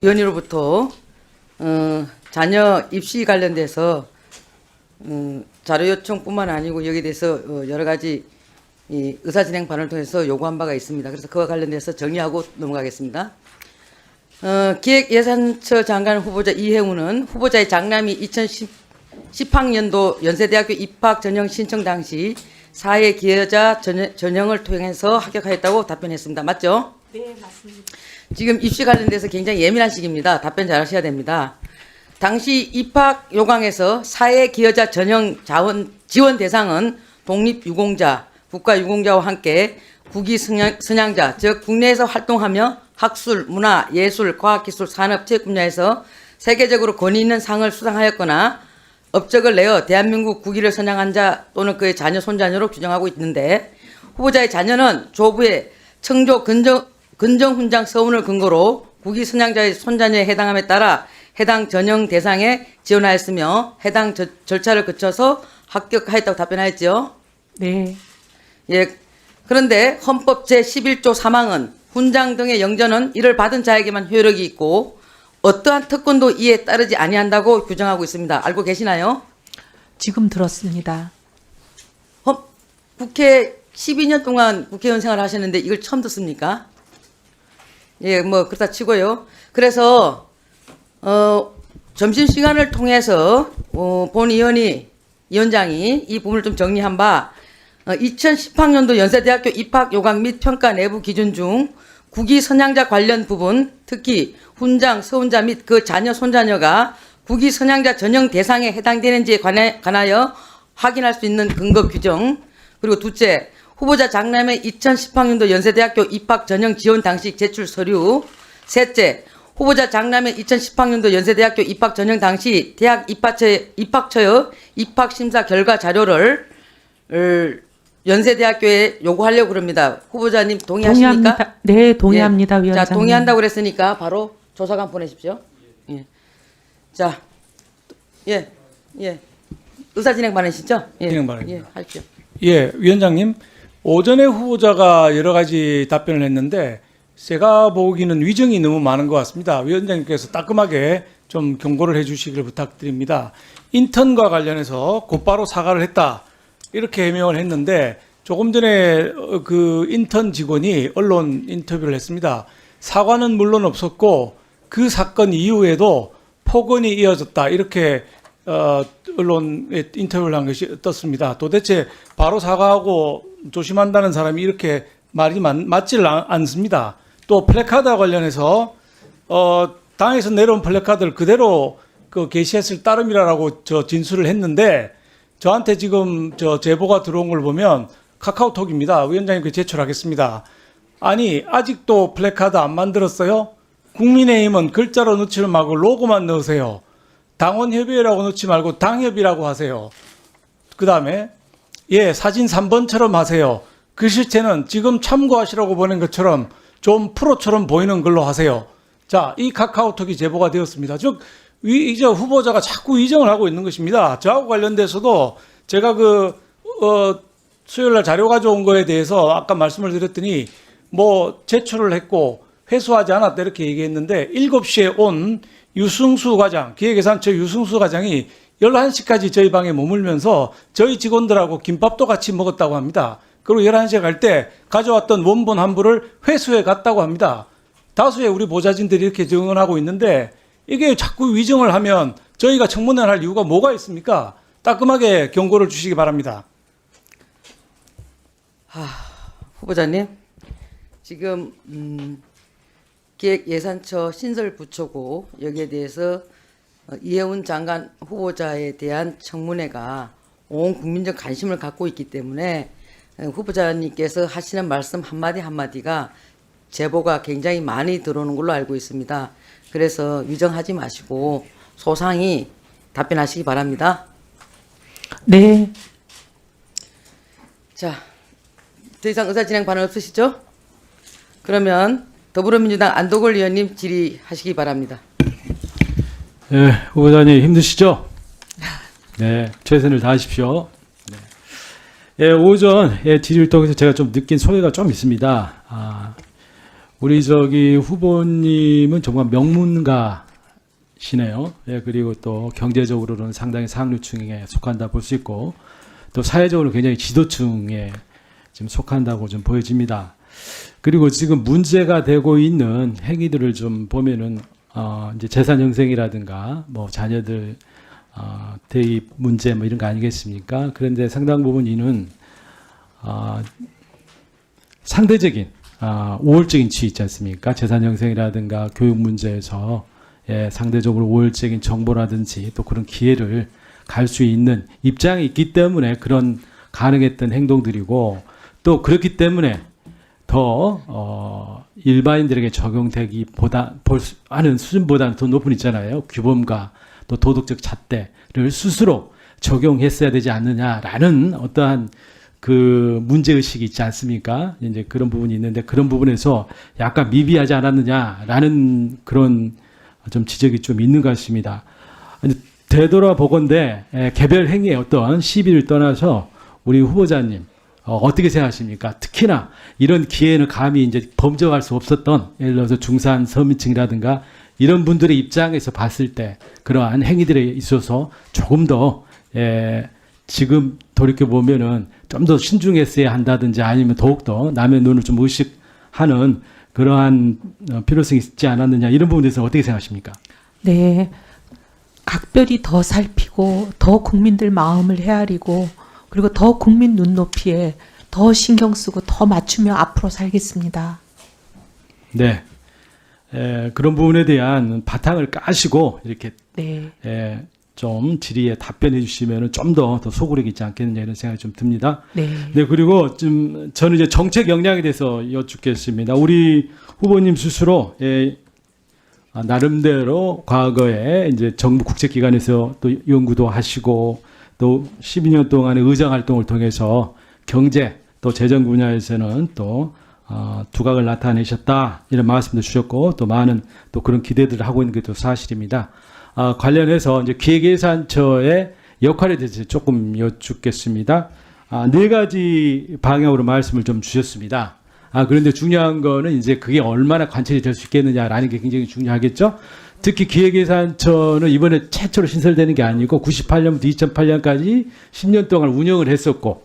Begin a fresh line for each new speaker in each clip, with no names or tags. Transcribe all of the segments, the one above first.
위원으로부터 자녀 입시 관련돼서 자료 요청뿐만 아니고 여기에 대해서 여러 가지 이 의사진행반을 통해서 요구한 바가 있습니다. 그래서 그와 관련돼서 정리하고 넘어가겠습니다. 기획예산처 장관 후보자 이혜우는 후보자의 장남이 2010학년도 연세대학교 입학 전형 신청 당시 사회 기여자 전형을 통해서 합격하였다고 답변했습니다. 맞죠?
네, 맞습니다.
지금 입시 관련돼서 굉장히 예민한 시기입니다. 답변 잘 하셔야 됩니다. 당시 입학 요강에서 사회 기여자 전형 지원 대상은 독립유공자, 국가유공자와 함께 국위 선양자, 즉 국내에서 활동하며 학술, 문화, 예술, 과학기술, 산업, 체육 분야에서 세계적으로 권위 있는 상을 수상하였거나 업적을 내어 대한민국 국위를 선양한 자 또는 그의 자녀, 손자녀로 규정하고 있는데 후보자의 자녀는 조부의 청조 근정훈장 서운을 근거로 국위 선양자의 손자녀에 해당함에 따라 해당 전형 대상에 지원하였으며 해당 절차를 거쳐서 합격하였다고 답변하였죠.
네.
예. 그런데 헌법 제11조 3항은 훈장 등의 영전은 이를 받은 자에게만 효력이 있고 어떠한 특권도 이에 따르지 아니한다고 규정하고 있습니다. 알고 계시나요?
지금 들었습니다.
국회 12년 동안 국회의원 생활을 하셨는데 이걸 처음 듣습니까? 예, 뭐 그렇다 치고요. 그래서 점심시간을 통해서 본 위원장이 이 부분을 좀 정리한 바 2010학년도 연세대학교 입학 요강 및 평가 내부 기준 중 국위 선양자 관련 부분, 특히 훈장, 서훈자 및 그 자녀, 손자녀가 국위 선양자 전형 대상에 해당되는지에 관하여 확인할 수 있는 근거 규정, 그리고 둘째, 후보자 장남의 2010학년도 연세대학교 입학 전형 지원 당시 제출 서류, 셋째, 후보자 장남의 2010학년도 연세대학교 입학 전형 당시 대학 입학처의 입학 심사 결과 자료를 연세대학교에 요구하려고 그럽니다. 후보자님 동의하십니까?
동의합니다. 네, 동의합니다,
예.
위원장님.
자, 동의한다고 그랬으니까 바로 조사관 보내십시오. 예. 자, 예. 의사진행 반이시죠? 예.
진행 반입니다.
예, 하십시오.
예, 위원장님. 오전에 후보자가 여러 가지 답변을 했는데 제가 보기에는 위정이 너무 많은 것 같습니다. 위원장님께서 따끔하게 좀 경고를 해 주시길 부탁드립니다. 인턴과 관련해서 곧바로 사과를 했다. 이렇게 해명을 했는데 조금 전에 그 인턴 직원이 언론 인터뷰를 했습니다. 사과는 물론 없었고 그 사건 이후에도 폭언이 이어졌다. 이렇게 언론에 인터뷰를 한 것이 떴습니다. 도대체 바로 사과하고 조심한다는 사람이 이렇게 말이 맞질 않습니다. 또 플래카드와 관련해서 당에서 내려온 플래카드를 그대로 그 게시했을 따름이라고 진술을 했는데 저한테 지금 제보가 들어온 걸 보면 카카오톡입니다. 위원장님께 제출하겠습니다. 아니 아직도 플래카드 안 만들었어요? 국민의힘은 글자로 넣지는 말고 로고만 넣으세요. 당원협의회라고 넣지 말고 당협이라고 하세요. 그 다음에 예 사진 3번처럼 하세요. 글씨체는 지금 참고하시라고 보낸 것처럼 좀 프로처럼 보이는 걸로 하세요. 자, 이 카카오톡이 제보가 되었습니다. 즉 이제 후보자가 자꾸 위정을 하고 있는 것입니다. 저하고 관련돼서도 제가 수요일날 자료 가져온 거에 대해서 아까 말씀을 드렸더니 뭐 제출을 했고 회수하지 않았다 이렇게 얘기했는데 7시에 온 유승수 과장, 기획예산처 유승수 과장이 11시까지 저희 방에 머물면서 저희 직원들하고 김밥도 같이 먹었다고 합니다. 그리고 11시에 갈 때 가져왔던 원본 한부를 회수해 갔다고 합니다. 다수의 우리 보좌진들이 이렇게 증언하고 있는데 이게 자꾸 위정을 하면 저희가 청문회를 할 이유가 뭐가 있습니까? 따끔하게 경고를 주시기 바랍니다.
후보자님, 지금 기획예산처 신설부처고 여기에 대해서 이혜훈 장관 후보자에 대한 청문회가 온 국민적 관심을 갖고 있기 때문에 후보자님께서 하시는 말씀 한마디 한마디가 제보가 굉장히 많이 들어오는 걸로 알고 있습니다. 그래서 위정하지 마시고 소상히 답변하시기 바랍니다.
네.
자, 더 이상 의사진행 반응 없으시죠? 그러면 더불어민주당 안도걸 의원님 질의하시기 바랍니다.
네, 후보자님 힘드시죠? 네, 최선을 다하십시오. 네. 예, 오전 질의를 통해서 제가 좀 느낀 소회가 좀 있습니다. 우리 저기 후보님은 정말 명문가시네요. 예, 그리고 또 경제적으로는 상당히 상류층에 속한다 볼 수 있고, 또 사회적으로 굉장히 지도층에 지금 속한다고 좀 보여집니다. 그리고 지금 문제가 되고 있는 행위들을 좀 보면은 이제 재산 형성이라든가 뭐 자녀들 대입 문제 뭐 이런 거 아니겠습니까? 그런데 상당 부분 이는 상대적인 우월적인 지위 있지 않습니까? 재산 형성이라든가 교육 문제에서 예, 상대적으로 우월적인 정보라든지 또 그런 기회를 갈 수 있는 입장이 있기 때문에 그런 가능했던 행동들이고, 또 그렇기 때문에 더 일반인들에게 적용되기보다 하는 수준보다는 더 높은 있잖아요. 규범과 또 도덕적 잣대를 스스로 적용했어야 되지 않느냐라는 어떠한 그 문제의식이 있지 않습니까? 이제 그런 부분이 있는데, 그런 부분에서 약간 미비하지 않았느냐라는 그런 좀 지적이 좀 있는 것 같습니다. 되돌아보건대 개별 행위의 어떤 시비를 떠나서 우리 후보자님 어떻게 생각하십니까? 특히나 이런 기회는 감히 이제 범접할 수 없었던, 예를 들어서 중산 서민층이라든가 이런 분들의 입장에서 봤을 때 그러한 행위들에 있어서 조금 더 지금 돌이켜 보면은 좀 더 신중했어야 한다든지 아니면 더욱더 남의 눈을 좀 의식하는 그러한 필요성이 있지 않았느냐, 이런 부분에 대해서 어떻게 생각하십니까?
네. 각별히 더 살피고 더 국민들 마음을 헤아리고 그리고 더 국민 눈높이에 더 신경 쓰고 더 맞추며 앞으로 살겠습니다.
네. 그런 부분에 대한 바탕을 까시고 이렇게
네.
좀 질의에 답변해 주시면 좀 더 소구력이 있지 않겠느냐, 이런 생각이 좀 듭니다.
네.
네, 그리고 좀 저는 이제 정책 역량에 대해서 여쭙겠습니다. 우리 후보님 스스로 나름대로 과거에 이제 정부 국책기관에서 또 연구도 하시고 또 12년 동안의 의정 활동을 통해서 경제 또 재정 분야에서는 또 두각을 나타내셨다, 이런 말씀도 주셨고, 또 많은 또 그런 기대들을 하고 있는 게 또 사실입니다. 관련해서 이제 기획예산처의 역할에 대해서 조금 여쭙겠습니다. 네 가지 방향으로 말씀을 좀 주셨습니다. 그런데 중요한 거는 이제 그게 얼마나 관철이 될 수 있겠느냐라는 게 굉장히 중요하겠죠. 특히 기획예산처는 이번에 최초로 신설되는 게 아니고 98년부터 2008년까지 10년 동안 운영을 했었고,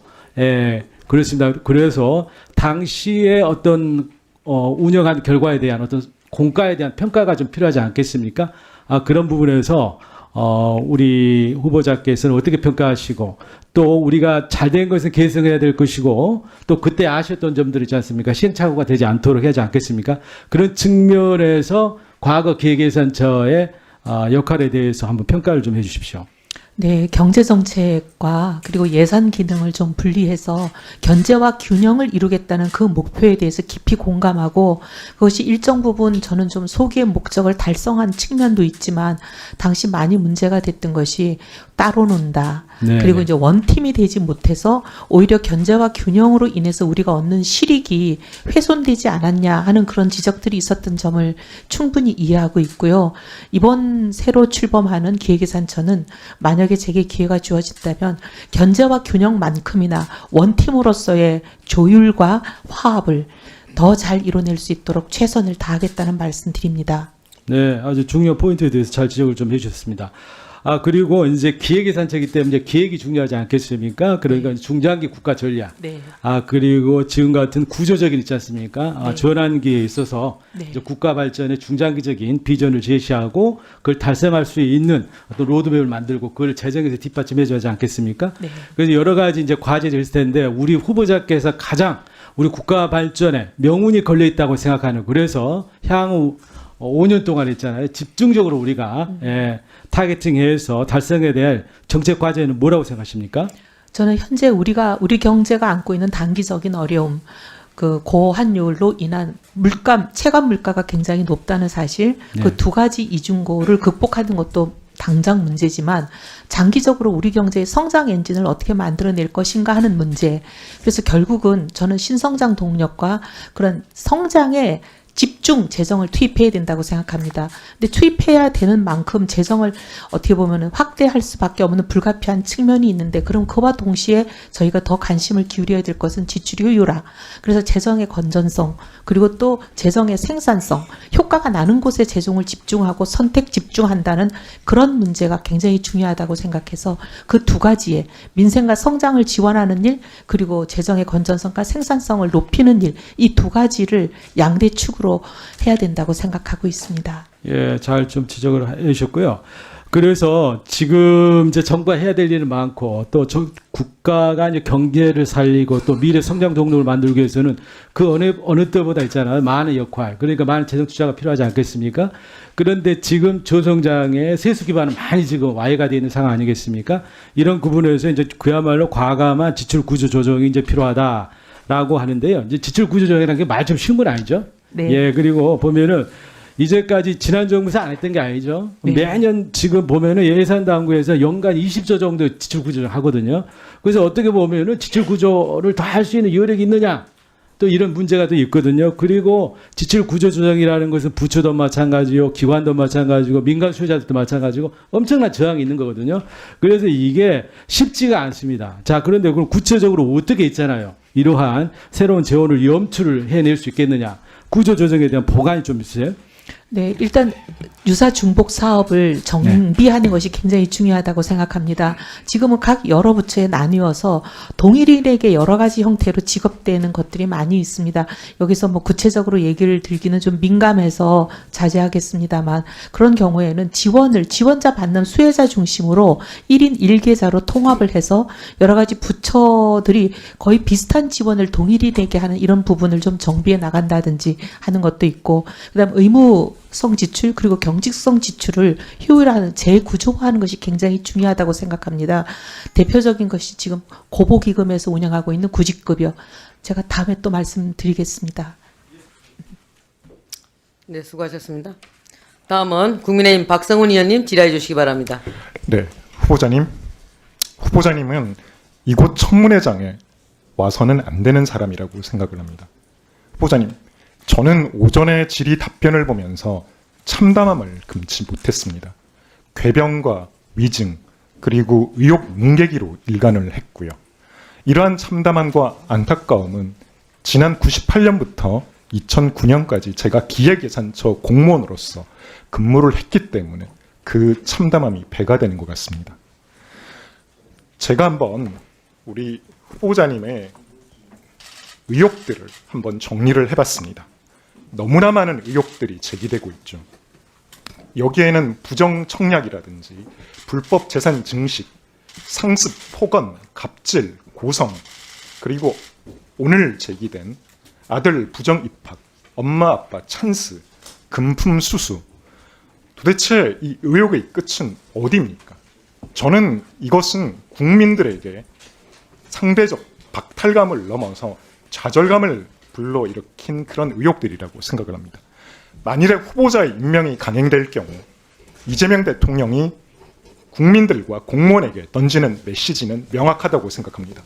그렇습니다. 그래서 당시에 어떤 운영한 결과에 대한 어떤 공과에 대한 평가가 좀 필요하지 않겠습니까? 그런 부분에서 우리 후보자께서는 어떻게 평가하시고, 또 우리가 잘된 것은 개선해야 될 것이고, 또 그때 아쉬웠던 점들 있지 않습니까? 시행착오가 되지 않도록 해야 하지 않겠습니까? 그런 측면에서 과거 기획예산처의 역할에 대해서 한번 평가를 좀 해주십시오.
네, 경제정책과 그리고 예산 기능을 좀 분리해서 견제와 균형을 이루겠다는 그 목표에 대해서 깊이 공감하고, 그것이 일정 부분 저는 좀 소기의 목적을 달성한 측면도 있지만, 당시 많이 문제가 됐던 것이 따로 논다.
네.
그리고 이제 원팀이 되지 못해서 오히려 견제와 균형으로 인해서 우리가 얻는 실익이 훼손되지 않았냐 하는 그런 지적들이 있었던 점을 충분히 이해하고 있고요. 이번 새로 출범하는 기획예산처는 만약에 제게 기회가 주어진다면 견제와 균형만큼이나 원팀으로서의 조율과 화합을 더 잘 이뤄낼 수 있도록 최선을 다하겠다는 말씀 드립니다.
네, 아주 중요한 포인트에 대해서 잘 지적을 좀 해주셨습니다. 그리고 이제 기획예산처이기 때문에 기획이 중요하지 않겠습니까? 그러니까 중장기 국가 전략.
네.
그리고 지금 같은 구조적인 있지 않습니까?
네.
전환기에 있어서
네.
이제 국가 발전의 중장기적인 비전을 제시하고 그걸 달성할 수 있는 어떤 로드맵을 만들고 그걸 재정에서 뒷받침해줘야 하지 않겠습니까?
네.
그래서 여러 가지 이제 과제들이 있을 텐데, 우리 후보자께서 가장 우리 국가 발전에 명운이 걸려 있다고 생각하는, 그래서 향후 5년 동안 했잖아요. 집중적으로 우리가 타겟팅해서 달성해야 될 정책 과제는 뭐라고 생각하십니까?
저는 현재 우리 경제가 안고 있는 단기적인 어려움, 그 고환율로 인한 체감 물가가 굉장히 높다는 사실,
네.
그 두 가지 이중고를 극복하는 것도 당장 문제지만, 장기적으로 우리 경제의 성장 엔진을 어떻게 만들어낼 것인가 하는 문제. 그래서 결국은 저는 신성장 동력과 그런 성장의 집중 재정을 투입해야 된다고 생각합니다. 근데 투입해야 되는 만큼 재정을 어떻게 보면은 확대할 수밖에 없는 불가피한 측면이 있는데, 그럼 그와 동시에 저희가 더 관심을 기울여야 될 것은 지출 효율화. 그래서 재정의 건전성, 그리고 또 재정의 생산성, 효과가 나는 곳에 재정을 집중하고 선택 집중한다는 그런 문제가 굉장히 중요하다고 생각해서 그 두 가지에 민생과 성장을 지원하는 일, 그리고 재정의 건전성과 생산성을 높이는 일, 이 두 가지를 양대 축으로 해야 된다고 생각하고 있습니다.
예, 잘 좀 지적을 해주셨고요. 그래서 지금 이제 정부가 해야 될 일은 많고, 또 국가가 이제 경제를 살리고 또 미래 성장 동력을 만들기 위해서는 그 어느 때보다 있잖아요. 많은 역할, 그러니까 많은 재정 투자가 필요하지 않겠습니까? 그런데 지금 저성장의 세수 기반은 많이 지금 와해가 되어 있는 상황 아니겠습니까? 이런 부분에서 이제 그야말로 과감한 지출 구조 조정이 이제 필요하다라고 하는데요. 이제 지출 구조 조정이라는 게 말 좀 쉬운 건 아니죠?
네.
예, 그리고 보면은 이제까지 지난 정부에서 안 했던 게 아니죠.
네.
매년 지금 보면은 예산 당국에서 연간 20조 정도 지출 구조를 하거든요. 그래서 어떻게 보면은 지출 구조를 더 할 수 있는 여력이 있느냐, 또 이런 문제가 또 있거든요. 그리고 지출 구조 조정이라는 것은 부처도 마찬가지요, 기관도 마찬가지고, 민간 수요자들도 마찬가지고 엄청난 저항이 있는 거거든요. 그래서 이게 쉽지가 않습니다. 자, 그런데 그럼 구체적으로 어떻게 있잖아요. 이러한 새로운 재원을 염출을 해낼 수 있겠느냐. 구조 조정에 대한 보관이 좀 있어요.
네, 일단 유사 중복 사업을 정비하는 것이 굉장히 중요하다고 생각합니다. 지금은 각 여러 부처에 나뉘어서 동일인에게 여러 가지 형태로 지급되는 것들이 많이 있습니다. 여기서 뭐 구체적으로 얘기를 드리기는 좀 민감해서 자제하겠습니다만, 그런 경우에는 지원자 받는 수혜자 중심으로 1인 1계좌로 통합을 해서 여러 가지 부처들이 거의 비슷한 지원을 동일인에게 하는 이런 부분을 좀 정비해 나간다든지 하는 것도 있고, 그다음 의무성 지출 그리고 경직성 지출을 효율화하는 재구조화하는 것이 굉장히 중요하다고 생각합니다. 대표적인 것이 지금 고보기금에서 운영하고 있는 구직급여. 제가 다음에 또 말씀드리겠습니다.
네, 수고하셨습니다. 다음은 국민의힘 박성훈 의원님 질의해 주시기 바랍니다.
네, 후보자님은 이곳 청문회장에 와서는 안 되는 사람이라고 생각을 합니다. 후보자님, 저는 오전에 질의 답변을 보면서 참담함을 금치 못했습니다. 궤변과 위증, 그리고 의혹 뭉개기로 일관을 했고요. 이러한 참담함과 안타까움은 지난 98년부터 2009년까지 제가 기획예산처 공무원으로서 근무를 했기 때문에 그 참담함이 배가 되는 것 같습니다. 제가 한번 우리 후보자님의 의혹들을 한번 정리를 해봤습니다. 너무나 많은 의혹들이 제기되고 있죠. 여기에는 부정 청약이라든지 불법 재산 증식, 상습, 폭언, 갑질, 고성, 그리고 오늘 제기된 아들 부정 입학, 엄마 아빠 찬스, 금품 수수. 도대체 이 의혹의 끝은 어디입니까? 저는 이것은 국민들에게 상대적 박탈감을 넘어서 좌절감을 불러일으킨 그런 의혹들이라고 생각을 합니다. 만일에 후보자의 임명이 강행될 경우 이재명 대통령이 국민들과 공무원에게 던지는 메시지는 명확하다고 생각합니다.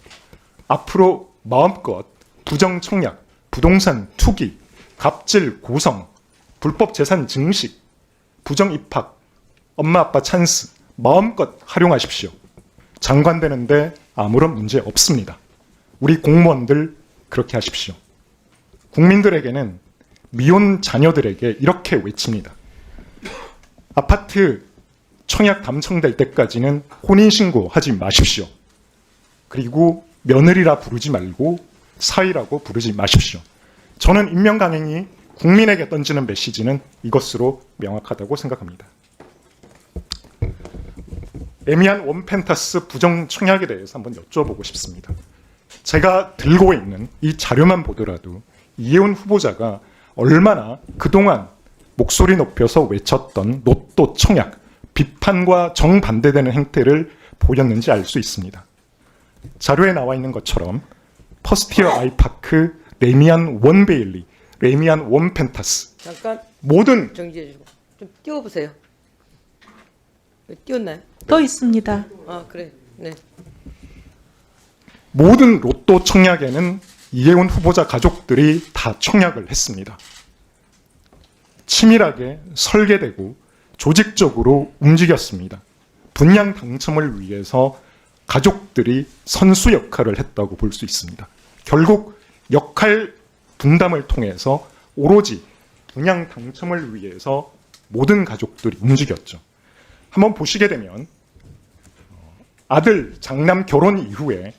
앞으로 마음껏 부정 청약, 부동산 투기, 갑질, 고성, 불법 재산 증식, 부정 입학, 엄마 아빠 찬스 마음껏 활용하십시오. 장관 되는데 아무런 문제 없습니다. 우리 공무원들 그렇게 하십시오. 국민들에게는 미혼 자녀들에게 이렇게 외칩니다. 아파트 청약 당첨될 때까지는 혼인신고 하지 마십시오. 그리고 며느리라 부르지 말고 사위라고 부르지 마십시오. 저는 임명 강행이 국민에게 던지는 메시지는 이것으로 명확하다고 생각합니다. 에미안 원펜타스 부정 청약에 대해서 한번 여쭤보고 싶습니다. 제가 들고 있는 이 자료만 보더라도 이혜훈 후보자가 얼마나 그동안 목소리 높여서 외쳤던 로또 청약, 비판과 정반대되는 행태를 보였는지 알 수 있습니다. 자료에 나와 있는 것처럼 퍼스티어 아이파크, 레미안 원베일리, 레미안 원펜타스
잠깐
모든
정지해 주시고 좀 띄워보세요. 왜 띄웠나요?
또 있습니다.
아, 그래. 네.
모든 로또 청약에는 이혜훈 후보자 가족들이 다 청약을 했습니다. 치밀하게 설계되고 조직적으로 움직였습니다. 분양 당첨을 위해서 가족들이 선수 역할을 했다고 볼 수 있습니다. 결국 역할 분담을 통해서 오로지 분양 당첨을 위해서 모든 가족들이 움직였죠. 한번 보시게 되면 아들 장남 결혼 이후에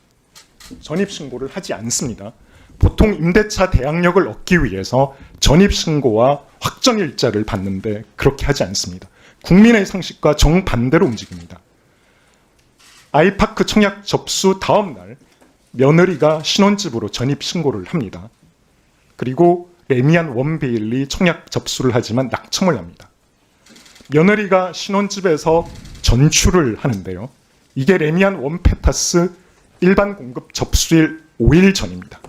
전입신고를 하지 않습니다. 보통 임대차 대항력을 얻기 위해서 전입신고와 확정일자를 받는데 그렇게 하지 않습니다. 국민의 상식과 정반대로 움직입니다. 아이파크 청약 접수 다음 날 며느리가 신혼집으로 전입신고를 합니다. 그리고 레미안 원베일리 청약 접수를 하지만 낙첨을 합니다. 며느리가 신혼집에서 전출을 하는데요. 이게 레미안 원펜타스 일반 공급 접수일 5일 전입니다.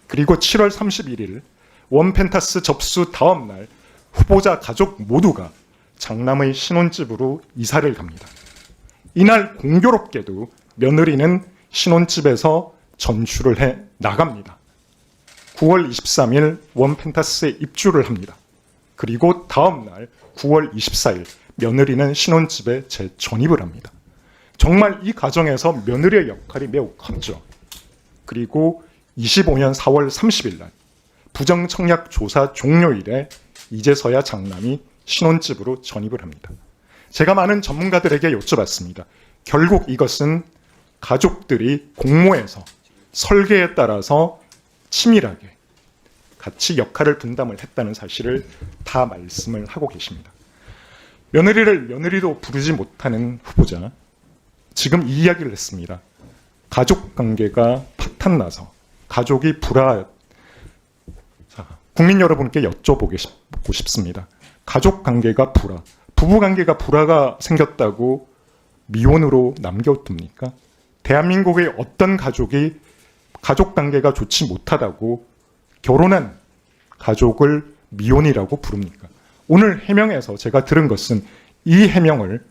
그리고 7월 31일 원펜타스 접수 다음 날 후보자 가족 모두가 장남의 신혼집으로 이사를 갑니다. 이날 공교롭게도 며느리는 신혼집에서 전출을 해 나갑니다. 9월 23일 원펜타스에 입주를 합니다. 그리고 다음 날 9월 24일 며느리는 신혼집에 재전입을 합니다. 정말 이 과정에서 며느리의 역할이 매우 컸죠. 그리고 25년 4월 30일 날 부정청약 조사 종료일에 이제서야 장남이 신혼집으로 전입을 합니다. 제가 많은 전문가들에게 여쭤봤습니다. 결국 이것은 가족들이 공모해서 설계에 따라서 치밀하게 같이 역할을 분담을 했다는 사실을 다 말씀을 하고 계십니다. 며느리를 며느리도 부르지 못하는 후보자, 지금 이 이야기를 했습니다. 가족 관계가 파탄나서 가족이 국민 여러분께 여쭤보고 싶습니다. 가족 관계가 부부 관계가 불화가 생겼다고 미혼으로 남겨둡니까? 대한민국의 어떤 가족이 가족 관계가 좋지 못하다고 결혼한 가족을 미혼이라고 부릅니까? 오늘 해명에서 제가 들은 것은 이 해명을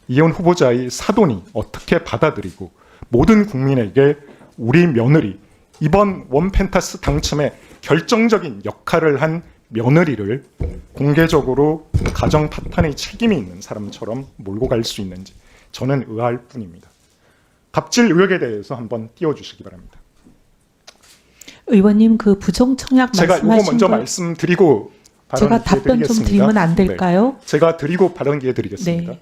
이혼 후보자의 사돈이 어떻게 받아들이고 모든 국민에게 우리 며느리, 이번 원펜타스 당첨에 결정적인 역할을 한 며느리를 공개적으로 가정 파탄의 책임이 있는 사람처럼 몰고 갈 수 있는지 저는 의아할 뿐입니다. 갑질 의혹에 대해서 한번 띄워주시기 바랍니다.
의원님 그 부정청약
제가 이거
말씀하신
먼저
거
말씀드리고
제가 답변 좀 드리면 안 될까요?
네. 제가 드리고 발언 기회 드리겠습니다.
네.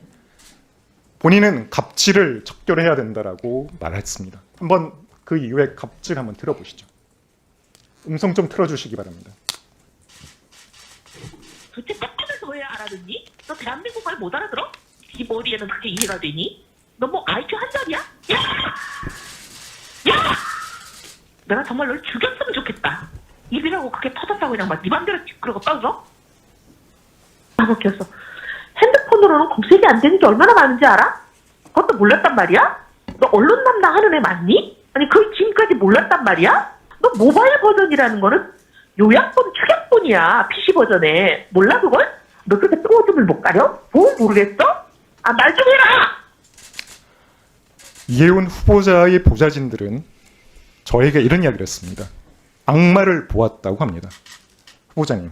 본인은 갑질을 척결해야 된다라고 말했습니다. 한번 그 이후에 갑질 한번 들어보시죠. 음성 좀 틀어주시기 바랍니다.
도대체 깜깜해서 왜 알아듣니? 너 대한민국 말 못 알아들어? 네 머리에는 그게 이해가 되니? 너 뭐 IQ 한 살이야? 야! 야! 내가 정말 널 죽였으면 좋겠다. 입이라고 그게 터졌다고 그냥 막 네 맘대로 그러고 떠서? 아, 웃겼어. 핸드폰으로는 검색이 안 되는 게 얼마나 많은지 알아? 그것도 몰랐단 말이야? 너 언론 담당하는 애 맞니? 아니 그 지금까지 몰랐단 말이야? 너 모바일 버전이라는 거는 요약본 축약본이야. PC 버전에. 몰라 그걸? 너 그렇게 똥오줌을 못 가려? 뭐 모르겠어? 아, 말 좀 해라!
이해운 후보자의 보좌진들은 저에게 이런 이야기를 했습니다. 악마를 보았다고 합니다. 후보자님,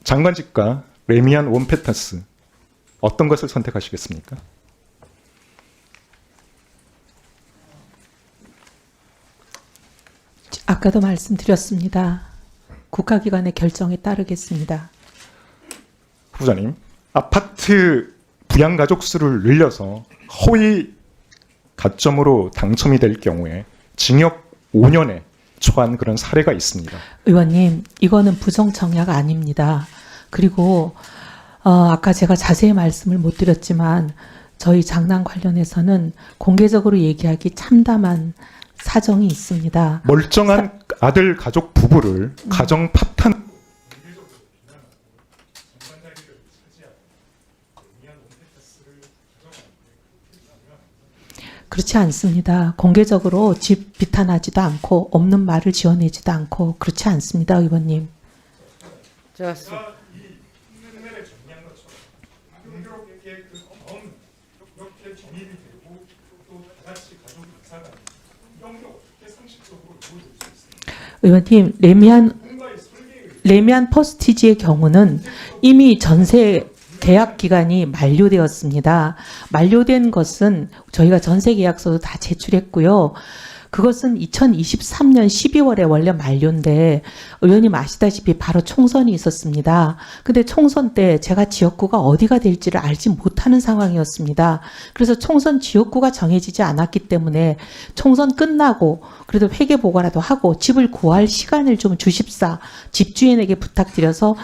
장관직과 레미안 원펜타스 어떤 것을 선택하시겠습니까?
아까도 말씀드렸습니다. 국가기관의 결정에 따르겠습니다.
후보자님, 아파트 부양가족 수를 늘려서 허위 가점으로 당첨이 될 경우에 징역 5년에 처한 그런 사례가 있습니다.
의원님, 이거는 부정청약 아닙니다. 그리고 아까 제가 자세히 말씀을 못 드렸지만 저희 장남 관련해서는 공개적으로 얘기하기 참담한 사정이 있습니다.
멀쩡한 아들 가족 부부를 가정 파탄
그렇지 않습니다. 공개적으로 집 비탄하지도 않고 없는 말을 지어내지도 않고 그렇지 않습니다, 의원님.
자,
의원님, 레미안 레미안 퍼스티지의 경우는 이미 전세 계약 기간이 만료되었습니다. 만료된 것은 저희가 전세 계약서도 다 제출했고요. 그것은 2023년 12월에 원래 만료인데 의원님 아시다시피 바로 총선이 있었습니다. 근데 총선 때 제가 지역구가 어디가 될지를 알지 못하는 상황이었습니다. 그래서 총선 지역구가 정해지지 않았기 때문에 총선 끝나고 그래도 회계 보고라도 하고 집을 구할 시간을 좀 주십사 집주인에게 부탁드려서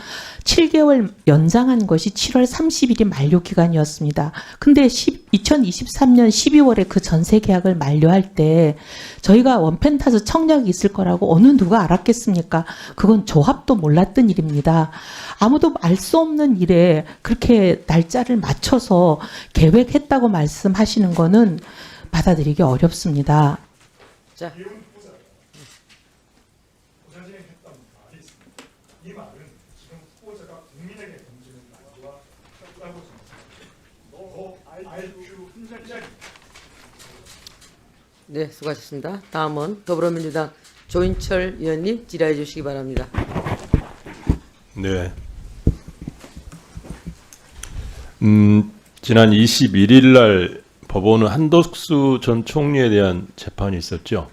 7개월 연장한 것이 7월 30일이 만료 기간이었습니다. 근데 2023년 12월에 그 전세 계약을 만료할 때 저희가 원펜타스 청약이 있을 거라고 어느 누가 알았겠습니까? 그건 조합도 몰랐던 일입니다. 아무도 알 수 없는 일에 그렇게 날짜를 맞춰서 계획했다고 말씀하시는 거는 받아들이기 어렵습니다.
자,
이 말은 지금 후보자가 국민에게 던지는 말과 같다고 생각합니다. IQ 한 자리.
네, 수고하셨습니다. 다음은 더불어민주당 조인철 의원님 질의해 주시기 바랍니다.
네. 지난 21일 날 법원은 한덕수 전 총리에 대한 재판이 있었죠.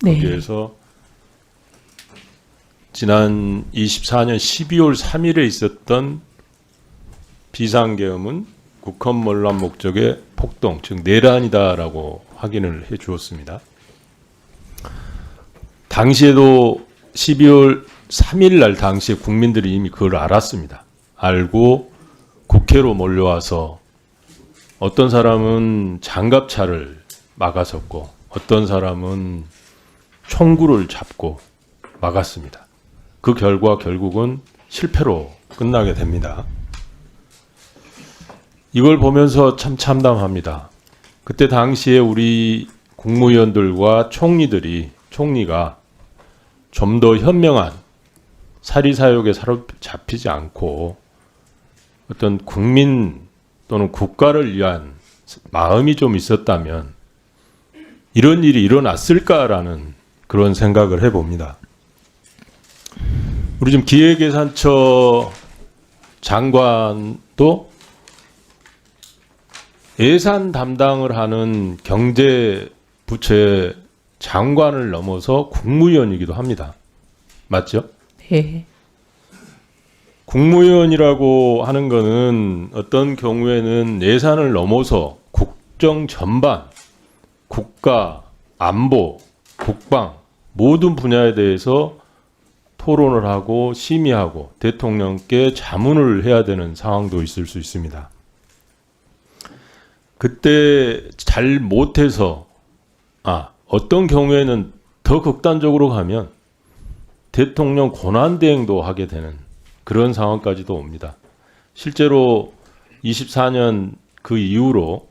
네.
거기에서 지난 24년 12월 3일에 있었던 비상계엄은 국헌몰란 목적의 폭동, 즉 내란이다라고 확인을 해 주었습니다. 당시에도 12월 3일 날 당시에 국민들이 이미 그걸 알았습니다. 알고 국회로 몰려와서 어떤 사람은 장갑차를 막았었고 어떤 사람은 총구를 잡고 막았습니다. 그 결과 결국은 실패로 끝나게 됩니다. 이걸 보면서 참 참담합니다. 그때 당시에 우리 국무위원들과 총리가 좀 더 현명한 사리사욕에 사로잡히지 않고 어떤 국민 또는 국가를 위한 마음이 좀 있었다면 이런 일이 일어났을까라는 그런 생각을 해봅니다. 우리 지금 기획예산처 장관도 예산 담당을 하는 경제부처의 장관을 넘어서 국무위원이기도 합니다. 맞죠?
네.
국무위원이라고 하는 거는 어떤 경우에는 예산을 넘어서 국정 전반, 국가, 안보, 국방 모든 분야에 대해서 토론을 하고 심의하고 대통령께 자문을 해야 되는 상황도 있을 수 있습니다. 그때 잘 못해서 어떤 경우에는 더 극단적으로 가면 대통령 권한대행도 하게 되는 그런 상황까지도 옵니다. 실제로 24년 그 이후로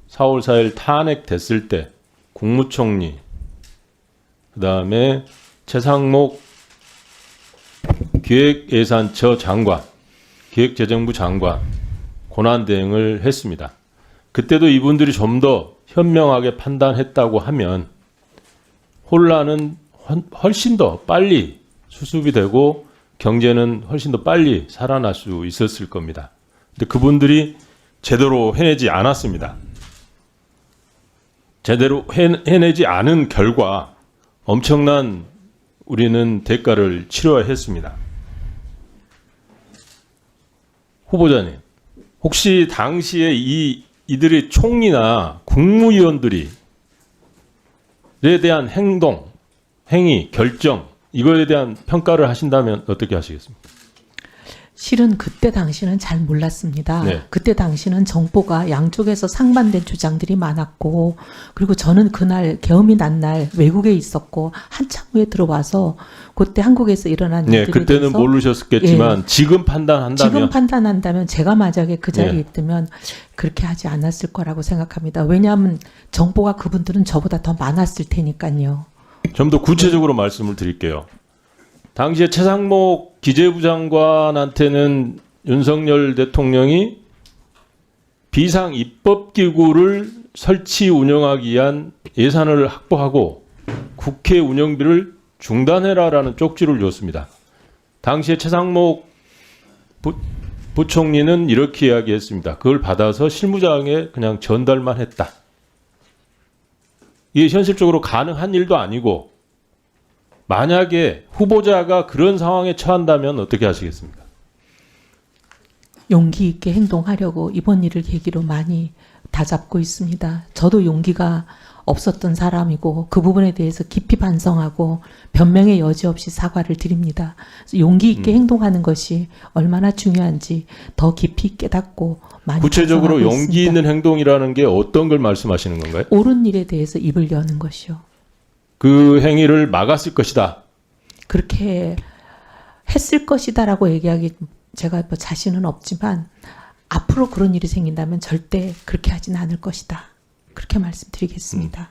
4월 4일 탄핵됐을 때 국무총리, 그 다음에 최상목 기획예산처 장관, 기획재정부 장관 권한대행을 했습니다. 그때도 이분들이 좀 더 현명하게 판단했다고 하면 혼란은 훨씬 더 빨리 수습이 되고 경제는 훨씬 더 빨리 살아날 수 있었을 겁니다. 근데 그분들이 제대로 해내지 않았습니다. 제대로 해내지 않은 결과 엄청난 우리는 대가를 치러야 했습니다. 후보자님, 혹시 당시에 이들의 총리나 국무위원들이 에 대한 행동, 행위, 결정 이거에 대한 평가를 하신다면 어떻게 하시겠습니까?
실은 그때 당시는 잘 몰랐습니다.
네.
그때 당시는 정보가 양쪽에서 상반된 주장들이 많았고 그리고 저는 그날 계엄이 난 날 외국에 있었고 한참 후에 들어와서 그때 한국에서 일어난
네,
일들에
그때는
대해서
모르셨겠지만 지금 판단한다면
지금 판단한다면 제가 만약에 그 자리에
네.
있다면 그렇게 하지 않았을 거라고 생각합니다. 왜냐하면 정보가 그분들은 저보다 더 많았을 테니까요.
좀 더 구체적으로 말씀을 드릴게요. 당시에 최상목 기재부 장관한테는 윤석열 대통령이 비상 입법기구를 설치 운영하기 위한 예산을 확보하고 국회 운영비를 중단해라라는 쪽지를 줬습니다. 당시에 최상목 부총리는 이렇게 이야기했습니다. 그걸 받아서 실무장에 그냥 전달만 했다. 이게 현실적으로 가능한 일도 아니고 만약에 후보자가 그런 상황에 처한다면 어떻게 하시겠습니까?
용기 있게 행동하려고 이번 일을 계기로 많이 다잡고 있습니다. 저도 용기가 없었던 사람이고 그 부분에 대해서 깊이 반성하고 변명의 여지 없이 사과를 드립니다. 그래서 용기 있게 행동하는 것이 얼마나 중요한지 더 깊이 깨닫고 많이
구체적으로
반성하고
용기
있습니다.
있는 행동이라는 게 어떤 걸 말씀하시는 건가요?
옳은 일에 대해서 입을 여는 것이요.
그 행위를 막았을 것이다.
그렇게 했을 것이다라고 얘기하기 제가 뭐 자신은 없지만 앞으로 그런 일이 생긴다면 절대 그렇게 하지는 않을 것이다. 그렇게 말씀드리겠습니다.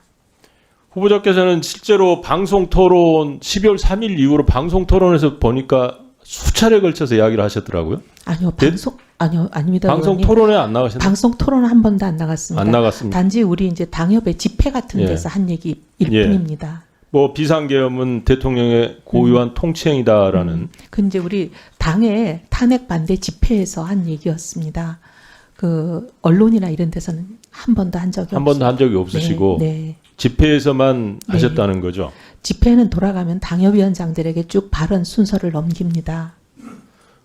후보자께서는 실제로 방송 토론 12월 3일 이후로 방송 토론에서 보니까 수차례 걸쳐서 이야기를 하셨더라고요.
아니요,
네?
아닙니다.
방송
의원님.
토론에 안 나가셨나요?
방송 토론은 한 번도 안 나갔습니다.
안 나갔습니다.
단지 우리 이제 당협의 집회 같은
예.
데서 한 얘기일 뿐입니다.
뭐 비상계엄은 대통령의 고유한 통치행위다라는
그 이제 우리 당의 탄핵 반대 집회에서 한 얘기였습니다. 그 언론이나 이런 데서는 한 번도 한 적이
한 번도 한 적이 없으시고
네, 네.
집회에서만
네.
하셨다는 거죠.
집회는 돌아가면 당협위원장들에게 쭉 발언 순서를 넘깁니다.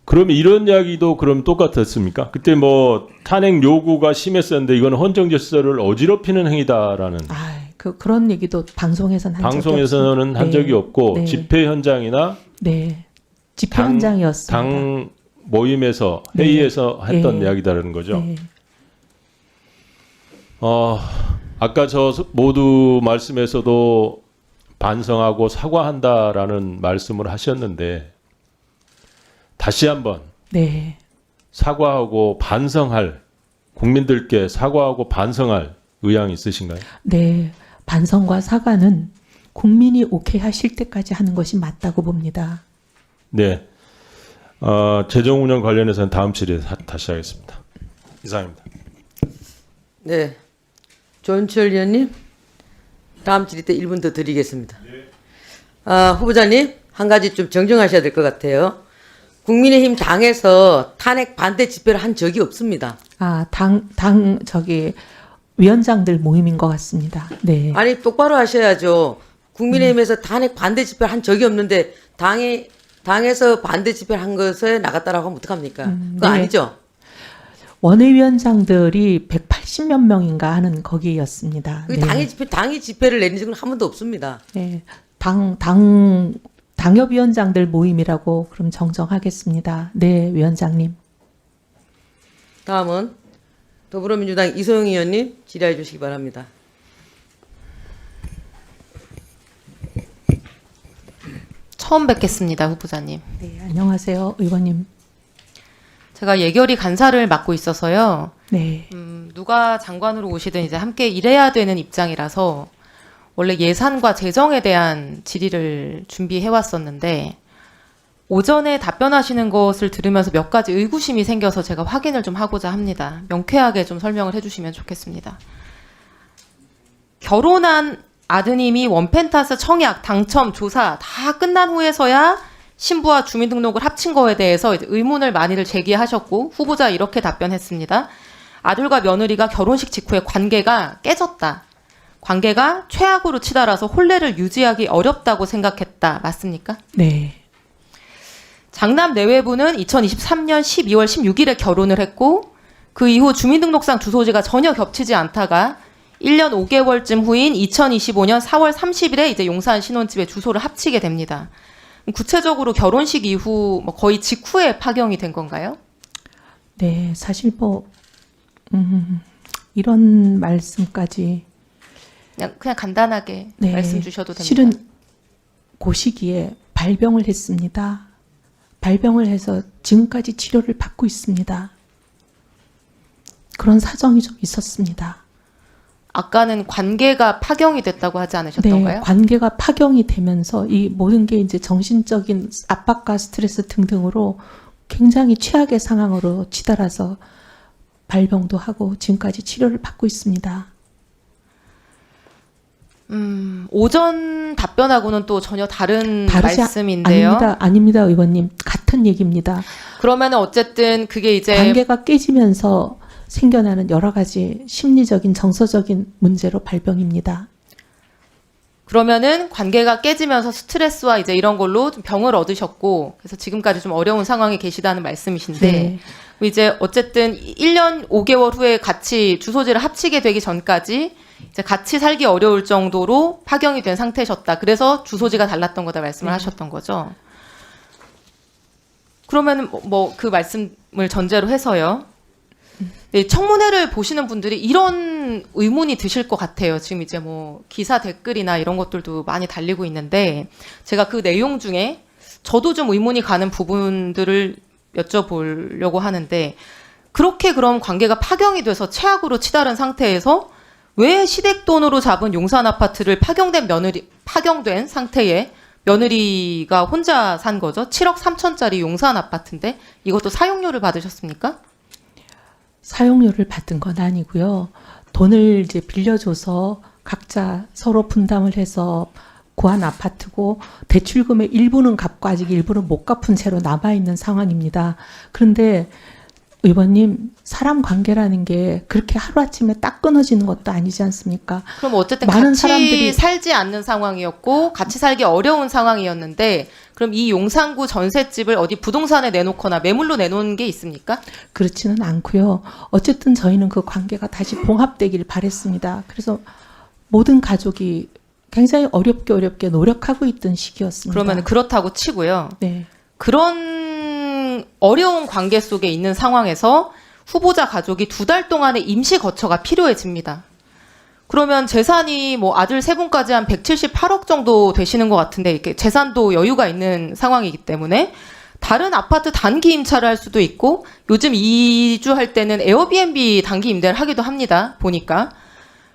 그러면 이런 이야기도 그럼 똑같았습니까? 그때 뭐 탄핵 요구가 심했었는데 이건 헌정질서를 어지럽히는 행위다라는
그런 얘기도 방송에서는 한 적이
방송에서는
없습니다.
한 적이 없고
네.
집회 현장이나
네. 집회
당-
현장이었습니다.
당 모임에서
네.
회의에서 했던
네.
이야기다라는 거죠.
네.
아까 저 모두 말씀에서도 반성하고 사과한다라는 말씀을 하셨는데 다시 한번
네.
사과하고 반성할 국민들께 사과하고 반성할 의향이 있으신가요?
네. 반성과 사과는 국민이 오케이 하실 때까지 하는 것이 맞다고 봅니다.
네. 재정 운영 관련해서는 다음 질의에 다시 하겠습니다. 이상입니다.
네. 조은철 의원님, 다음 질의 때 1분 더 드리겠습니다. 후보자님, 한 가지 좀 정정하셔야 될 것 같아요. 국민의힘 당에서 탄핵 반대 집회를 한 적이 없습니다.
위원장들 모임인 것 같습니다. 네.
아니, 똑바로 하셔야죠. 국민의힘에서 탄핵 반대 집회를 한 적이 없는데 당에서 반대 집회를 한 것에 나갔다라고 하면 어떡합니까? 그거
네.
아니죠?
원외위원장들이 180몇 명인가 하는 거기였습니다.
그
네.
당이 집회를 내린 적은 한 번도 없습니다.
네. 당협위원장들 모임이라고 그럼 정정하겠습니다. 네, 위원장님.
다음은 더불어민주당 이소영 의원님 질의해 주시기 바랍니다.
처음 뵙겠습니다, 후보자님.
네, 안녕하세요, 의원님.
제가 예결위 간사를 맡고 있어서요.
네.
누가 장관으로 오시든 이제 함께 일해야 되는 입장이라서 원래 예산과 재정에 대한 질의를 준비해 왔었는데 오전에 답변하시는 것을 들으면서 몇 가지 의구심이 생겨서 제가 확인을 좀 하고자 합니다. 명쾌하게 좀 설명을 해주시면 좋겠습니다. 결혼한 아드님이 원펜타스 청약, 당첨, 조사 다 끝난 후에서야 신부와 주민등록을 합친 거에 대해서 이제 의문을 많이들 제기하셨고 후보자 이렇게 답변했습니다. 아들과 며느리가 결혼식 직후에 관계가 깨졌다. 관계가 최악으로 치달아서 혼례를 유지하기 어렵다고 생각했다. 맞습니까?
네.
장남 내외부는 2023년 12월 16일에 결혼을 했고 그 이후 주민등록상 주소지가 전혀 겹치지 않다가 1년 5개월쯤 후인 2025년 4월 30일에 이제 용산 신혼집에 주소를 합치게 됩니다. 구체적으로 결혼식 이후 거의 직후에 파경이 된 건가요?
네, 사실 이런 말씀까지
그냥 간단하게
네,
말씀 주셔도 됩니다.
실은 그 시기에 발병을 했습니다. 발병을 해서 지금까지 치료를 받고 있습니다. 그런 사정이 좀 있었습니다.
아까는 관계가 파경이 됐다고 하지 않으셨던가요?
네, 관계가 파경이 되면서 이 모든 게 이제 정신적인 압박과 스트레스 등등으로 굉장히 최악의 상황으로 치달아서 발병도 하고 지금까지 치료를 받고 있습니다.
오전 답변하고는 또 전혀 다른
다르지
말씀인데요.
아닙니다, 의원님. 같은 얘기입니다.
그러면은 어쨌든 그게 이제
관계가 깨지면서 생겨나는 여러 가지 심리적인 정서적인 문제로 발병입니다.
그러면은 관계가 깨지면서 스트레스와 이제 이런 걸로 좀 병을 얻으셨고 그래서 지금까지 좀 어려운 상황에 계시다는 말씀이신데
네.
이제 어쨌든 1년 5개월 후에 같이 주소지를 합치게 되기 전까지 이제 같이 살기 어려울 정도로 파경이 된 상태셨다. 그래서 주소지가 달랐던 거다 말씀을 하셨던 거죠. 그러면은 뭐 그 말씀을 전제로 해서요. 네, 청문회를 보시는 분들이 이런 의문이 드실 것 같아요. 지금 이제 뭐 기사 댓글이나 이런 것들도 많이 달리고 있는데 제가 그 내용 중에 저도 좀 의문이 가는 부분들을 여쭤보려고 하는데 그렇게 그럼 관계가 파경이 돼서 최악으로 치달은 상태에서 왜 시댁 돈으로 잡은 용산 아파트를 파경된 상태에 며느리가 혼자 산 거죠? 7억 3천짜리 용산 아파트인데 이것도 사용료를 받으셨습니까?
사용료를 받은 건 아니고요. 돈을 이제 빌려줘서 각자 서로 분담을 해서 구한 아파트고 대출금의 일부는 갚고 아직 일부는 못 갚은 채로 남아있는 상황입니다. 그런데 의원님, 사람 관계라는 게 그렇게 하루아침에 딱 끊어지는 것도 아니지 않습니까?
그럼 어쨌든
많은
같이
사람들이-
살지 않는 상황이었고 같이 살기 어려운 상황이었는데 그럼 이 용산구 전셋집을 어디 부동산에 내놓거나 매물로 내놓은 게 있습니까?
그렇지는 않고요. 어쨌든 저희는 그 관계가 다시 봉합되길 바랬습니다. 그래서 모든 가족이 굉장히 어렵게 노력하고 있던 시기였습니다.
그러면 그렇다고 치고요.
네.
그런 어려운 관계 속에 있는 상황에서 후보자 가족이 2달 동안의 임시 거처가 필요해집니다. 그러면 재산이 뭐 아들 3분까지 한 178억 정도 되시는 것 같은데 이렇게 재산도 여유가 있는 상황이기 때문에 다른 아파트 단기 임차를 할 수도 있고 요즘 이주할 때는 에어비앤비 단기 임대를 하기도 합니다. 보니까.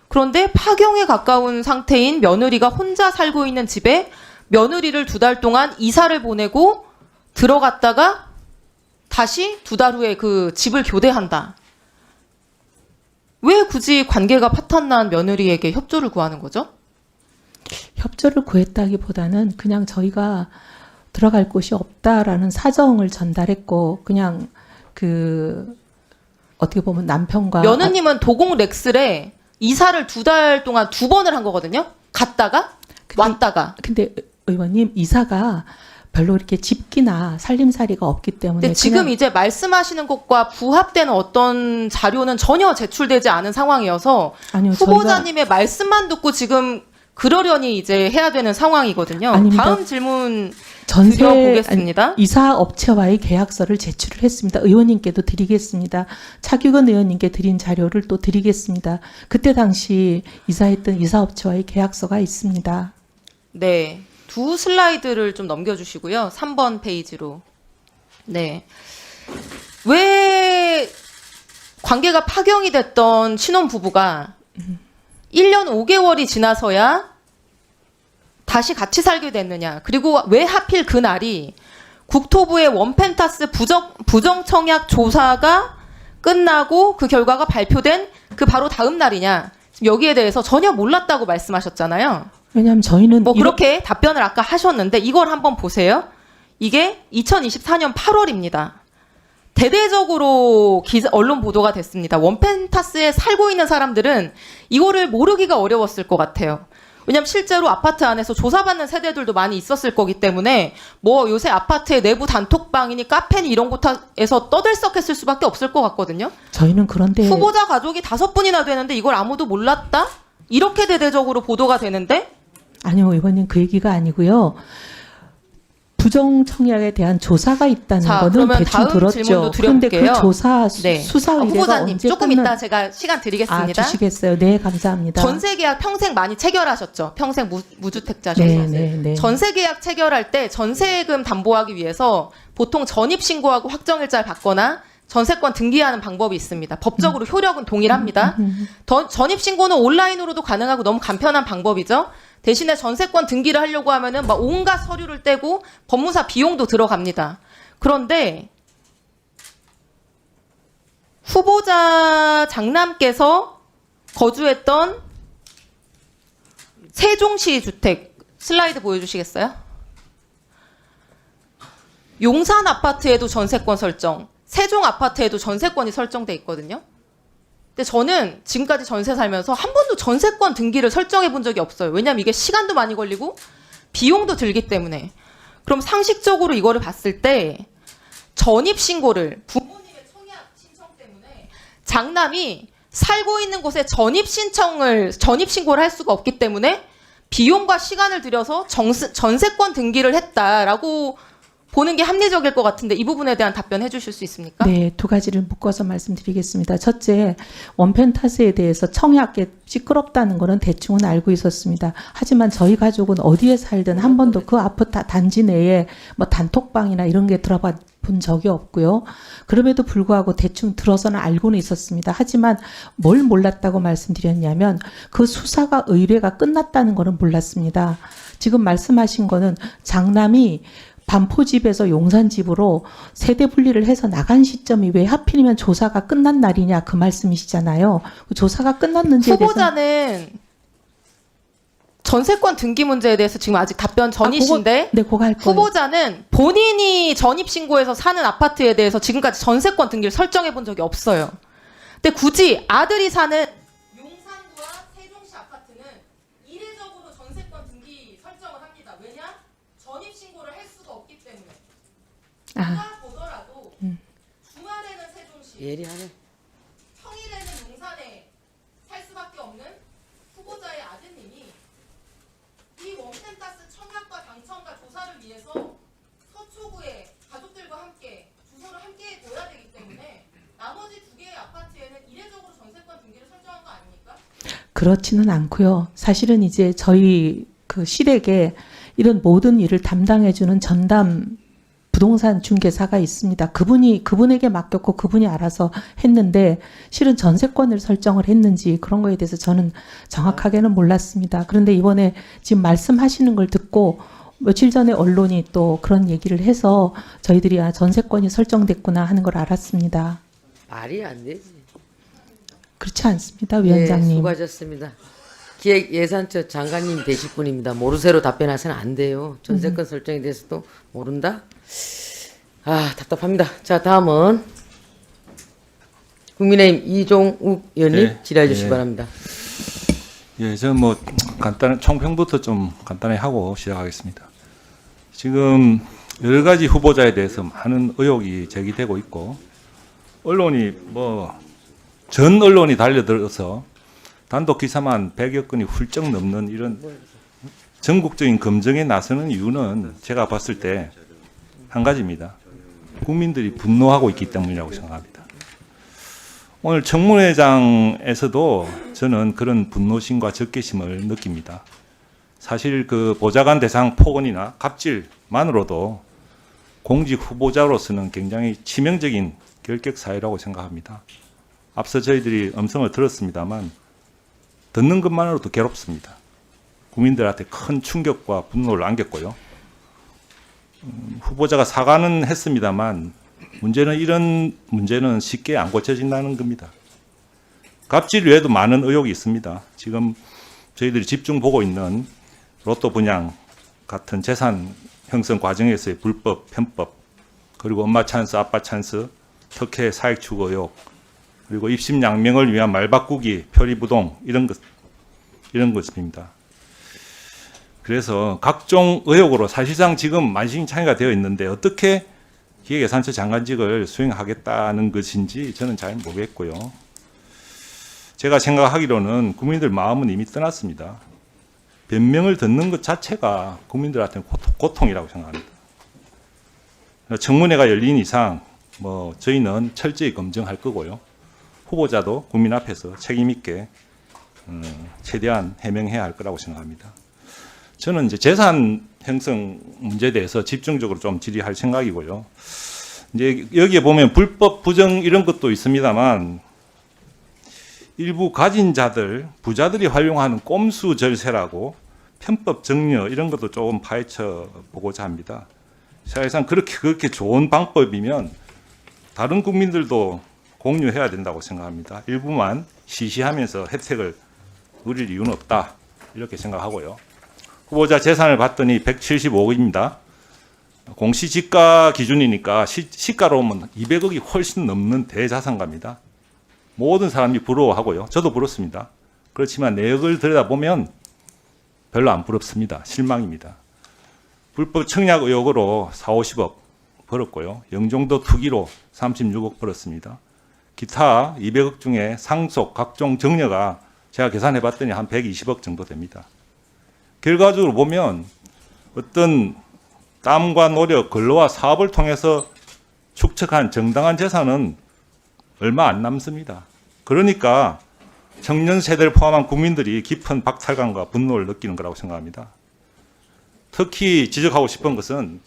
그런데 파경에 가까운 상태인 며느리가 혼자 살고 있는 집에 며느리를 2달 동안 이사를 보내고 들어갔다가 다시 2달 후에 그 집을 교대한다. 왜 굳이 관계가 파탄난 며느리에게 협조를 구하는 거죠?
협조를 구했다기보다는 그냥 저희가 들어갈 곳이 없다라는 사정을 전달했고 그냥 그 어떻게 보면 남편과
며느님은 도공 렉슬에 이사를 2달 동안 2번을 한 거거든요. 갔다가 왔다가.
근데 의원님 이사가 별로 이렇게 집기나 살림살이가 없기 때문에
근데 지금
그냥
이제 말씀하시는 것과 부합되는 어떤 자료는 전혀 제출되지 않은 상황이어서
아니요,
후보자님의 말씀만 듣고 지금 그러려니 이제 해야 되는 상황이거든요.
아닙니다.
다음 질문
전세
드려보겠습니다.
이사 업체와의 계약서를 제출을 했습니다. 의원님께도 드리겠습니다. 차규근 의원님께 드린 자료를 또 드리겠습니다. 그때 당시 이사했던 이사업체와의 계약서가 있습니다.
네. 2 슬라이드를 좀 넘겨주시고요. 3번 페이지로. 네. 왜 관계가 파경이 됐던 신혼부부가 1년 5개월이 지나서야 다시 같이 살게 됐느냐. 그리고 왜 하필 그날이 국토부의 원펜타스 부정청약 조사가 끝나고 그 결과가 발표된 그 바로 다음 날이냐. 지금 여기에 대해서 전혀 몰랐다고 말씀하셨잖아요.
왜냐하면 저희는
뭐 그렇게 답변을 아까 하셨는데 이걸 한번 보세요. 이게 2024년 8월입니다. 대대적으로 언론 보도가 됐습니다. 원펜타스에 살고 있는 사람들은 이거를 모르기가 어려웠을 것 같아요. 왜냐하면 실제로 아파트 안에서 조사받는 세대들도 많이 있었을 거기 때문에 뭐 요새 아파트의 내부 단톡방이니 카페니 이런 곳에서 떠들썩했을 수밖에 없을 것 같거든요.
저희는 그런데
후보자 가족이 5분이나 되는데 이걸 아무도 몰랐다? 이렇게 대대적으로 보도가 되는데
아니요, 의원님 그 얘기가 아니고요. 부정청약에 대한 조사가 있다는
자,
거는
그러면
대충
다음
들었죠.
질문도
그런데
드려볼게요.
그 조사
네.
수사 의뢰가
후보자님
언제
조금
끝나?
이따 제가 시간 드리겠습니다.
주시겠어요? 네, 감사합니다.
전세 계약 평생 많이 체결하셨죠? 평생 무주택자셔서.
네.
전세 계약 체결할 때 전세금 담보하기 위해서 보통 전입 신고하고 확정일자를 받거나 전세권 등기하는 방법이 있습니다. 법적으로 효력은 동일합니다. 전입 신고는 온라인으로도 가능하고 너무 간편한 방법이죠. 대신에 전세권 등기를 하려고 하면은 막 온갖 서류를 떼고 법무사 비용도 들어갑니다. 그런데 후보자 장남께서 거주했던 세종시 주택 슬라이드 보여주시겠어요? 용산 아파트에도 전세권 설정, 세종 아파트에도 전세권이 설정돼 있거든요. 근데 저는 지금까지 전세 살면서 한 번도 전세권 등기를 설정해 본 적이 없어요. 왜냐면 이게 시간도 많이 걸리고 비용도 들기 때문에. 그럼 상식적으로 이거를 봤을 때 전입신고를 부모님의 청약 신청 때문에 장남이 살고 있는 곳에 전입신고를 할 수가 없기 때문에 비용과 시간을 들여서 전세권 등기를 했다라고 보는 게 합리적일 것 같은데 이 부분에 대한 답변 해주실 수 있습니까?
네, 두 가지를 묶어서 말씀드리겠습니다. 첫째, 원펜타스에 대해서 청약에 시끄럽다는 거는 대충은 알고 있었습니다. 하지만 저희 가족은 어디에 살든 한 번도 그 아파트 단지 내에 뭐 단톡방이나 이런 게 들어봐 본 적이 없고요. 그럼에도 불구하고 대충 들어서는 알고는 있었습니다. 하지만 뭘 몰랐다고 말씀드렸냐면 그 수사가 의뢰가 끝났다는 거는 몰랐습니다. 지금 말씀하신 거는 장남이 반포집에서 용산집으로 세대 분리를 해서 나간 시점이 왜 하필이면 조사가 끝난 날이냐 그 말씀이시잖아요. 그 조사가 끝났는지에 대해서
후보자는 전세권 등기 문제에 대해서 지금 아직 답변 전이신데
네, 그거 할 거예요.
후보자는 본인이 전입신고해서 사는 아파트에 대해서 지금까지 전세권 등기를 설정해 본 적이 없어요. 근데 굳이 아들이 사는 용산구와 세종시 아파트는 이례적으로 전세권 등기 설정을 합니다. 왜냐? 전입신고를 할 수가 없기 때문에. 누가 보더라도 주말에는 세종시,
예리하네.
평일에는 용산에 살 수밖에 없는 후보자의 아드님이 이 원펜타스 청약과 당첨과 조사를 위해서 서초구에 가족들과 함께 주소를 함께 둬야 되기 때문에 나머지 두 개의 아파트에는 이례적으로 전세권 등기를 설정한 거 아닙니까?
그렇지는 않고요. 사실은 이제 저희 그 실에게 이런 모든 일을 담당해주는 전담 부동산 중개사가 있습니다. 그분에게 맡겼고 그분이 알아서 했는데 실은 전세권을 설정을 했는지 그런 거에 대해서 저는 정확하게는 몰랐습니다. 그런데 이번에 지금 말씀하시는 걸 듣고 며칠 전에 언론이 또 그런 얘기를 해서 저희들이 전세권이 설정됐구나 하는 걸 알았습니다.
말이 안 되지.
그렇지 않습니다, 위원장님.
네, 수고하셨습니다. 기획예산처 장관님 되실 분입니다. 모르쇠로 답변하서는 안 돼요. 전세권 설정에 대해서도 모른다? 아, 답답합니다. 자, 다음은 국민의힘 이종욱 의원님
네,
질의해 주시기
네.
바랍니다.
예, 저는 뭐 간단한 총평부터 좀 간단히 하고 시작하겠습니다. 지금 여러 가지 후보자에 대해서 많은 의혹이 제기되고 있고 언론이 전 언론이 달려들어서 단독 기사만 100여 건이 훌쩍 넘는 이런 전국적인 검증에 나서는 이유는 제가 봤을 때 한 가지입니다. 국민들이 분노하고 있기 때문이라고 생각합니다. 오늘 청문회장에서도 저는 그런 분노심과 적개심을 느낍니다. 사실 그 보좌관 대상 폭언이나 갑질만으로도 공직 후보자로서는 굉장히 치명적인 결격 사유라고 생각합니다. 앞서 저희들이 음성을 들었습니다만 듣는 것만으로도 괴롭습니다. 국민들한테 큰 충격과 분노를 안겼고요. 후보자가 사과는 했습니다만 이런 문제는 쉽게 안 고쳐진다는 겁니다. 갑질 외에도 많은 의혹이 있습니다. 지금 저희들이 집중 보고 있는 로또 분양 같은 재산 형성 과정에서의 불법, 편법, 그리고 엄마 찬스, 아빠 찬스, 특혜 사익 추구 의혹, 그리고 입심 양명을 위한 말 바꾸기, 표리부동 이런 것입니다. 그래서 각종 의혹으로 사실상 지금 만신창이가 되어 있는데 어떻게 기획예산처 장관직을 수행하겠다는 것인지 저는 잘 모르겠고요. 제가 생각하기로는 국민들 마음은 이미 떠났습니다. 변명을 듣는 것 자체가 국민들한테는 고통이라고 생각합니다. 청문회가 열린 이상 저희는 철저히 검증할 거고요. 후보자도 국민 앞에서 책임 있게 최대한 해명해야 할 거라고 생각합니다. 저는 이제 재산 형성 문제에 대해서 집중적으로 좀 질의할 생각이고요. 이제 여기에 보면 불법 부정 이런 것도 있습니다만 일부 가진 자들, 부자들이 활용하는 꼼수 절세라고 편법 정려 이런 것도 조금 파헤쳐 보고자 합니다. 사실상 그렇게 좋은 방법이면 다른 국민들도 공유해야 된다고 생각합니다. 일부만 시시하면서 혜택을 누릴 이유는 없다. 이렇게 생각하고요. 후보자 재산을 봤더니 175억입니다. 공시지가 기준이니까 시가로 보면 200억이 훨씬 넘는 대자산가입니다. 모든 사람이 부러워하고요. 저도 부럽습니다. 그렇지만 내역을 들여다보면 별로 안 부럽습니다. 실망입니다. 불법 청약 의혹으로 4, 50억 벌었고요. 영종도 투기로 36억 벌었습니다. 기타 200억 중에 상속, 각종 정려가 제가 계산해 봤더니 한 120억 정도 됩니다. 결과적으로 보면 어떤 땀과 노력, 근로와 사업을 통해서 축적한 정당한 재산은 얼마 안 남습니다. 그러니까 청년 세대를 포함한 국민들이 깊은 박탈감과 분노를 느끼는 거라고 생각합니다. 특히 지적하고 싶은 것은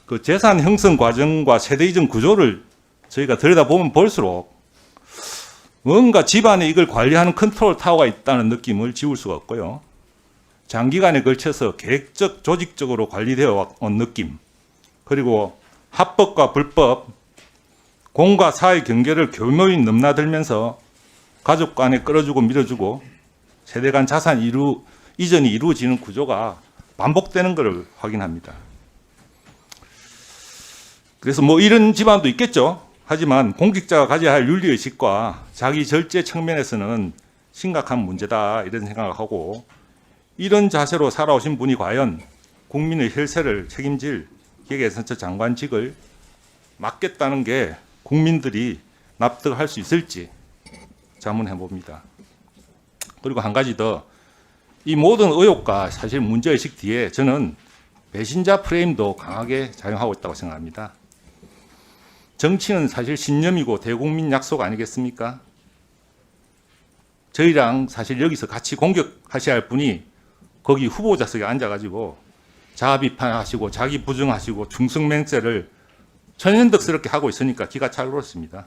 그 재산 형성 과정과 세대 이전 구조를 저희가 들여다보면 볼수록 뭔가 집안에 이걸 관리하는 컨트롤 타워가 있다는 느낌을 지울 수가 없고요. 장기간에 걸쳐서 계획적, 조직적으로 관리되어 온 느낌, 그리고 합법과 불법, 공과 사의 경계를 교묘히 넘나들면서 가족 간에 끌어주고 밀어주고 세대 간 자산 이전이 이루어지는 구조가 반복되는 것을 확인합니다. 그래서 뭐 이런 집안도 있겠죠. 하지만 공직자가 가져야 할 윤리의식과 자기 절제 측면에서는 심각한 문제다 이런 생각을 하고, 이런 자세로 살아오신 분이 과연 국민의 혈세를 책임질 기획예산처 장관직을 맡겠다는 게 국민들이 납득할 수 있을지 자문해 봅니다. 그리고 한 가지 더, 이 모든 의혹과 사실 문제의식 뒤에 저는 배신자 프레임도 강하게 작용하고 있다고 생각합니다. 정치는 사실 신념이고 대국민 약속 아니겠습니까? 저희랑 사실 여기서 같이 공격하셔야 할 분이 거기 후보자석에 앉아가지고 자아 비판하시고 자기 부정하시고 중성맹세를 천연덕스럽게 하고 있으니까 기가 찰그렇습니다.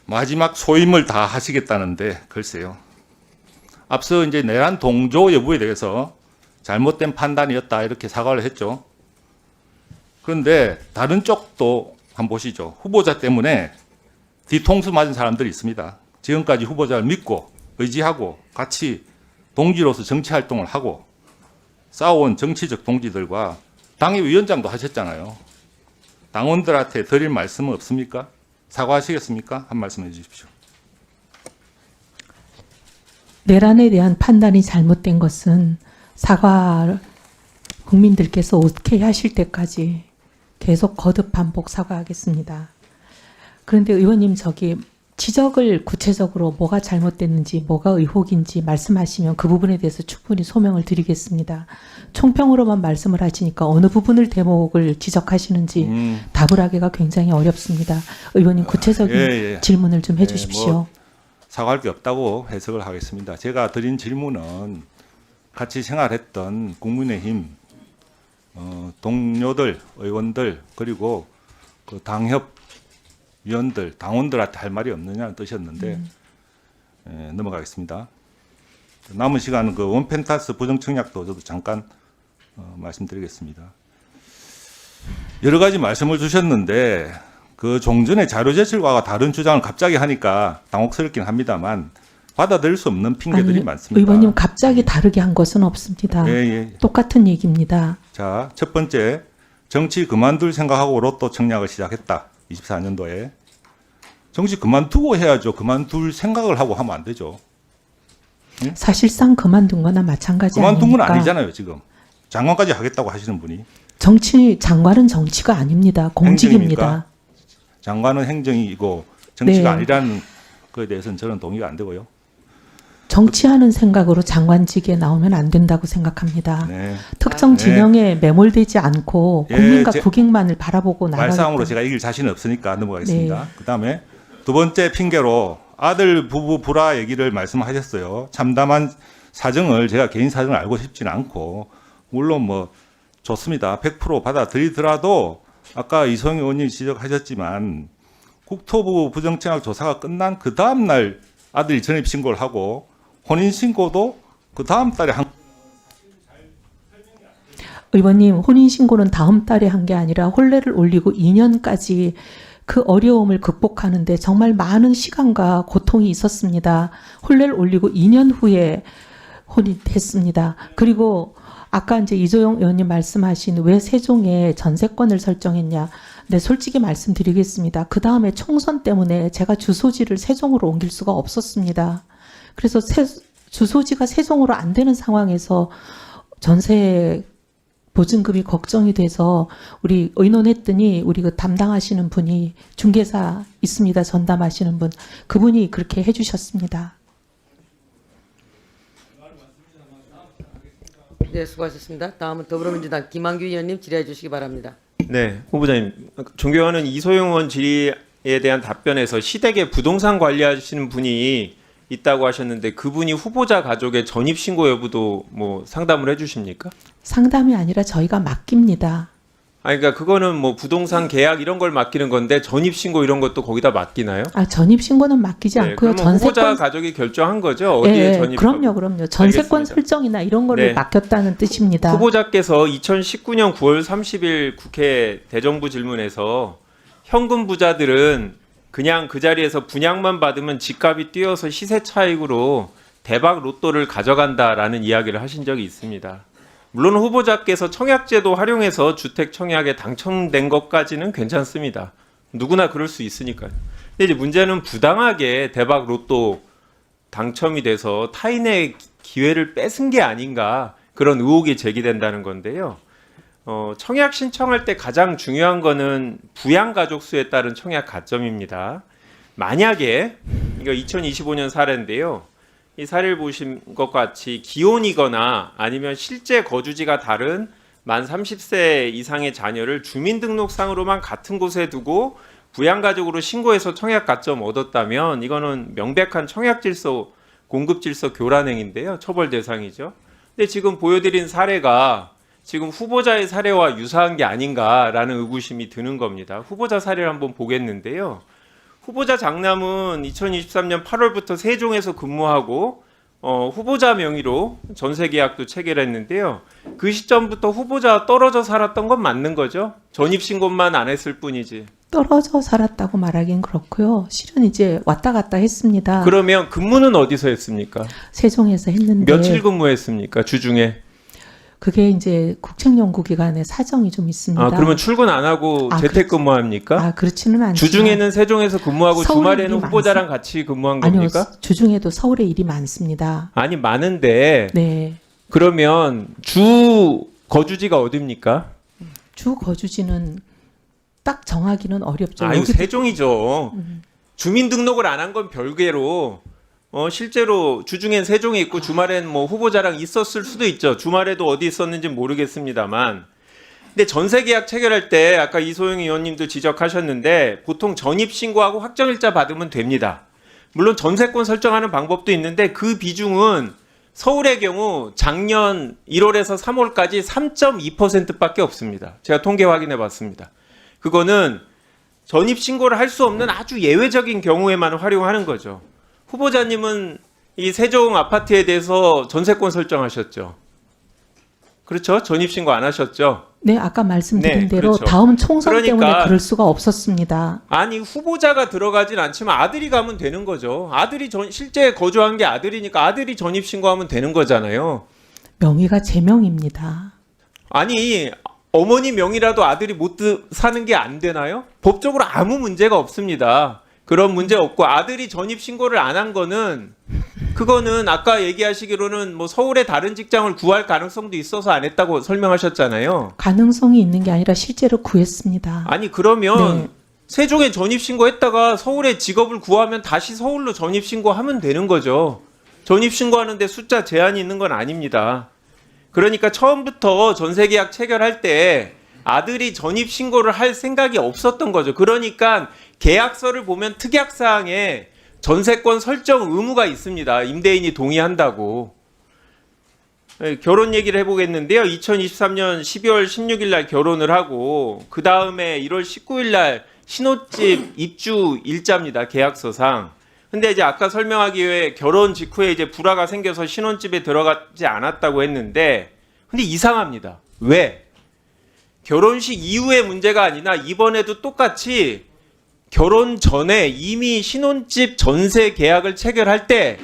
마지막 소임을 다 하시겠다는데 글쎄요. 앞서 이제 내란 동조 여부에 대해서 잘못된 판단이었다 이렇게 사과를 했죠. 그런데 다른 쪽도 한번 보시죠. 후보자 때문에 뒤통수 맞은 사람들이 있습니다. 지금까지 후보자를 믿고 의지하고 같이 동지로서 정치활동을 하고 싸워온 정치적 동지들과 당의 위원장도 하셨잖아요. 당원들한테 드릴 말씀은 없습니까? 사과하시겠습니까? 한 말씀 해주십시오.
내란에 대한 판단이 잘못된 것은 사과 국민들께서 오케이 하실 때까지 계속 거듭 반복 사과하겠습니다. 그런데 의원님 지적을 구체적으로 뭐가 잘못됐는지 뭐가 의혹인지 말씀하시면 그 부분에 대해서 충분히 소명을 드리겠습니다. 총평으로만 말씀을 하시니까 어느 부분을 대목을 지적하시는지 답을 하기가 굉장히 어렵습니다. 의원님 구체적인 질문을 좀 해주십시오.
뭐 사과할 게 없다고 해석을 하겠습니다. 제가 드린 질문은 같이 생활했던 국민의힘 동료들, 의원들, 그리고 그 당협 위원들, 당원들한테 할 말이 없느냐는 뜻이었는데 넘어가겠습니다. 남은 시간은 그 원펜타스 부정청약도 저도 잠깐 말씀드리겠습니다. 여러 가지 말씀을 주셨는데 그 종전의 자료 제출과가 다른 주장을 갑자기 하니까 당혹스럽긴 합니다만 받아들일 수 없는 핑계들이 많습니다.
의원님 갑자기 다르게 한 것은 없습니다. 똑같은 얘기입니다.
자, 첫 번째, 정치 그만둘 생각하고 로또 청약을 시작했다. 24년도에. 정치 그만두고 해야죠. 그만둘 생각을 하고 하면 안 되죠. 응?
사실상 그만둔 거나 마찬가지
그만둔 건
아닙니까?
아니잖아요, 지금. 장관까지 하겠다고 하시는 분이.
장관은 정치가 아닙니다. 공직입니다.
행정입니까? 장관은 행정이고 정치가
네.
아니라는 거에 대해서는 저는 동의가 안 되고요.
정치하는 생각으로 장관직에 나오면 안 된다고 생각합니다.
네.
특정 진영에 매몰되지 않고
예,
국민과 국익만을 바라보고 나가겠다.
말싸움으로 제가 이길 자신은 없으니까 넘어가겠습니다. 그다음에 두 번째 핑계로 아들 부부 불화 얘기를 말씀하셨어요. 참담한 사정을 제가 개인 사정을 알고 싶지는 않고 물론 뭐 좋습니다. 100% 받아들이더라도 아까 이성희 의원님이 지적하셨지만 국토부 부정청약 조사가 끝난 그 다음 날 아들이 전입신고를 하고 혼인신고도 그 다음 달에 한.
의원님 혼인신고는 다음 달에 한 게 아니라 혼례를 올리고 2년까지 그 어려움을 극복하는데 정말 많은 시간과 고통이 있었습니다. 혼례를 올리고 2년 후에 혼이 됐습니다. 그리고 아까 이제 이조영 의원님 말씀하신 왜 세종에 전세권을 설정했냐. 네, 솔직히 말씀드리겠습니다. 그 다음에 총선 때문에 제가 주소지를 세종으로 옮길 수가 없었습니다. 그래서 주소지가 세종으로 안 되는 상황에서 전세 보증금이 걱정이 돼서 우리 의논했더니 우리 그 담당하시는 분이 중개사 있습니다. 전담하시는 분. 그분이 그렇게 해주셨습니다.
네, 수고하셨습니다. 다음은 더불어민주당 김한규 의원님 질의해 주시기 바랍니다.
네, 후보자님. 존경하는 이소영 의원 질의에 대한 답변에서 시댁에 부동산 관리하시는 분이 있다고 하셨는데 그분이 후보자 가족의 전입신고 여부도 뭐 상담을 해주십니까?
상담이 아니라 저희가 맡깁니다.
아니, 그러니까 그거는 뭐 부동산 계약 이런 걸 맡기는 건데 전입신고 이런 것도 거기다 맡기나요?
아, 전입신고는 맡기지
네,
않고요.
그러면 후보자
전세권
가족이 결정한 거죠? 어디에
예,
전입?
그럼요. 전세권
알겠습니다.
설정이나 이런 거를
네.
맡겼다는 뜻입니다.
후보자께서 2019년 9월 30일 국회 대정부 질문에서 현금 부자들은 그냥 그 자리에서 분양만 받으면 집값이 뛰어서 시세 차익으로 대박 로또를 가져간다라는 이야기를 하신 적이 있습니다. 물론 후보자께서 청약제도 활용해서 주택 청약에 당첨된 것까지는 괜찮습니다. 누구나 그럴 수 있으니까요. 근데 이제 문제는 부당하게 대박 로또 당첨이 돼서 타인의 기회를 뺏은 게 아닌가 그런 의혹이 제기된다는 건데요. 청약 신청할 때 가장 중요한 거는 부양 가족 수에 따른 청약 가점입니다. 만약에 이거 2025년 사례인데요. 이 사례를 보신 것 같이 기혼이거나 아니면 실제 거주지가 다른 만 30세 이상의 자녀를 주민등록상으로만 같은 곳에 두고 부양가족으로 신고해서 청약 가점 얻었다면 이거는 명백한 청약질서, 공급질서 교란행위인데요. 처벌 대상이죠. 근데 지금 보여드린 사례가 지금 후보자의 사례와 유사한 게 아닌가라는 의구심이 드는 겁니다. 후보자 사례를 한번 보겠는데요. 후보자 장남은 2023년 8월부터 세종에서 근무하고 후보자 명의로 전세 계약도 체결했는데요. 그 시점부터 후보자와 떨어져 살았던 건 맞는 거죠? 전입신고만 안 했을 뿐이지.
떨어져 살았다고 말하긴 그렇고요. 실은 이제 왔다 갔다 했습니다.
그러면 근무는 어디서 했습니까?
세종에서 했는데
며칠 근무했습니까? 주중에?
그게 이제 국책연구기관의 사정이 좀 있습니다.
아, 그러면 출근 안 하고 재택근무합니까?
아, 그렇지는 않지만
주중에는 세종에서 근무하고
서울에
주말에는
일이
후보자랑 같이 근무한
아니요,
겁니까?
주중에도 서울에 일이 많습니다.
아니, 많은데
네.
그러면 주 거주지가 어디입니까?
주 거주지는 딱 정하기는 어렵죠.
아유,
여기
세종이죠. 주민등록을 안 한 건 별개로 실제로 주중엔 세종에 있고 주말엔 뭐 후보자랑 있었을 수도 있죠. 주말에도 어디 있었는지 모르겠습니다만. 근데 전세계약 체결할 때 아까 이소영 의원님도 지적하셨는데 보통 전입신고하고 확정일자 받으면 됩니다. 물론 전세권 설정하는 방법도 있는데 그 비중은 서울의 경우 작년 1월에서 3월까지 3.2%밖에 없습니다. 제가 통계 확인해 봤습니다. 그거는 전입신고를 할 수 없는 아주 예외적인 경우에만 활용하는 거죠. 후보자님은 이 세종 아파트에 대해서 전세권 설정하셨죠. 그렇죠? 전입신고 안 하셨죠?
네, 아까 말씀드린
네,
대로
그렇죠.
다음 총선
그러니까
때문에 그럴 수가 없었습니다.
아니, 후보자가 들어가진 않지만 아들이 가면 되는 거죠. 아들이 실제 거주한 게 아들이니까 아들이 전입신고하면 되는 거잖아요.
명의가 제 명입니다.
아니, 어머니 명의라도 아들이 못 사는 게 안 되나요? 법적으로 아무 문제가 없습니다. 그런 문제 없고 아들이 전입신고를 안 한 거는 그거는 아까 얘기하시기로는 뭐 서울에 다른 직장을 구할 가능성도 있어서 안 했다고 설명하셨잖아요.
가능성이 있는 게 아니라 실제로 구했습니다.
아니, 그러면
네.
세종에 전입신고했다가 서울에 직업을 구하면 다시 서울로 전입신고하면 되는 거죠. 전입신고하는데 숫자 제한이 있는 건 아닙니다. 그러니까 처음부터 전세계약 체결할 때 아들이 전입신고를 할 생각이 없었던 거죠. 그러니까 계약서를 보면 특약사항에 전세권 설정 의무가 있습니다. 임대인이 동의한다고. 결혼 얘기를 해보겠는데요. 2023년 12월 16일 날 결혼을 하고 그 다음에 1월 19일 날 신혼집 입주 일자입니다. 계약서상. 근데 이제 아까 설명하기 위해 결혼 직후에 이제 불화가 생겨서 신혼집에 들어가지 않았다고 했는데 근데 이상합니다. 왜? 결혼식 이후의 문제가 아니라 이번에도 똑같이 결혼 전에 이미 신혼집 전세 계약을 체결할 때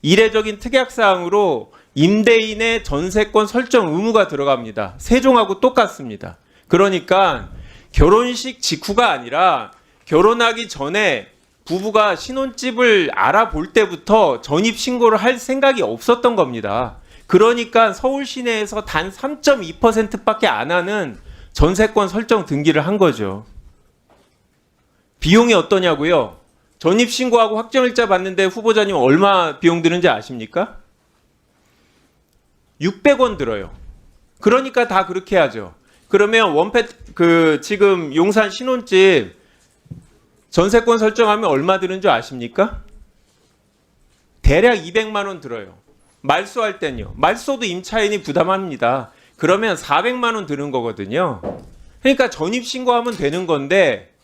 이례적인 특약사항으로 임대인의 전세권 설정 의무가 들어갑니다. 세종하고 똑같습니다. 그러니까 결혼식 직후가 아니라 결혼하기 전에 부부가 신혼집을 알아볼 때부터 전입신고를 할 생각이 없었던 겁니다. 그러니까 서울 시내에서 단 3.2%밖에 안 하는 전세권 설정 등기를 한 거죠. 비용이 어떠냐고요? 전입신고하고 확정일자 받는데 후보자님 얼마 비용 드는지 아십니까? 600원 들어요. 그러니까 다 그렇게 하죠. 그러면 지금 용산 신혼집 전세권 설정하면 얼마 드는 줄 아십니까? 대략 200만 원 들어요. 말소할 땐요. 말소도 임차인이 부담합니다. 그러면 400만 원 드는 거거든요. 그러니까 전입신고하면 되는 건데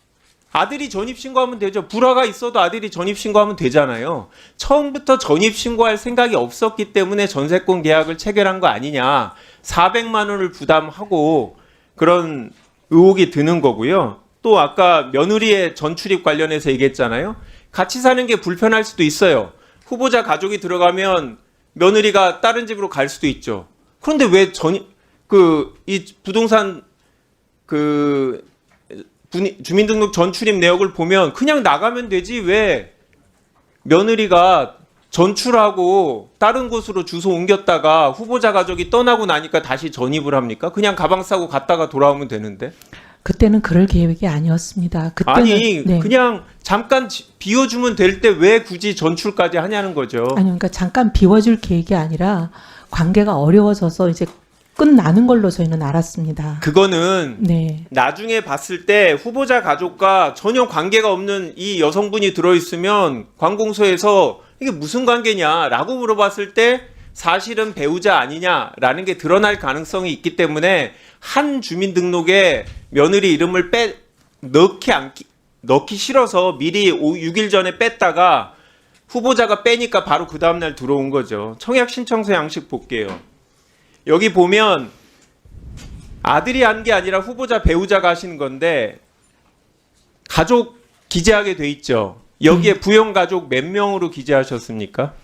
아들이 전입신고하면 되죠. 불화가 있어도 아들이 전입신고하면 되잖아요. 처음부터 전입신고할 생각이 없었기 때문에 전세권 계약을 체결한 거 아니냐. 400만 원을 부담하고 그런 의혹이 드는 거고요. 또 아까 며느리의 전출입 관련해서 얘기했잖아요. 같이 사는 게 불편할 수도 있어요. 후보자 가족이 들어가면 며느리가 다른 집으로 갈 수도 있죠. 그런데 왜 이 부동산 주민등록 전출입 내역을 보면 그냥 나가면 되지 왜 며느리가 전출하고 다른 곳으로 주소 옮겼다가 후보자 가족이 떠나고 나니까 다시 전입을 합니까? 그냥 가방 싸고 갔다가 돌아오면 되는데.
그때는 그럴 계획이 아니었습니다. 그때는
아니
네.
그냥 잠깐 비워주면 될 때 왜 굳이 전출까지 하냐는 거죠.
아니 그러니까 잠깐 비워줄 계획이 아니라 관계가 어려워져서 이제 끝나는 걸로 저희는 알았습니다.
그거는
네.
나중에 봤을 때 후보자 가족과 전혀 관계가 없는 이 여성분이 들어있으면 관공서에서 이게 무슨 관계냐라고 물어봤을 때 사실은 배우자 아니냐라는 게 드러날 가능성이 있기 때문에 한 주민등록에 며느리 이름을 넣기 싫어서 미리 6일 전에 뺐다가 후보자가 빼니까 바로 그 다음날 들어온 거죠. 청약 신청서 양식 볼게요. 여기 보면 아들이 한 게 아니라 후보자 배우자가 하시는 건데 가족 기재하게 돼 있죠. 여기에 부영가족 몇 명으로 기재하셨습니까?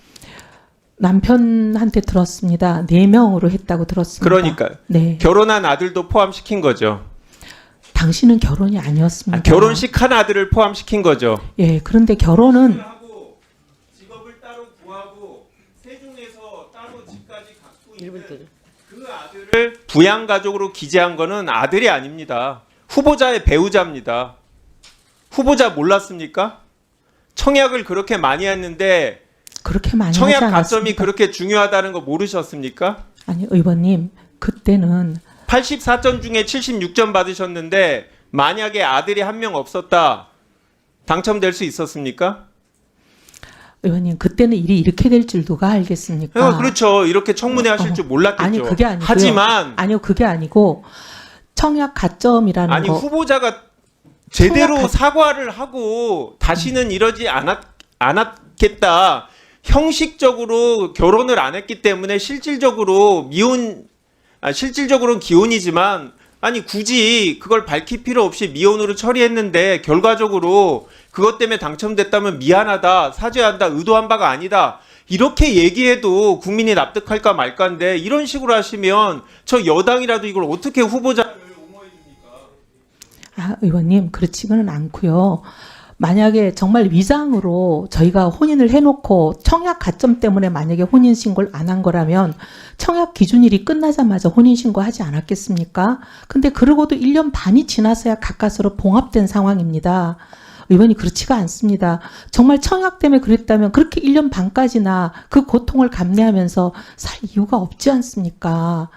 남편한테 들었습니다. 4명으로 했다고 들었습니다.
그러니까
네.
결혼한 아들도 포함시킨 거죠.
당신은 결혼이 아니었습니다.
결혼식한 아들을 포함시킨 거죠.
예, 그런데 결혼은
하고 직업을 따로 구하고 세종에서 따로 집까지 갖고 있는 그 아들을 부양가족으로 기재한 거는 아들이 아닙니다. 후보자의 배우자입니다. 후보자 몰랐습니까? 청약을 그렇게 많이 했는데
그렇게 많이
청약
하지
가점이
않았습니다.
그렇게 중요하다는 거 모르셨습니까?
아니 의원님 그때는
84점 중에 76점 받으셨는데 만약에 아들이 한 명 없었다 당첨될 수 있었습니까?
의원님 그때는 일이 이렇게 될 줄 누가 알겠습니까?
그렇죠. 이렇게 청문회 하실 줄 몰랐겠죠.
아니 그게 아니고요.
하지만
아니요 그게 아니고 청약 가점이라는
아니
거
후보자가 제대로
청약
사과를 하고 다시는 이러지 않았겠다. 형식적으로 결혼을 안 했기 때문에 실질적으로는 기혼이지만 아니 굳이 그걸 밝힐 필요 없이 미혼으로 처리했는데 결과적으로 그것 때문에 당첨됐다면 미안하다, 사죄한다, 의도한 바가 아니다. 이렇게 얘기해도 국민이 납득할까 말까인데 이런 식으로 하시면 저 여당이라도 이걸 어떻게 후보자를 옹호해 줍니까?
아, 의원님 그렇지는 않고요. 만약에 정말 위장으로 저희가 혼인을 해놓고 청약 가점 때문에 만약에 혼인신고를 안 한 거라면 청약 기준일이 끝나자마자 혼인신고 하지 않았겠습니까? 근데 그러고도 1년 반이 지나서야 가까스로 봉합된 상황입니다. 의원이 그렇지가 않습니다. 정말 청약 때문에 그랬다면 그렇게 1년 반까지나 그 고통을 감내하면서 살 이유가 없지 않습니까?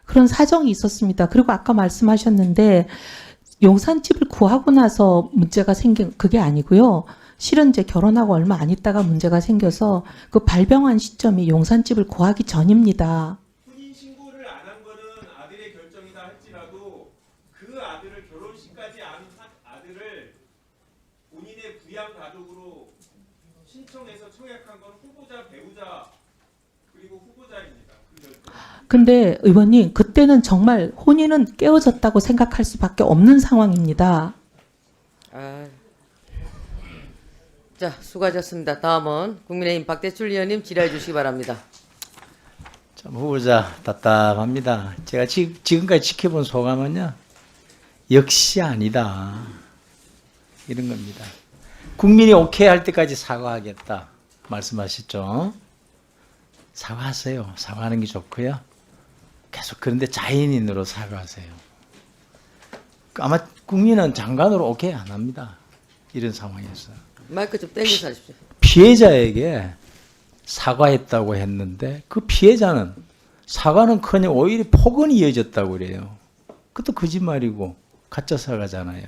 그런 사정이 있었습니다. 그리고 아까 말씀하셨는데 용산집을 구하고 나서 문제가 생긴 그게 아니고요. 실은 이제 결혼하고 얼마 안 있다가 문제가 생겨서 그 발병한 시점이 용산집을 구하기 전입니다.
혼인 신고를 안 한 거는 아들의 결정이다 할지라도 그 아들을 결혼식까지 안 한 아들을 본인의 부양 가족으로 신청해서 청약한 건 후보자, 배우자 그리고 후보자입니다.
근데 의원님 그때는 정말 혼인은 깨어졌다고 생각할 수밖에 없는 상황입니다.
자, 수고하셨습니다. 다음은 국민의힘 박대출 의원님 질의해 주시기 바랍니다.
참 후보자 답답합니다. 제가 지금까지 지켜본 소감은요. 역시 아니다. 이런 겁니다. 국민이 오케이 할 때까지 사과하겠다 말씀하셨죠. 사과하세요. 사과하는 게 좋고요. 계속 그런데 자연인으로 사과하세요. 아마 국민은 장관으로 오케이 안 합니다. 이런 상황에서.
마이크 좀 땡겨서 하십시오.
피해자에게 사과했다고 했는데 그 피해자는 사과는커녕 오히려 폭언이 이어졌다고 그래요. 그것도 거짓말이고 가짜 사과잖아요.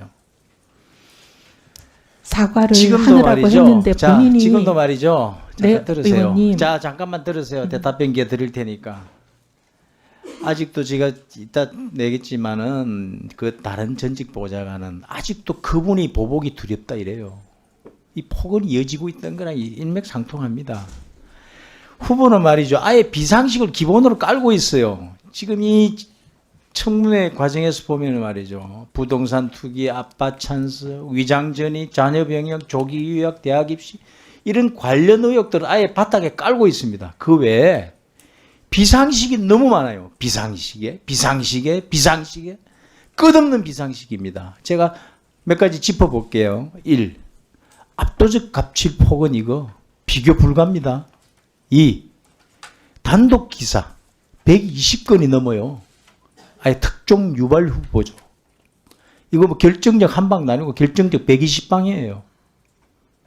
사과를
지금도
하느라고
말이죠.
했는데
자,
본인이
지금도 말이죠. 잠깐
네,
들으세요.
의원님.
자, 잠깐만 들으세요. 대답변 기회 드릴 테니까. 아직도 제가 이따 내겠지만은 그 다른 전직 보좌관은 아직도 그분이 보복이 두렵다 이래요. 이 폭언이 이어지고 있던 거랑 일맥상통합니다. 후보는 말이죠. 아예 비상식을 기본으로 깔고 있어요. 지금 이 청문회 과정에서 보면 말이죠. 부동산 투기, 아빠 찬스, 위장전이, 자녀병역, 조기 유학, 대학 입시 이런 관련 의혹들을 아예 바닥에 깔고 있습니다. 그 외에 비상식이 너무 많아요. 비상식에 끝없는 비상식입니다. 제가 몇 가지 짚어볼게요. 1. 압도적 갑질 폭언 이거 비교 불가합니다. 2. 단독 기사 120건이 넘어요. 아예 특종 유발 후보죠. 이거 뭐 결정적 한 방도 아니고 결정적 120방이에요.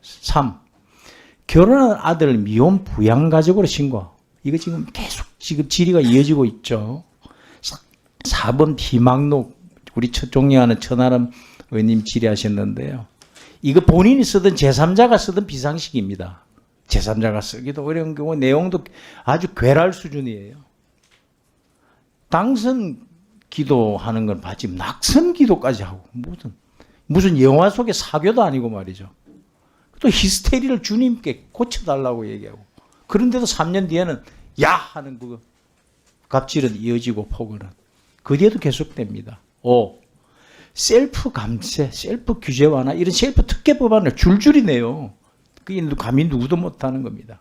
3. 결혼한 아들 미혼 부양가족으로 신고. 이거 지금 계속 지금 질의가 이어지고 있죠. 4번 희망록 우리 존경하는 천하람 의원님 질의하셨는데요. 이거 본인이 쓰던 제3자가 쓰던 비상식입니다. 제3자가 쓰기도 어려운 경우 내용도 아주 괴랄 수준이에요. 당선 기도하는 건 봤지 낙선 기도까지 하고 무슨 영화 속의 사교도 아니고 말이죠. 또 히스테리를 주님께 고쳐달라고 얘기하고 그런데도 3년 뒤에는 야 하는 그 갑질은 이어지고 폭언은 그 뒤에도 계속됩니다. 5. 셀프 감세, 셀프 규제 완화 이런 셀프 특혜 법안을 줄줄이 내요. 그게 감히 누구도 못하는 겁니다.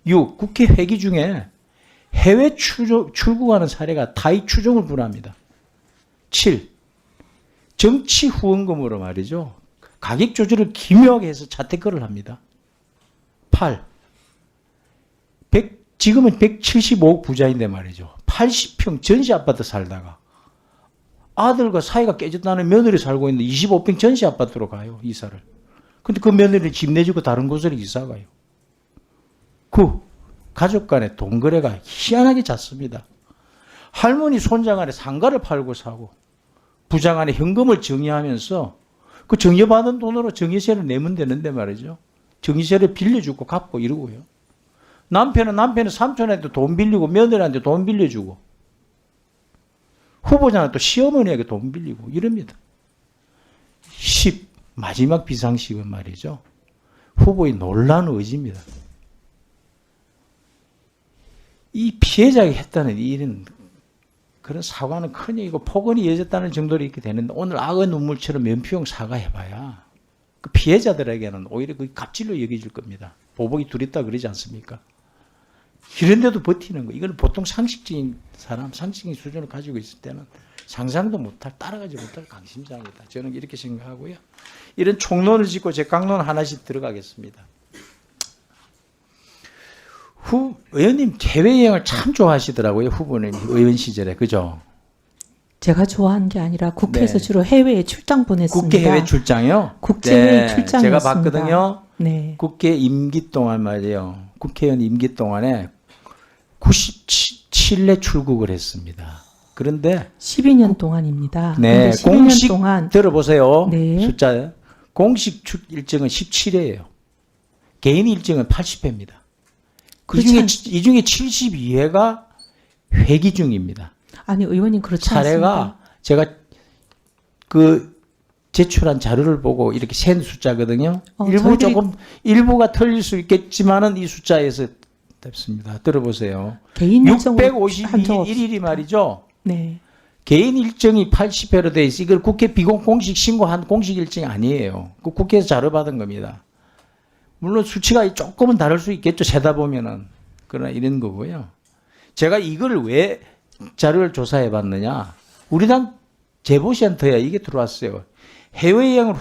6. 국회 회기 중에 해외 출국하는 사례가 타이 추종을 불허합니다. 7. 정치 후원금으로 말이죠. 가격 조절을 기묘하게 해서 자택거래를 합니다. 8. 지금은 175억 부자인데 말이죠. 80평 전시 아파트 살다가 아들과 사이가 깨졌다는 며느리 살고 있는데 25평 전시 아파트로 가요. 이사를. 근데 그 며느리는 집 내주고 다른 곳으로 이사 가요. 9. 가족 간의 돈 거래가 희한하게 잦습니다. 할머니 손자 간에 상가를 팔고 사고 부자 간에 현금을 정의하면서 그 정의받은 돈으로 정의세를 내면 되는데 말이죠. 정의세를 빌려주고 갚고 이러고요. 남편은 삼촌한테 돈 빌리고 며느리한테 돈 빌려주고 후보자는 또 시어머니에게 돈 빌리고 이럽니다. 10. 마지막 비상식은 말이죠. 후보의 놀라운 의지입니다. 이 피해자가 했다는 이런 그런 사과는 커녕 이거 폭언이 이어졌다는 정도로 이렇게 되는데 오늘 악의 눈물처럼 면피용 사과해봐야 그 피해자들에게는 오히려 그 갑질로 여겨질 겁니다. 보복이 두렵다 그러지 않습니까? 이런데도 버티는 거. 이건 보통 상식적인 사람, 상식적인 수준을 가지고 있을 때는 상상도 못할, 따라가지 못할 강심장이다. 저는 이렇게 생각하고요. 이런 총론을 짓고 제 강론 하나씩 들어가겠습니다. 의원님 해외여행을 참 좋아하시더라고요. 후보님 의원 시절에. 그죠?
제가 좋아한 게 아니라 국회에서
네.
주로 해외에 출장 보냈습니다.
국회 해외 출장이요?
국제회의 출장이었습니다.
제가 봤거든요.
네.
국회 임기 동안 말이에요. 국회의원 임기 동안에 97회 출국을 했습니다. 그런데
12년 동안입니다.
네,
12년
공식
동안
들어보세요.
네.
숫자 공식 일정은 17회예요. 개인 일정은 80회입니다. 이 중에 72회가 회기 중입니다.
아니 의원님 그렇지
사례가
않습니다.
제가 그 제출한 자료를 보고 이렇게 센 숫자거든요. 일부가 틀릴 수 있겠지만은 이 숫자에서 됐습니다. 들어보세요.
개인 일정을 한 적
651일이 말이죠.
네.
개인 일정이 80회로 돼 있어. 이걸 국회 비공식 신고한 공식 일정이 아니에요. 그 국회에서 자료 받은 겁니다. 물론 수치가 조금은 다를 수 있겠죠. 세다 보면은. 그러나 이런 거고요. 제가 이걸 왜 자료를 조사해 봤느냐. 우리 당 제보센터에 이게 들어왔어요. 해외여행을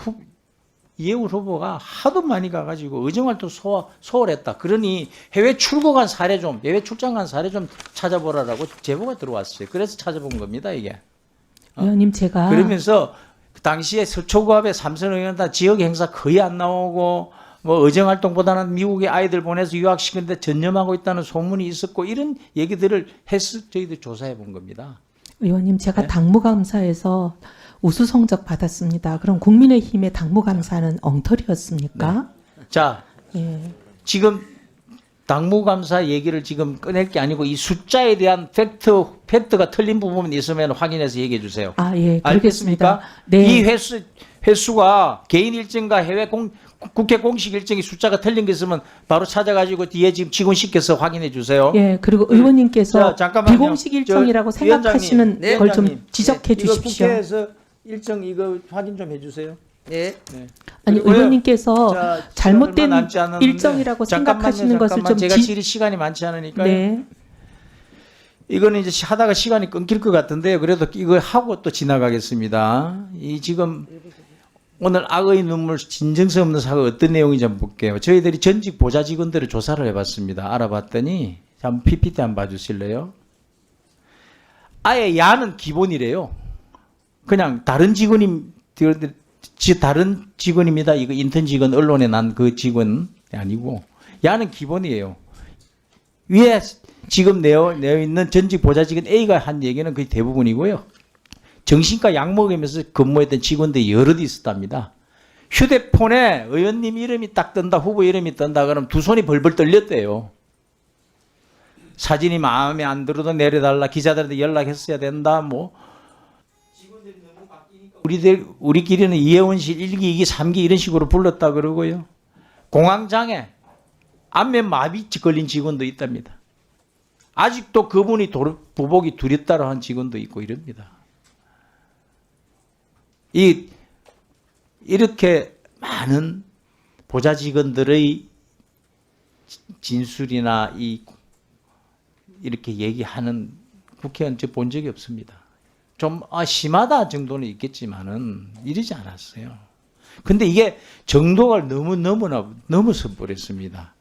이해울 후보가 하도 많이 가가지고 의정활동 소홀했다. 그러니 해외 출국 간 사례 좀, 해외 출장 간 사례 좀 찾아보라라고 제보가 들어왔어요. 그래서 찾아본 겁니다, 이게.
의원님 제가
그러면서 당시에 서초구합의 삼선 의원단 지역 행사 거의 안 나오고 뭐 의정활동보다는 미국에 아이들 보내서 유학시키는데 전념하고 있다는 소문이 있었고 이런 얘기들을 해서 저희들 조사해 본 겁니다.
의원님 제가
네?
당무감사에서 우수 성적 받았습니다. 그럼 국민의힘의 당무감사는 엉터리였습니까?
자,
예.
지금 당무감사 얘기를 지금 꺼낼 게 아니고 이 숫자에 대한 팩트가 틀린 부분이 있으면 확인해서 얘기해 주세요.
아, 예,
알겠습니까?
그러겠습니다. 네.
이 횟수가 개인 일정과 해외 국회 공식 일정의 숫자가 틀린 게 있으면 바로 찾아가지고 뒤에 지금 직원시켜서 확인해 주세요.
예, 그리고 의원님께서
자, 잠깐만요.
비공식 일정이라고
저
생각하시는
네,
걸 좀
위원장님.
지적해
이거
주십시오.
국회에서 일정 이거 확인 좀 해주세요.
네.
아니
그리고요.
의원님께서
자,
잘못된
시간 얼마 남지 않았는데
일정이라고 생각하시는 것을 좀
제가 질의 시간이 많지 않으니까요.
네.
이거는 이제 하다가 시간이 끊길 것 같은데요. 그래도 이거 하고 또 지나가겠습니다. 이 지금 오늘 악의 눈물 진정성 없는 사과 어떤 내용인지 한번 볼게요. 저희들이 전직 보좌 직원들을 조사를 해봤습니다. 알아봤더니 한번 PPT 한번 봐주실래요? 아예 야는 기본이래요. 그냥 다른 직원입니다. 이거 인턴 직원 언론에 난 그 직원 아니고 야는 기본이에요. 위에 지금 내어 있는 전직 보좌 직원 A가 한 얘기는 거의 대부분이고요. 정신과 약 먹으면서 근무했던 직원들이 여럿이 있었답니다. 휴대폰에 의원님 이름이 딱 뜬다, 후보 이름이 뜬다, 그러면 두 손이 벌벌 떨렸대요. 사진이 마음에 안 들어도 내려달라, 기자들한테 연락했어야 된다, 뭐. 직원들이 너무 바뀌니까 우리끼리는 이혜원실 1기, 2기, 3기 이런 식으로 불렀다 그러고요. 공황장애, 안면 마비 걸린 직원도 있답니다. 아직도 그분이 부복이 두렵다고 한 직원도 있고 이럽니다. 이렇게 많은 보좌 직원들의 진술이나 이렇게 얘기하는 국회의원 저 본 적이 없습니다. 좀 심하다 정도는 있겠지만은 이러지 않았어요. 근데 이게 정도가 너무나 넘어서 버렸습니다.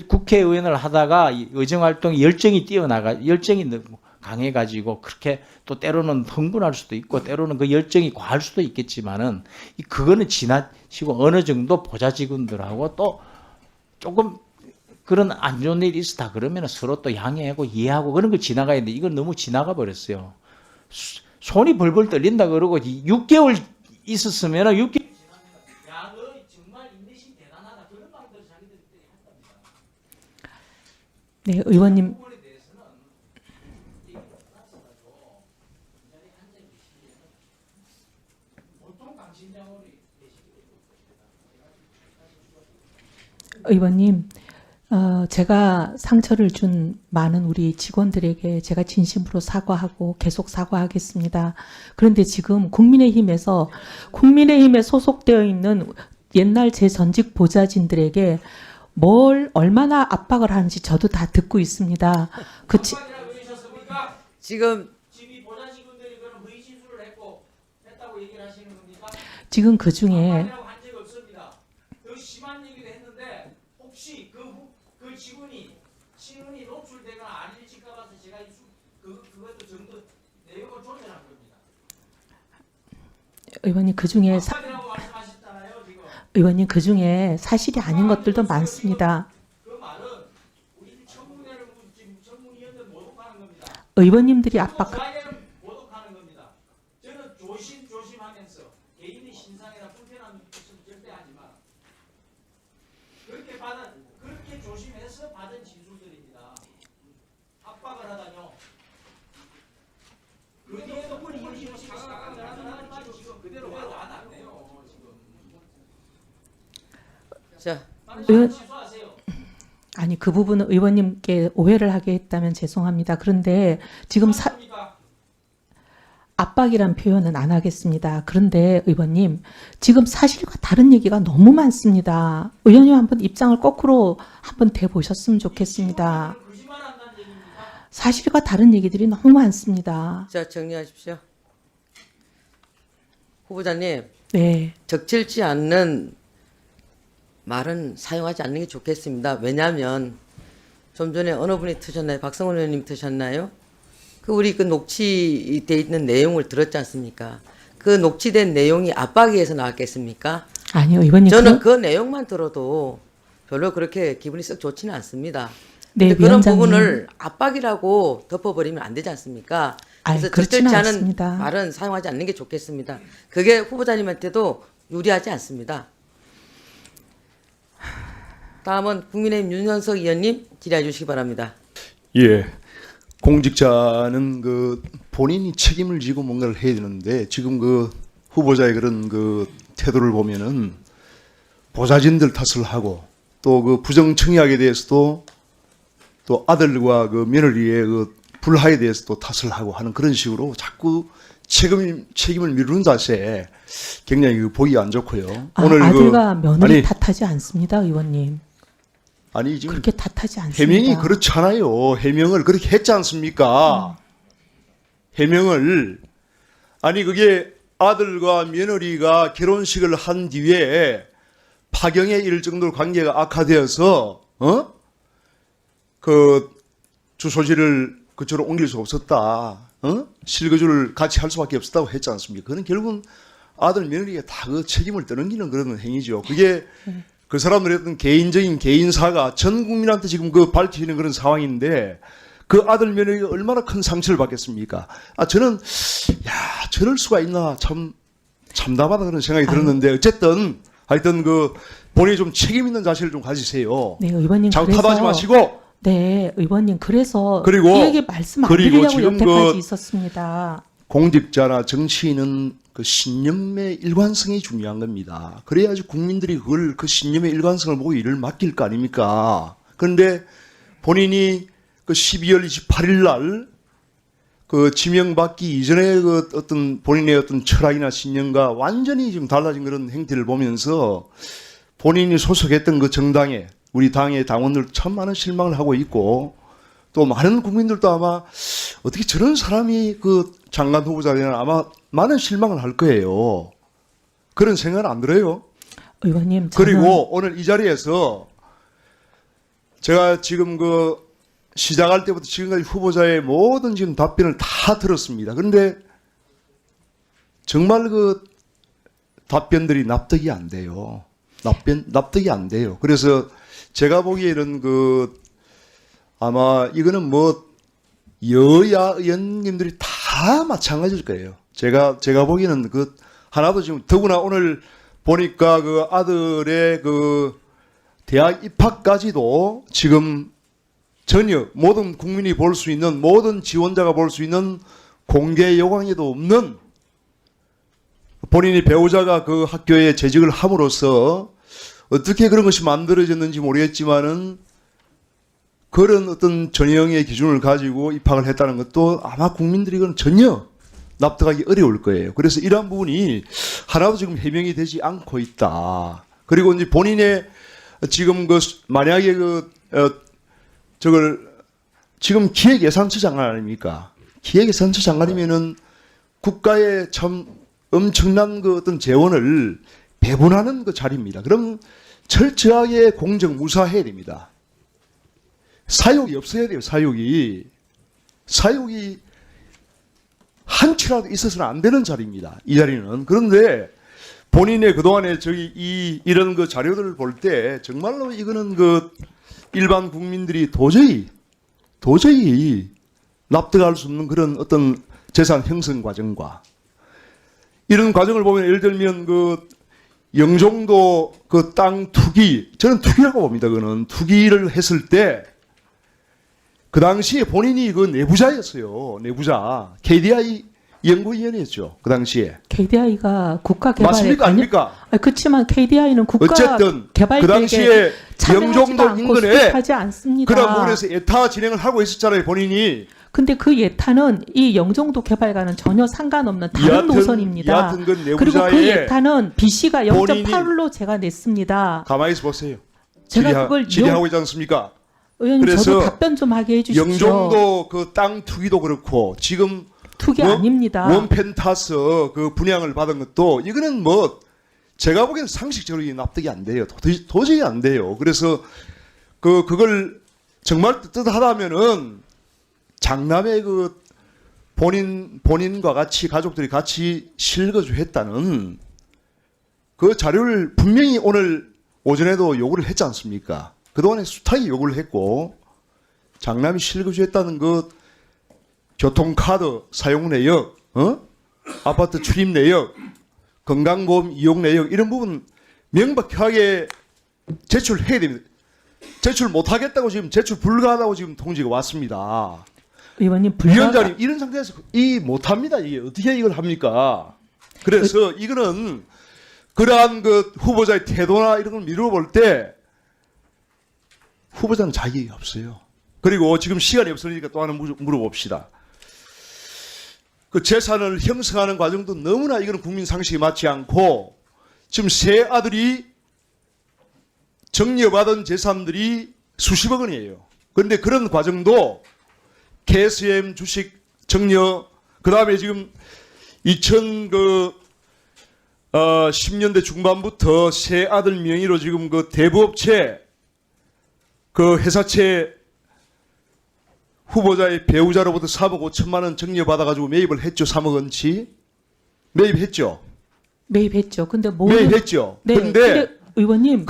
국회의원을 하다가 의정활동 열정이 너무 강해가지고 그렇게 또 때로는 흥분할 수도 있고 때로는 그 열정이 과할 수도 있겠지만은 그거는 지나치고 어느 정도 보좌 직원들하고 또 조금 그런 안 좋은 일이 있었다 그러면 서로 또 양해하고 이해하고 그런 걸 지나가야 되는데 이건 너무 지나가 버렸어요. 손이 벌벌 떨린다 그러고 6개월 있었으면 6개월 야, 너 정말 인내심 대단하다 그런 말들 자기들이 한답니다.
네, 의원님. 의원님, 제가 상처를 준 많은 우리 직원들에게 제가 진심으로 사과하고 계속 사과하겠습니다. 그런데 지금 국민의힘에 소속되어 있는 옛날 제 전직 보좌진들에게 뭘 얼마나 압박을 하는지 저도 다 듣고 있습니다. 지금 그 중에
신원이 노출되거나 아닐지가 봐서 제가 그것도 정도 내용을 조절한 겁니다.
의원님 그 중에 의원님 그 중에 사실이 아닌 것들도 많습니다.
그 말은 우리 청문회를 지금 청문위원들 모독하는 겁니다.
의원님들이 압박.
모독하는 겁니다. 저는 조심하면서 개인의 신상이나 불편한 것은 절대 하지 마. 그렇게 조심해서 받은 진술들입니다. 압박을 하다뇨. 그 뒤에도 본인이 사과하는 말이 지금 그대로 와도 안 돼요.
자,
아니 그 부분은 의원님께 오해를 하게 했다면 죄송합니다. 그런데 지금 압박이란 표현은 안 하겠습니다. 그런데 의원님, 지금 사실과 다른 얘기가 너무 많습니다. 의원님 한번 입장을 거꾸로 한번 대보셨으면 좋겠습니다. 사실과 다른 얘기들이 너무 많습니다.
자, 정리하십시오. 후보자님,
네.
적절치 않는 말은 사용하지 않는 게 좋겠습니다. 왜냐하면 좀 전에 어느 분이 트셨나요? 박성훈 의원님 트셨나요? 우리 녹취돼 있는 내용을 들었지 않습니까? 그 녹취된 내용이 압박위에서 나왔겠습니까?
아니요, 의원님.
저는 그 내용만 들어도 별로 그렇게 기분이 썩 좋지는 않습니다.
네,
근데 그런
위원장님.
부분을 압박이라고 덮어버리면 안 되지 않습니까? 그래서
그렇지는
적절치 않은
않습니다.
말은 사용하지 않는 게 좋겠습니다. 그게 후보자님한테도 유리하지 않습니다. 다음은 국민의힘 윤현석 의원님 질의해 주시기 바랍니다.
예. 공직자는 본인이 책임을 지고 뭔가를 해야 되는데 지금 후보자의 그런 태도를 보면은 보좌진들 탓을 하고 또 부정 청약에 대해서도 또 아들과 며느리의 불화에 대해서도 탓을 하고 하는 그런 식으로 자꾸 책임을 미루는 자세 굉장히 보기 안 좋고요. 오늘
아들과 며느리 탓하지 않습니다, 의원님.
아니 지금
그렇게 탓하지 않습니다.
해명이 그렇잖아요. 해명을 그렇게 했지 않습니까? 해명을 아니 그게 아들과 며느리가 결혼식을 한 뒤에 파경에 이를 정도로 관계가 악화되어서 주소지를 그쪽으로 옮길 수 없었다. 실거주를 같이 할 수밖에 없었다고 했지 않습니까? 그는 결국은 아들 며느리가 다 책임을 떠넘기는 그런 행위죠. 그게 그 사람들의 어떤 개인적인 개인사가 전 국민한테 지금 밝히는 그런 상황인데 그 아들 며느리가 얼마나 큰 상처를 받겠습니까? 저는 저럴 수가 있나 참 참담하다 그런 생각이 들었는데 어쨌든 하여튼 본인이 좀 책임 있는 자세를 좀 가지세요.
네, 의원님.
자꾸
그래서
탓하지 마시고.
네, 의원님. 그래서
그리고
이 얘기 말씀 안
그리고
드리려고
지금
여태까지 있었습니다.
공직자나 정치인은 신념의 일관성이 중요한 겁니다. 그래야지 국민들이 그걸 신념의 일관성을 보고 일을 맡길 거 아닙니까? 그런데 본인이 12월 28일 날 지명받기 이전에 어떤 본인의 어떤 철학이나 신념과 완전히 지금 달라진 그런 행태를 보면서 본인이 소속했던 정당에 우리 당의 당원들 참 많은 실망을 하고 있고 또 많은 국민들도 아마 어떻게 저런 사람이 장관 후보자 되나 아마 많은 실망을 할 거예요. 그런 생각은 안 들어요.
의원님.
그리고 오늘 이 자리에서 제가 지금 시작할 때부터 지금까지 후보자의 모든 지금 답변을 다 들었습니다. 그런데 정말 답변들이 납득이 안 돼요. 납득이 안 돼요. 그래서 제가 보기에는 아마 이거는 여야 의원님들이 다 마찬가지일 거예요. 제가 보기에는 하나도 지금 더구나 오늘 보니까 아들의 대학 입학까지도 지금 전혀 모든 국민이 볼 수 있는 모든 지원자가 볼 수 있는 공개 요강에도 없는 본인이 배우자가 학교에 재직을 함으로써 어떻게 그런 것이 만들어졌는지 모르겠지만은 그런 어떤 전형의 기준을 가지고 입학을 했다는 것도 아마 국민들이 그건 전혀 납득하기 어려울 거예요. 그래서 이러한 부분이 하나도 지금 해명이 되지 않고 있다. 그리고 이제 본인의 지금 만약에 저걸 지금 기획예산처 장관 아닙니까? 기획예산처 장관이면은 국가의 참 엄청난 어떤 재원을 배분하는 자리입니다. 그럼 철저하게 공정 무사해야 됩니다. 사욕이 없어야 돼요. 사욕이 한치라도 있어서는 안 되는 자리입니다. 이 자리는. 그런데 본인의 그동안에 이런 자료들을 볼 때 정말로 이거는 일반 국민들이 도저히 납득할 수 없는 그런 어떤 재산 형성 과정과 이런 과정을 보면 예를 들면 영종도 땅 투기, 저는 투기라고 봅니다. 그거는 투기를 했을 때 그 당시에 본인이 내부자였어요. 내부자. KDI 연구위원회였죠. 그 당시에.
KDI가 국가개발에
맞습니까? 아닙니까?
그렇지만 KDI는
어쨌든
국가개발
그 당시에 영종도 인근에
하지 않습니다.
그런 부분에서 에타 진행을 하고 있었잖아요. 본인이.
근데 그 예탄은 이 영종도 개발과는 전혀 상관없는 다른 노선입니다.
여하튼 그
그리고 그
내부자의
예탄은 BC가
본인이-
0.8로 제가 냈습니다.
가만히 있어 보세요.
제가 그걸
질의하고 있지 않습니까?
의원님
그래서
저도 답변 좀 하게 해주십시오.
영종도 그 땅 투기도 그렇고 지금
투기 아닙니다.
원펜타스 그 분양을 받은 것도 이거는 뭐 제가 보기엔 상식적으로 납득이 안 돼요. 도저히 안 돼요. 그래서 그걸 정말 뜻하다면은 장남의 그 본인과 같이 가족들이 같이 실거주했다는 그 자료를 분명히 오늘 오전에도 요구를 했지 않습니까? 그동안에 숱하게 요구를 했고 장남이 실거주했다는 그 교통카드 사용 내역, 아파트 출입 내역, 건강보험 이용 내역 이런 부분 명백하게 제출해야 됩니다. 제출 못하겠다고 지금 제출 불가하다고 지금 통지가 왔습니다.
의원님
위원장님 이런 상태에서 이 못합니다. 이게 어떻게 이걸 합니까? 그래서 이거는 그러한 그 후보자의 태도나 이런 걸 미루어 볼 때 후보자는 자격이 없어요. 그리고 지금 시간이 없으니까 또 하나 물어봅시다. 그 재산을 형성하는 과정도 너무나 이거는 국민 상식에 맞지 않고 지금 세 아들이 정려받은 재산들이 수십억 원이에요. 그런데 그런 과정도 KSM 주식 정려 그다음에 지금 10년대 중반부터 세 아들 명의로 지금 그 대부업체 그 회사채 후보자의 배우자로부터 3억 5천만 원 정려받아가지고 매입을 했죠. 3억 원치. 매입했죠.
매입했죠. 근데
매입했죠.
네.
근데
근데 의원님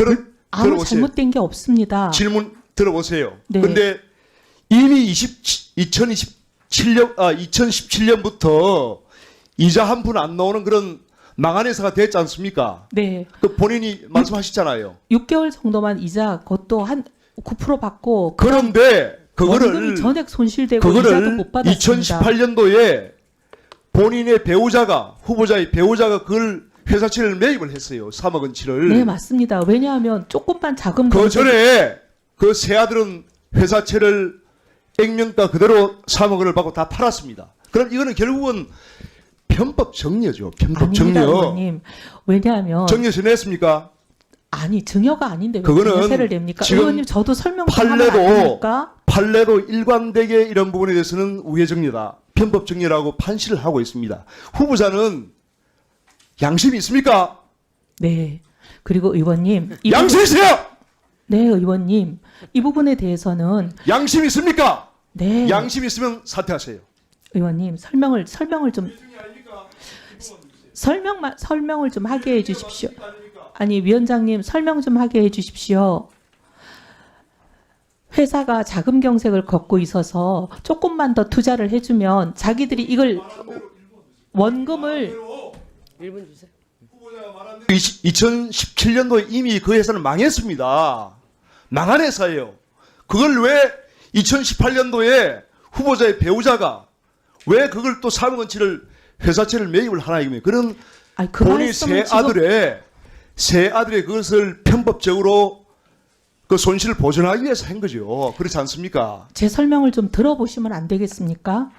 아무
들어보세요.
잘못된 게 없습니다.
질문 들어보세요.
네.
근데 이미 2017년부터 이자 한 푼 안 나오는 그런 망한 회사가 됐지 않습니까?
네.
그 본인이 말씀하셨잖아요.
6개월 정도만 이자 그것도 한 9% 받고
그런데
원금이
그거를
전액 손실되고 이자도
그거를
못 받았습니다.
2018년도에 본인의 배우자가 후보자의 배우자가 그걸 회사채를 매입을 했어요. 3억 원치를.
네, 맞습니다. 왜냐하면 조금만 자금
그
경색-
전에 그 세 아들은 회사채를 액면가 그대로 3억 원을 받고 다 팔았습니다. 그럼 이거는 결국은 편법 정려죠. 편법
아닙니다,
정려.
의원님. 왜냐하면
정려서 냈습니까?
아니 증여가 아닌데 왜
그거는
증여세를 냅니까?
지금
의원님 저도 설명 좀 하면 안 됩니까?
판례도 일관되게 이런 부분에 대해서는 우회 정려다. 편법 정려라고 판시를 하고 있습니다. 후보자는 양심이 있습니까?
네. 그리고 의원님 이
양심 있어요.
네, 의원님. 이 부분에 대해서는
양심 있습니까?
네.
양심 있으면 사퇴하세요.
의원님 설명을 좀 설명을 좀 하게 해 주십시오. 아니, 위원장님 설명 좀 하게 해 주십시오. 회사가 자금 경색을 겪고 있어서 조금만 더 투자를 해주면 자기들이 이걸 원금을
1분 주세요.
2017년도에 이미 그 회사는 망했습니다. 망한 회사예요. 그걸 왜 2018년도에 후보자의 배우자가 왜 그걸 또 3억 원치를 회사채를 매입을 하나 이거예요. 그런
아니, 그
본인
말씀을
세 아들의 그것을 편법적으로 그 손실을 보전하기 위해서 한 거죠. 그렇지 않습니까?
제 설명을 좀 들어보시면 안 되겠습니까?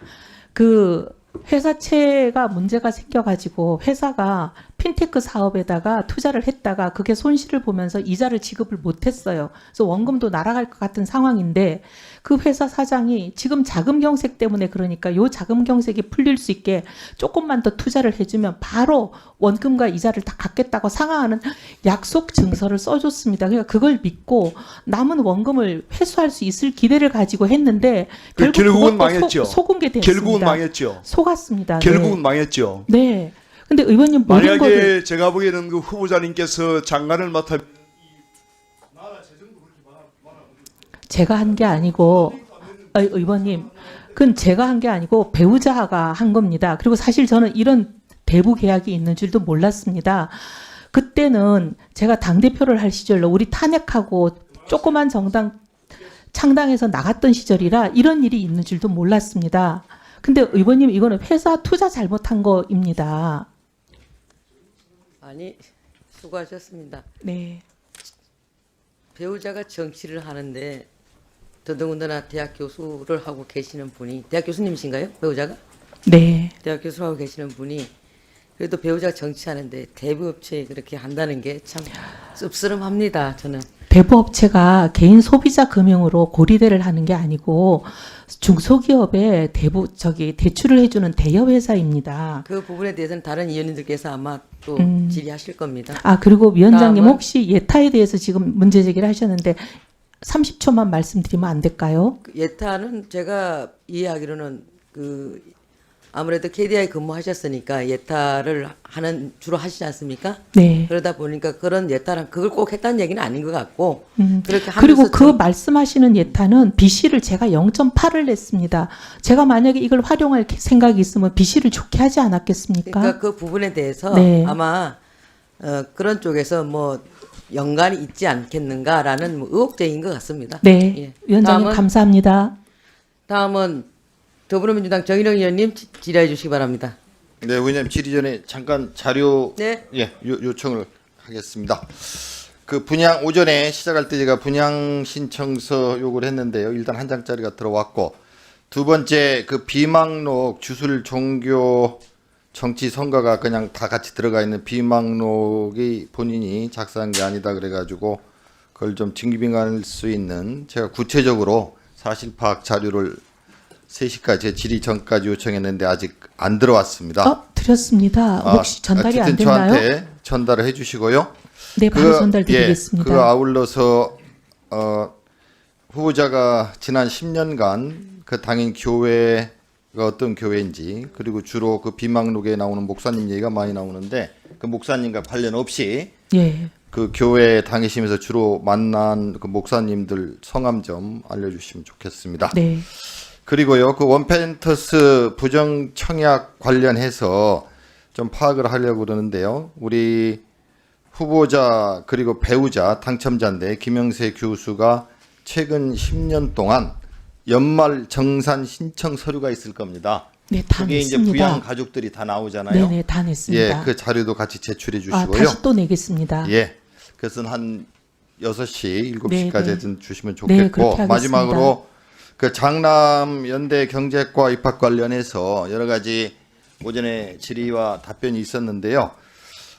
그 회사채가 문제가 생겨가지고 회사가 핀테크 사업에다가 투자를 했다가 그게 손실을 보면서 이자를 지급을 못했어요. 그래서 원금도 날아갈 것 같은 상황인데 그 회사 사장이 지금 자금 경색 때문에 그러니까 요 자금 경색이 풀릴 수 있게 조금만 더 투자를 해주면 바로 원금과 이자를 다 갚겠다고 상하하는 약속 증서를 써줬습니다. 그러니까 그걸 믿고 남은 원금을 회수할 수 있을 기대를 가지고 했는데
결국은
그것도
망했죠.
소공개됐습니다.
결국은 망했죠.
속았습니다.
결국은 망했죠.
네. 근데 의원님 모든 거를
만약에 제가 보기에는 그 후보자님께서 장관을 맡아
제가 한 게 아니고 의원님 그건 제가 한 게 아니고 배우자가 한 겁니다. 그리고 사실 저는 이런 대부 계약이 있는 줄도 몰랐습니다. 그때는 제가 당대표를 할 시절로 우리 탄핵하고 조그만 정당 창당해서 나갔던 시절이라 이런 일이 있는 줄도 몰랐습니다. 근데 의원님 이거는 회사 투자 잘못한 거입니다.
아니, 수고하셨습니다.
네.
배우자가 정치를 하는데 더더군다나 대학 교수를 하고 계시는 분이 대학 교수님이신가요? 배우자가?
네.
대학 교수를 하고 계시는 분이 그래도 배우자가 정치하는데 대부업체에 그렇게 한다는 게 참 씁쓸합니다. 저는.
대부업체가 개인 소비자 금융으로 고리대를 하는 게 아니고 중소기업에 대출을 해주는 대여회사입니다.
그 부분에 대해서는 다른 위원님들께서 아마 또 질의하실 겁니다.
아, 그리고 위원장님
다음은-
혹시 예타에 대해서 지금 문제 제기를 하셨는데 30초만 말씀드리면 안 될까요?
그 예타는 제가 이해하기로는 그 아무래도 KDI 근무하셨으니까 예타를 주로 하시지 않습니까?
네.
그러다 보니까 그런 예타는 그걸 꼭 했다는 얘기는 아닌 것 같고 그렇게 하면서
그리고 그 말씀하시는 예타는 BC를 제가 0.8을 냈습니다. 제가 만약에 이걸 활용할 생각이 있으면 BC를 좋게 하지 않았겠습니까?
그러니까 그 부분에 대해서
네.
아마 그런 쪽에서 뭐 연관이 있지 않겠는가라는 뭐 의혹적인 것 같습니다.
네.
예.
위원장님 감사합니다.
다음은 더불어민주당 정일영 의원님 질의해 주시기 바랍니다.
네, 의원님 질의 전에 잠깐 자료
네.
요청을 하겠습니다. 그 분양 오전에 시작할 때 제가 분양 신청서 요구를 했는데요. 일단 한 장짜리가 들어왔고 두 번째 그 비망록 주술 종교 정치 선거가 그냥 다 같이 들어가 있는 비망록이 본인이 작성한 게 아니다 그래가지고 그걸 좀 증빙할 수 있는 제가 구체적으로 사실 파악 자료를 3시까지 제 질의 전까지 요청했는데 아직 안 들어왔습니다.
드렸습니다. 혹시 전달이 안
어쨌든
됐나요?
저한테 전달을 해주시고요.
네, 바로 전달드리겠습니다.
그 아울러서 후보자가 지난 10년간 그 당인 교회가 어떤 교회인지 그리고 주로 그 비망록에 나오는 목사님 얘기가 많이 나오는데 그 목사님과 관련 없이
예.
그 교회 다니시면서 주로 만난 그 목사님들 성함 좀 알려주시면 좋겠습니다.
네.
그리고요, 그 원펜터스 부정 청약 관련해서 좀 파악을 하려고 그러는데요. 우리 후보자 그리고 배우자 당첨자인데 김영세 교수가 최근 10년 동안 연말 정산 신청 서류가 있을 겁니다.
네, 다
그게 이제
냈습니다.
부양 가족들이 다 나오잖아요.
네네, 다 냈습니다.
예, 그 자료도 같이 제출해
아,
주시고요.
다시 또 내겠습니다.
예. 그것은 한 6시, 7시까지
네, 네.
하여튼 주시면
네,
좋겠고
그렇게 하겠습니다.
마지막으로 그 장남 연대 경제과 입학 관련해서 여러 가지 오전에 질의와 답변이 있었는데요.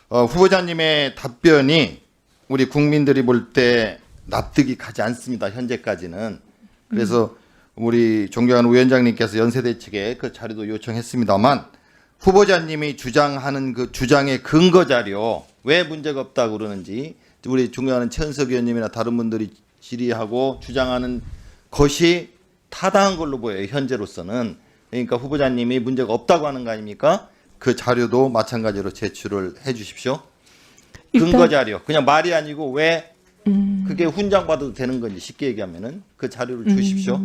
후보자님의 답변이 우리 국민들이 볼 때 납득이 가지 않습니다. 현재까지는. 그래서 우리 존경하는 위원장님께서 연세대 측에 그 자료도 요청했습니다만 후보자님이 주장하는 그 주장의 근거 자료 왜 문제가 없다고 그러는지 우리 존경하는 최은석 의원님이나 다른 분들이 질의하고 주장하는 것이 타당한 걸로 보여요. 현재로서는. 그러니까 후보자님이 문제가 없다고 하는 거 아닙니까? 그 자료도 마찬가지로 제출을 해 주십시오. 근거 자료. 그냥 말이 아니고 왜 그게 훈장받아도 되는 건지 쉽게 얘기하면은 그 자료를 주십시오.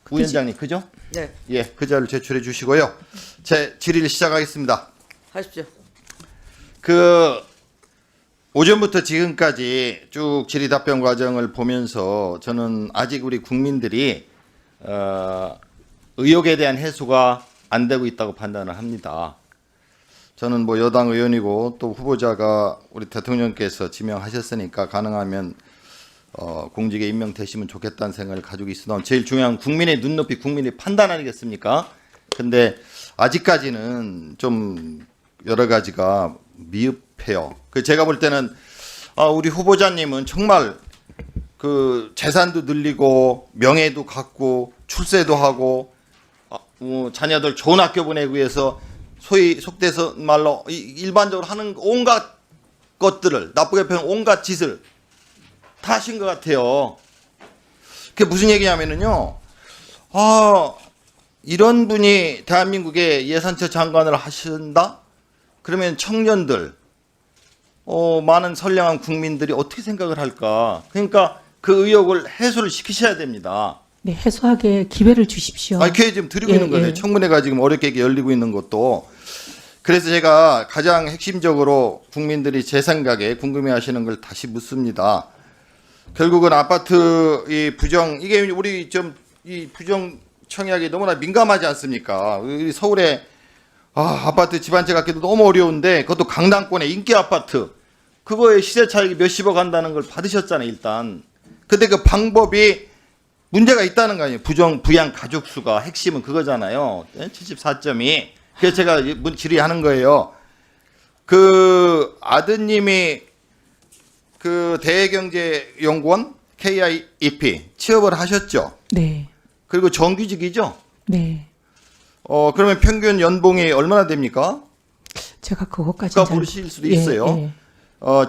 위원장님, 그죠?
네.
예, 그 자료를 제출해 주시고요. 제 질의를 시작하겠습니다.
하십시오.
그 오전부터 지금까지 쭉 질의 답변 과정을 보면서 저는 아직 우리 국민들이 의혹에 대한 해소가 안 되고 있다고 판단을 합니다. 저는 뭐 여당 의원이고 또 후보자가 우리 대통령께서 지명하셨으니까 가능하면 공직에 임명되시면 좋겠다는 생각을 가지고 있으나 제일 중요한 국민의 눈높이, 국민의 판단 아니겠습니까? 근데 아직까지는 좀 여러 가지가 미흡해요. 그 제가 볼 때는 우리 후보자님은 정말 그 재산도 늘리고 명예도 갖고 출세도 하고 자녀들 좋은 학교 보내기 위해서 소위 속돼서 말로 일반적으로 하는 온갖 것들을 나쁘게 표현 온갖 짓을 다 하신 것 같아요. 그게 무슨 얘기냐면은요. 이런 분이 대한민국의 예산처 장관을 하신다? 그러면 청년들, 많은 선량한 국민들이 어떻게 생각을 할까? 그러니까 그 의혹을 해소를 시키셔야 됩니다.
네, 해소하게 기회를 주십시오.
기회 지금 드리고 있는 거예요. 청문회가 지금 어렵게 열리고 있는 것도. 그래서 제가 가장 핵심적으로 국민들이 제 생각에 궁금해하시는 걸 다시 묻습니다. 결국은 아파트 이 부정 이게 우리 좀 이 부정 청약이 너무나 민감하지 않습니까? 우리 서울에 아파트 집 한 채 갖기도 너무 어려운데 그것도 강남권의 인기 아파트 그거에 시세 차익이 몇십억 한다는 걸 받으셨잖아요. 일단 근데 그 방법이 문제가 있다는 거 아니에요. 부양 가족 수가 핵심은 그거잖아요. 74.2. 그래서 제가 질의하는 거예요. 그 아드님이 그 대외경제연구원 KIEP 취업을 하셨죠.
네.
그리고 정규직이죠.
네.
그러면 평균 연봉이 얼마나 됩니까?
제가 그것까지
그거 모르실 수도 있어요.
예.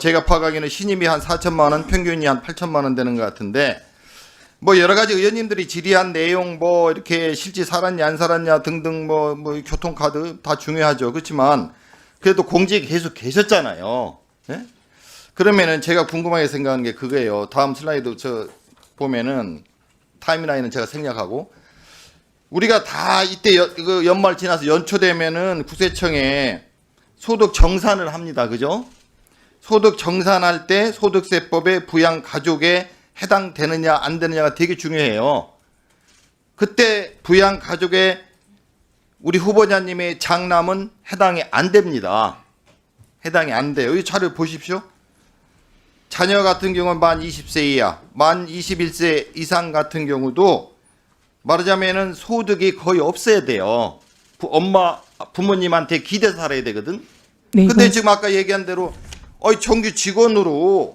제가 파악하기에는 신임이 한 4천만 원, 평균이 한 8천만 원 되는 것 같은데, 뭐 여러 가지 의원님들이 질의한 내용, 뭐 이렇게 실제 살았냐 안 살았냐 등등 뭐 교통카드 다 중요하죠. 그렇지만 그래도 공직에 계속 계셨잖아요. 예? 그러면은 제가 궁금하게 생각하는 게 그거예요. 다음 슬라이드 저 보면은 타임라인은 제가 생략하고, 우리가 다 이때 그 연말 지나서 연초 되면은 국세청에 소득 정산을 합니다. 그죠? 소득 정산할 때 소득세법에 부양 가족에 해당되느냐 안 되느냐가 되게 중요해요. 그때 부양 가족에 우리 후보자님의 장남은 해당이 안 됩니다. 해당이 안 돼요. 이 차를 보십시오. 자녀 같은 경우는 만 20세 이하, 만 21세 이상 같은 경우도 말하자면은 소득이 거의 없어야 돼요. 부모님한테 기대 살아야 되거든.
네,
근데
이건-
지금 아까 얘기한 대로 정규 직원으로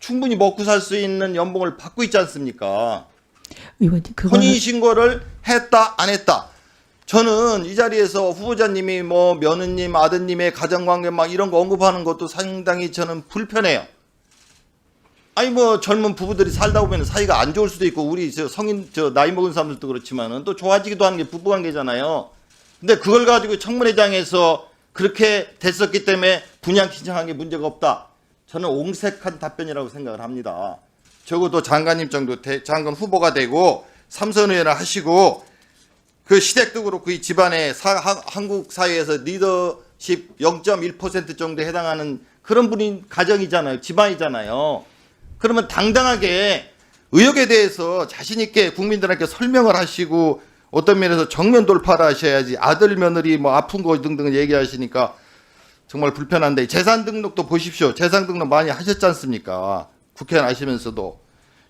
충분히 먹고 살 수 있는 연봉을 받고 있지 않습니까?
의원님 그거는
혼인신고를 했다 안 했다. 저는 이 자리에서 후보자님이 뭐 며느님 아드님의 가정관계 막 이런 거 언급하는 것도 상당히 저는 불편해요. 아니 뭐 젊은 부부들이 살다 보면 사이가 안 좋을 수도 있고, 우리 성인 나이 먹은 사람들도 그렇지만은 또 좋아지기도 하는 게 부부관계잖아요. 근데 그걸 가지고 청문회장에서 그렇게 됐었기 때문에 분양 신청한 게 문제가 없다. 저는 옹색한 답변이라고 생각을 합니다. 적어도 장관님 정도 장관 후보가 되고 3선 의원을 하시고 그 시댁도 그렇고 이 집안의 한국 사회에서 리더십 0.1% 정도에 해당하는 그런 분이 가정이잖아요. 집안이잖아요. 그러면 당당하게 의혹에 대해서 자신 있게 국민들한테 설명을 하시고 어떤 면에서 정면 돌파를 하셔야지, 아들 며느리 뭐 아픈 거 등등 얘기하시니까 정말 불편한데, 재산 등록도 보십시오. 재산 등록 많이 하셨지 않습니까? 국회의원 하시면서도.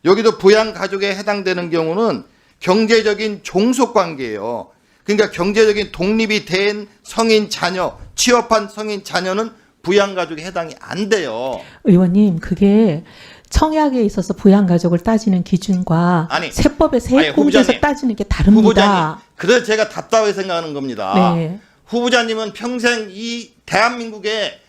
여기도 부양 가족에 해당되는 경우는 경제적인 종속 관계예요. 그러니까 경제적인 독립이 된 성인 자녀, 취업한 성인 자녀는 부양 가족에 해당이 안 돼요.
의원님 그게 청약에 있어서 부양가족을 따지는 기준과
아니,
세법의
아니,
세액공제에서
후보자님.
따지는 게 다릅니다.
후보자님, 그래서 제가 답답하게 생각하는 겁니다.
네.
후보자님은 평생 이 대한민국의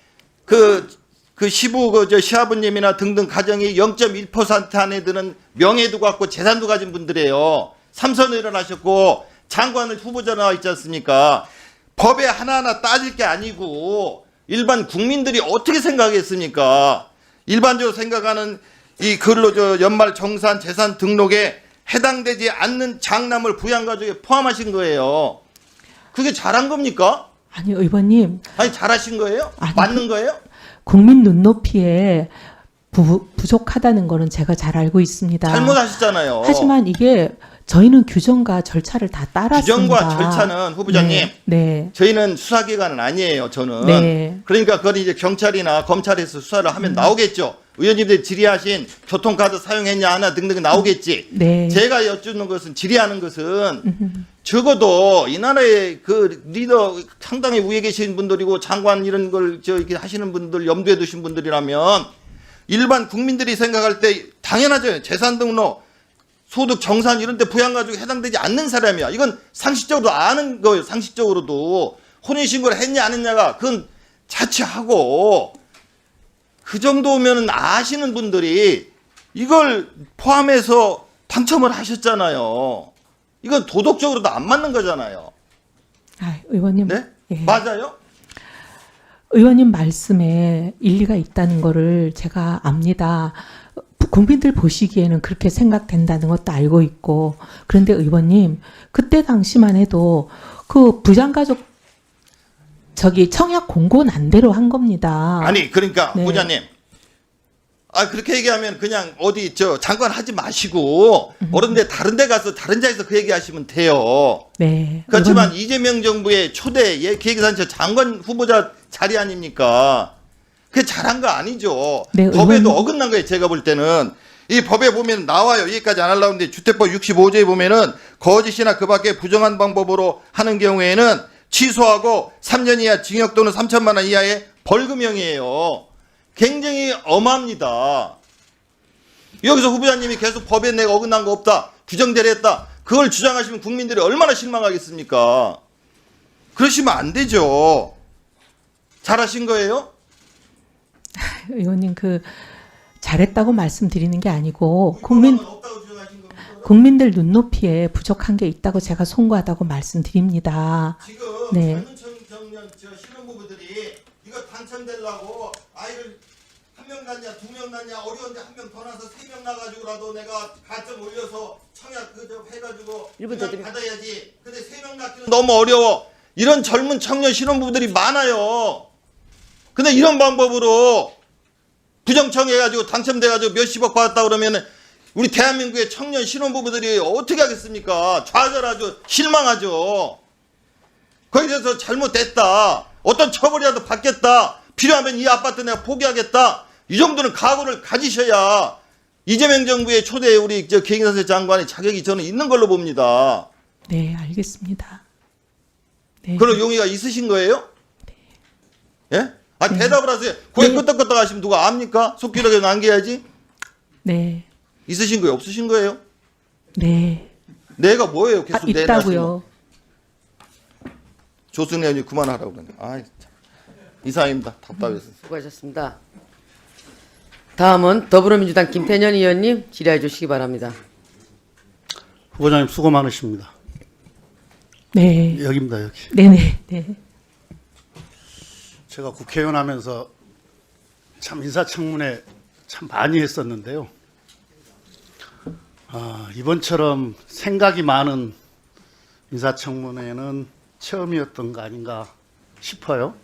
시아버님이나 등등 가정이 0.1% 안에 드는 명예도 갖고 재산도 가진 분들이에요. 3선 의원 하셨고 장관을 후보자 나와 있지 않습니까? 법에 하나하나 따질 게 아니고 일반 국민들이 어떻게 생각했습니까? 일반적으로 생각하는 이 근로 연말 정산 재산 등록에 해당되지 않는 장남을 부양가족에 포함하신 거예요. 그게 잘한 겁니까?
아니 의원님
아니 잘하신 거예요?
아니,
맞는 거예요?
국민 눈높이에 부족하다는 거는 제가 잘 알고 있습니다.
잘못하셨잖아요.
하지만 이게 저희는 규정과 절차를 다 따랐습니다.
규정과 절차는 후보자님,
네.
저희는 수사기관은 아니에요. 저는.
네.
그러니까 그건 이제 경찰이나 검찰에서 수사를 하면 나오겠죠. 의원님들이 질의하신 교통카드 사용했냐 하나 등등 나오겠지.
네.
제가 여쭙는 것은, 질의하는 것은 적어도 이 나라의 그 리더 상당히 위에 계신 분들이고 장관 이런 걸 이렇게 하시는 분들 염두에 두신 분들이라면 일반 국민들이 생각할 때 당연하죠. 재산 등록, 소득 정산 이런 데 부양가족에 해당되지 않는 사람이야. 이건 상식적으로 아는 거예요. 상식적으로도. 혼인신고를 했냐 안 했냐가 그건 자체하고, 그 정도면 아시는 분들이 이걸 포함해서 당첨을 하셨잖아요. 이건 도덕적으로도 안 맞는 거잖아요.
아, 의원님.
네?
예.
맞아요?
의원님 말씀에 일리가 있다는 거를 제가 압니다. 국민들 보시기에는 그렇게 생각된다는 것도 알고 있고, 그런데 의원님 그때 당시만 해도 그 부양가족 청약 공고 난대로 한 겁니다.
아니 그러니까
네.
부장님, 그렇게 얘기하면 그냥 어디 장관 하지 마시고 어른데 다른 데 가서 다른 자리에서 그 얘기하시면 돼요.
네.
그렇지만 이재명 정부의 초대 기획사는 장관 후보자 자리 아닙니까? 그게 잘한 거 아니죠.
네,
법에도
의원님.
어긋난 거예요. 제가 볼 때는 이 법에 보면 나와요. 여기까지 안 하려고 하는데 주택법 65조에 보면은 거짓이나 그 밖에 부정한 방법으로 하는 경우에는 취소하고 3년 이하 징역 또는 3천만 원 이하의 벌금형이에요. 굉장히 엄합니다. 여기서 후보자님이 계속 법에 내가 어긋난 거 없다, 규정대로 했다, 그걸 주장하시면 국민들이 얼마나 실망하겠습니까? 그러시면 안 되죠. 잘하신 거예요?
의원님 잘했다고 말씀드리는 게 아니고 국민들 눈높이에 부족한 게 있다고 제가 송구하다고 말씀드립니다.
지금
네.
젊은 청년 신혼부부들이 이거 당첨되려고 아이를 1명 낳냐 2명 낳냐 어려운데 1명 더 낳아서 3명 낳아가지고라도 내가 가점 올려서 청약 해가지고 그냥 받아야지. 근데 3명 낳기는 너무 어려워. 이런 젊은 청년 신혼부부들이 많아요. 근데 이런 방법으로 부정청해가지고 당첨돼가지고 몇십억 받았다 그러면 우리 대한민국의 청년 신혼부부들이 어떻게 하겠습니까? 좌절하죠. 실망하죠. 거기에 대해서 잘못됐다, 어떤 처벌이라도 받겠다, 필요하면 이 아파트 내가 포기하겠다, 이 정도는 각오를 가지셔야 이재명 정부의 초대 우리 개인사세 장관의 자격이 저는 있는 걸로 봅니다.
네, 알겠습니다. 네.
그런 용의가 있으신 거예요? 예? 아, 대답을 하세요. 고개 끄덕끄덕 하시면 누가 압니까? 속기록에 남겨야지.
네.
있으신 거예요? 없으신 거예요?
네.
내가 뭐예요? 계속
있다고요.
조승래 의원님 그만하라고 그러네. 아, 이상입니다. 답답해서.
수고하셨습니다. 다음은 더불어민주당 김태년 의원님 질의해 주시기 바랍니다.
후보자님 수고 많으십니다.
네.
여기입니다, 여기.
네네. 네.
제가 국회의원 하면서 참 인사청문회 참 많이 했었는데요. 이번처럼 생각이 많은 인사청문회는 처음이었던 거 아닌가 싶어요.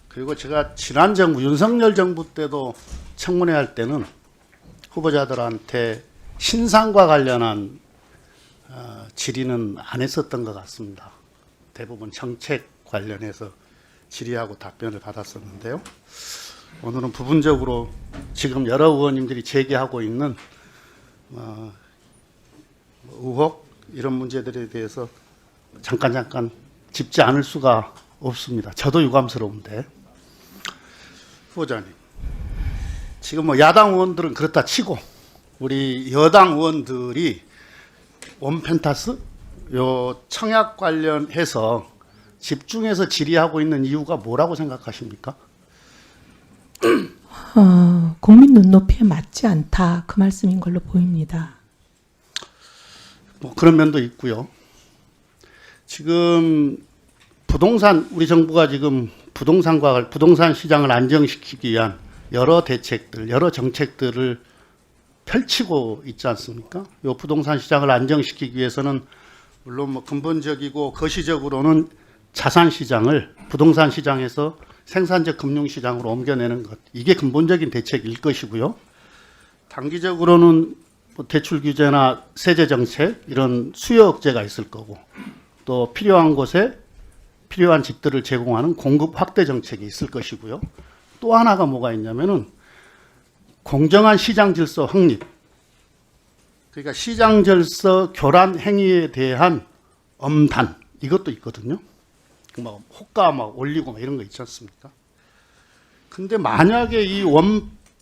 그리고 제가 지난 정부, 윤석열 정부 때도 청문회 할 때는 후보자들한테 신상과 관련한 질의는 안 했었던 것 같습니다. 대부분 정책 관련해서 질의하고 답변을 받았었는데요. 오늘은 부분적으로 지금 여러 의원님들이 제기하고 있는 의혹 이런 문제들에 대해서 잠깐 짚지 않을 수가 없습니다. 저도 유감스러운데. 후보자님, 지금 야당 의원들은 그렇다 치고 우리 여당 의원들이 원펜타스 요 청약 관련해서 집중해서 질의하고 있는 이유가 뭐라고 생각하십니까?
국민 눈높이에 맞지 않다 그 말씀인 걸로 보입니다.
뭐 그런 면도 있고요. 지금 우리 정부가 지금 부동산 시장을 안정시키기 위한 여러 대책들, 여러 정책들을 펼치고 있지 않습니까? 이 부동산 시장을 안정시키기 위해서는 물론 뭐 근본적이고 거시적으로는 자산 시장을 부동산 시장에서 생산적 금융 시장으로 옮겨내는 것, 이게 근본적인 대책일 것이고요. 단기적으로는 뭐 대출 규제나 세제 정책 이런 수요 억제가 있을 거고, 또 필요한 곳에 필요한 집들을 제공하는 공급 확대 정책이 있을 것이고요. 또 하나가 뭐가 있냐면은 공정한 시장 질서 확립. 그러니까 시장 질서 교란 행위에 대한 엄단, 이것도 있거든요. 막 호가 막 올리고 막 이런 거 있지 않습니까? 근데 만약에 이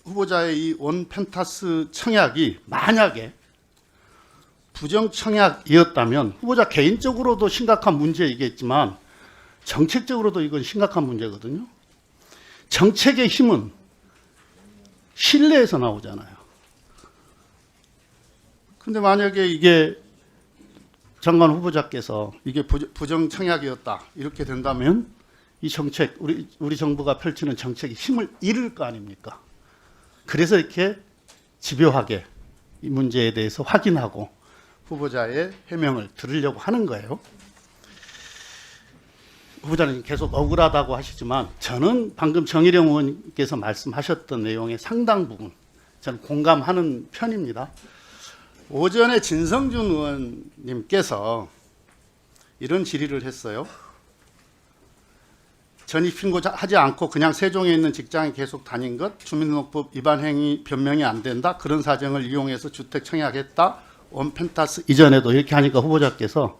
후보자의 이 원펜타스 청약이 만약에 부정 청약이었다면 후보자 개인적으로도 심각한 문제이겠지만 정책적으로도 이건 심각한 문제거든요. 정책의 힘은 신뢰에서 나오잖아요. 근데 만약에 이게 장관 후보자께서 이게 부정 청약이었다 이렇게 된다면 이 정책, 우리 정부가 펼치는 정책이 힘을 잃을 거 아닙니까? 그래서 이렇게 집요하게 이 문제에 대해서 확인하고 후보자의 해명을 들으려고 하는 거예요. 후보자님 계속 억울하다고 하시지만 저는 방금 정일영 의원께서 말씀하셨던 내용의 상당 부분 저는 공감하는 편입니다. 오전에 진성준 의원님께서 이런 질의를 했어요. 전입 신고하지 않고 그냥 세종에 있는 직장에 계속 다닌 것, 주민등록법 위반 행위 변명이 안 된다. 그런 사정을 이용해서 주택 청약했다. 원펜타스 이전에도 이렇게 하니까 후보자께서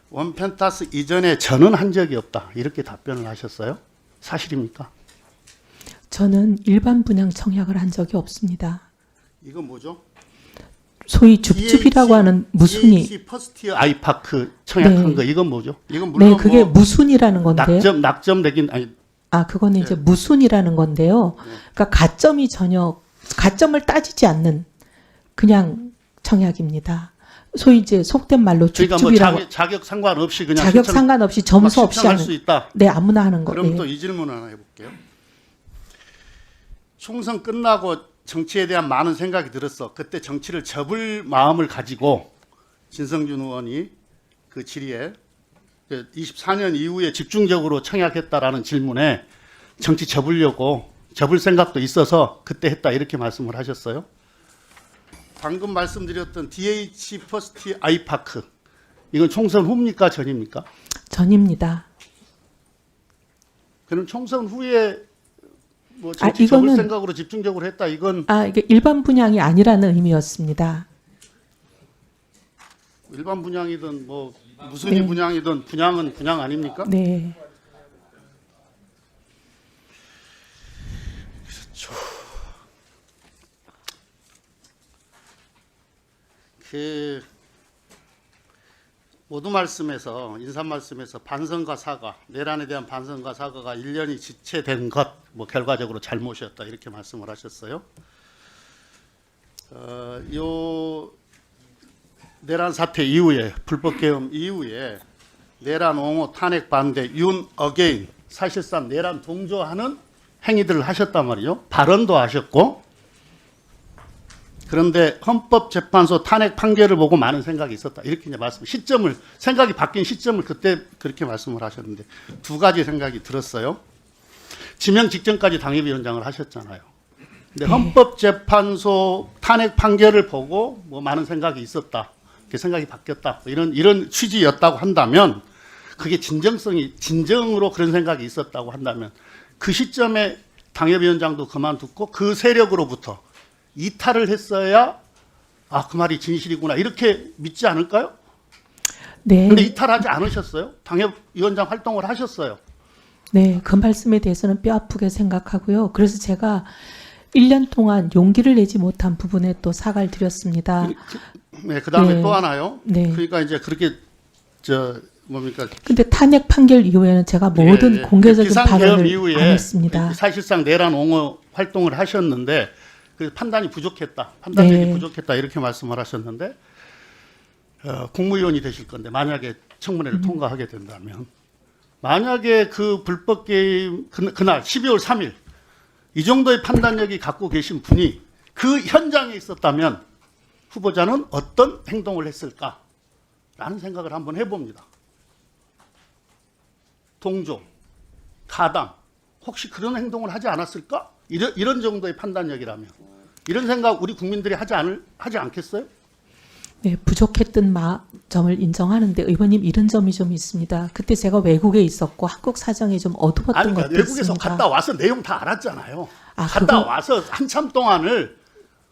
원펜타스 이전에 저는 한 적이 없다. 이렇게 답변을 하셨어요. 사실입니까?
저는 일반 분양 청약을 한 적이 없습니다.
이건 뭐죠?
소위 줍줍이라고 하는 무순위.
EH 퍼스티어 아이파크 청약한
네.
거 이건 뭐죠? 이건 물론
네, 그게
뭐
무순이라는 건데요.
낙점 내긴 아니
아, 그거는 이제 무순이라는 건데요. 그러니까 가점이 전혀 가점을 따지지 않는 그냥 청약입니다. 소위 이제 속된 말로
그러니까 뭐
줍줍이라고
자격 상관없이 그냥
자격
신청-
상관없이 점수
막
없이
신청할
하는.
수 있다.
네, 아무나 하는 거.
그럼
예.
또 이 질문 하나 해볼게요. 총선 끝나고 정치에 대한 많은 생각이 들었어. 그때 정치를 접을 마음을 가지고 진성준 의원이 그 질의에 24년 이후에 집중적으로 청약했다라는 질문에 정치 접으려고 접을 생각도 있어서 그때 했다 이렇게 말씀을 하셨어요. 방금 말씀드렸던 DH 퍼스트 아이파크 이건 총선 후입니까 전입니까?
전입니다.
그럼 총선 후에 뭐 정치
이거는-
접을 생각으로 집중적으로 했다 이건
아, 이게 일반 분양이 아니라는 의미였습니다.
일반 분양이든 뭐 무슨 이
네.
분양이든 분양은 분양 아닙니까?
네.
그 모두 말씀에서 인사 말씀에서 반성과 사과 내란에 대한 반성과 사과가 1년이 지체된 것 뭐 결과적으로 잘못이었다 이렇게 말씀을 하셨어요. 요 내란 사태 이후에 불법 계엄 이후에 내란 옹호 탄핵 반대 윤 어게인 사실상 내란 동조하는 행위들을 하셨단 말이죠. 발언도 하셨고 그런데 헌법재판소 탄핵 판결을 보고 많은 생각이 있었다. 이렇게 이제 시점을 생각이 바뀐 시점을 그때 그렇게 말씀을 하셨는데 두 가지 생각이 들었어요. 지명 직전까지 당협위원장을 하셨잖아요. 근데 헌법재판소 탄핵 판결을 보고 뭐 많은 생각이 있었다. 그 생각이 바뀌었다. 이런 취지였다고 한다면 그게 진정으로 그런 생각이 있었다고 한다면 그 시점에 당협위원장도 그만두고 그 세력으로부터 이탈을 했어야 그 말이 진실이구나 이렇게 믿지 않을까요?
네.
근데 이탈하지 않으셨어요? 당협위원장 활동을 하셨어요.
네, 그 말씀에 대해서는 뼈 아프게 생각하고요. 그래서 제가 1년 동안 용기를 내지 못한 부분에 또 사과를 드렸습니다.
네, 그다음에
네.
또 하나요.
네.
그러니까 이제 그렇게 뭡니까?
근데 탄핵 판결 이후에는 제가 모든 공개적인
비상계엄
발언을
이후에
안 했습니다.
사실상 내란 옹호 활동을 하셨는데 그 판단이 부족했다. 판단력이
네.
부족했다 이렇게 말씀을 하셨는데 국무위원이 되실 건데 만약에 청문회를 통과하게 된다면 만약에 그 불법 게임 그날 12월 3일 이 정도의 판단력이 갖고 계신 분이 그 현장에 있었다면 후보자는 어떤 행동을 했을까라는 생각을 한번 해봅니다. 동조, 가담, 혹시 그런 행동을 하지 않았을까? 이런 정도의 판단력이라면 이런 생각 우리 국민들이 하지 않겠어요?
네, 부족했던 점을 인정하는데 의원님 이런 점이 좀 있습니다. 그때 제가 외국에 있었고 한국 사정이 좀 어두웠던
아니,
것도
그러니까 외국에서
있습니다.
갔다 와서 내용 다 알았잖아요. 갔다
그거-
와서 한참 동안을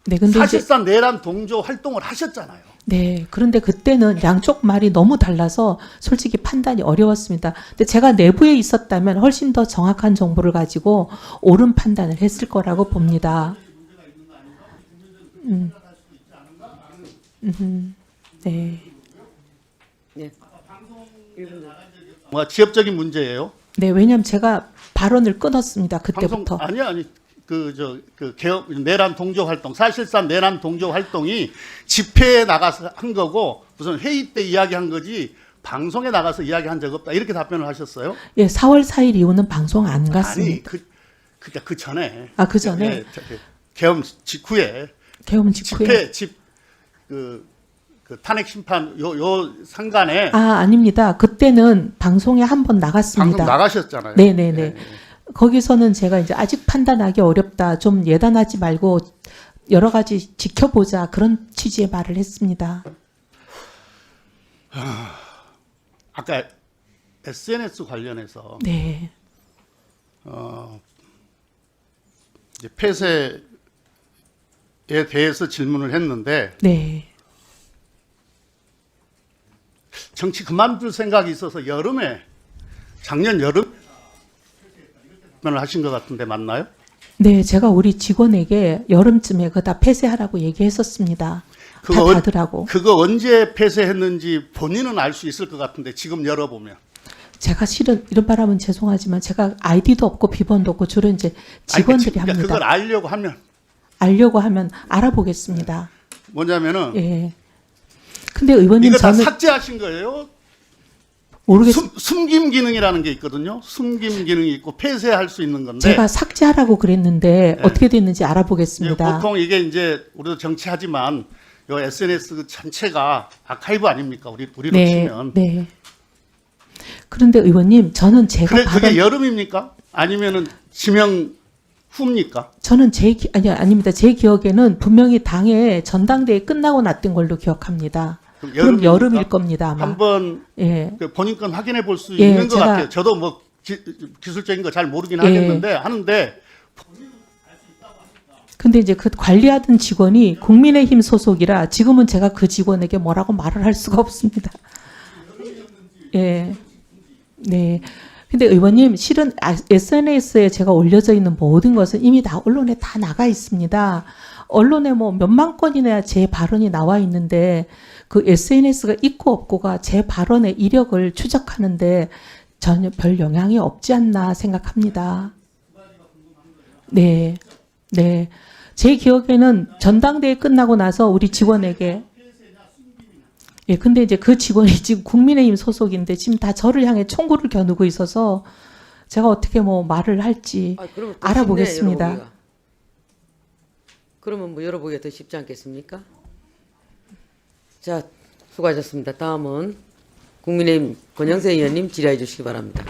네, 근데 이제
사실상 내란 동조 활동을 하셨잖아요.
네, 그런데 그때는 양쪽 말이 너무 달라서 솔직히 판단이 어려웠습니다. 근데 제가 내부에 있었다면 훨씬 더 정확한 정보를 가지고 옳은 판단을 했을 거라고 봅니다. 네.
뭐 지역적인 문제예요.
네, 왜냐하면 제가 발언을 끊었습니다. 그때부터.
아니 개혁 내란 동조 활동 사실상 내란 동조 활동이 집회에 나가서 한 거고 무슨 회의 때 이야기한 거지 방송에 나가서 이야기한 적 없다 이렇게 답변을 하셨어요.
예, 4월 4일 이후는 방송 안 갔습니다.
아니 그 전에
그 전에
계엄 직후에
계엄 직후에
그 탄핵 심판 요 상간에
아닙니다. 그때는 방송에 한 번 나갔습니다.
방송 나가셨잖아요.
네네네. 거기서는 제가 이제 아직 판단하기 어렵다. 좀 예단하지 말고 여러 가지 지켜보자. 그런 취지의 말을 했습니다.
아까 SNS 관련해서
네.
이제 폐쇄에 대해서 질문을 했는데
네.
정치 그만둘 생각이 있어서 작년 여름에 답변을 하신 것 같은데 맞나요?
네, 제가 우리 직원에게 여름쯤에 그거 다 폐쇄하라고 얘기했었습니다. 다 닫으라고.
그거 언제 폐쇄했는지 본인은 알 수 있을 것 같은데 지금 열어보면.
제가 실은 이런 말하면 죄송하지만 제가 아이디도 없고 비번도 없고 주로 이제 직원들이
그러니까
합니다.
그걸
알려고 하면 알아보겠습니다.
뭐냐면은
예. 근데 의원님
이거 다
저는
삭제하신 거예요?
모르겠습니다.
숨김 기능이라는 게 있거든요. 숨김 기능이 있고 폐쇄할 수 있는 건데.
제가 삭제하라고 그랬는데
네.
어떻게 됐는지 알아보겠습니다.
보통 이게 이제 우리도 정치하지만 요 SNS 전체가 아카이브 아닙니까? 우리로
네,
치면.
네. 그런데 의원님, 저는 제가
그게
받은
여름입니까? 아니면은 지명 후입니까?
저는 아닙니다. 제 기억에는 분명히 당에 전당대회 끝나고 났던 걸로 기억합니다. 그럼
여름입니까?
여름일 겁니다, 아마.
한번
예.
그 본인 건 확인해 볼 수
예,
있는 것
제가-
같아요. 저도 뭐 기술적인 거 잘 모르긴
예.
하는데
근데 이제 그 관리하던 직원이 국민의힘 소속이라 지금은 제가 그 직원에게 뭐라고 말을 할 수가 없습니다. 예. 네. 근데 의원님, 실은 SNS에 제가 올려져 있는 모든 것은 이미 다 언론에 다 나가 있습니다. 언론에 뭐 몇만 건이나 제 발언이 나와 있는데 그 SNS가 있고 없고가 제 발언의 이력을 추적하는데 전혀 별 영향이 없지 않나 생각합니다. 네. 네. 제 기억에는 전당대회 끝나고 나서 우리 직원에게 예, 근데 이제 그 직원이 지금 국민의힘 소속인데 지금 다 저를 향해 총구를 겨누고 있어서 제가 어떻게 뭐 말을 할지
그러면 더
알아보겠습니다.
쉽네, 열어보기가. 그러면 뭐 열어보기가 더 쉽지 않겠습니까? 자, 수고하셨습니다. 다음은 국민의힘 권영세 의원님 질의해 주시기 바랍니다.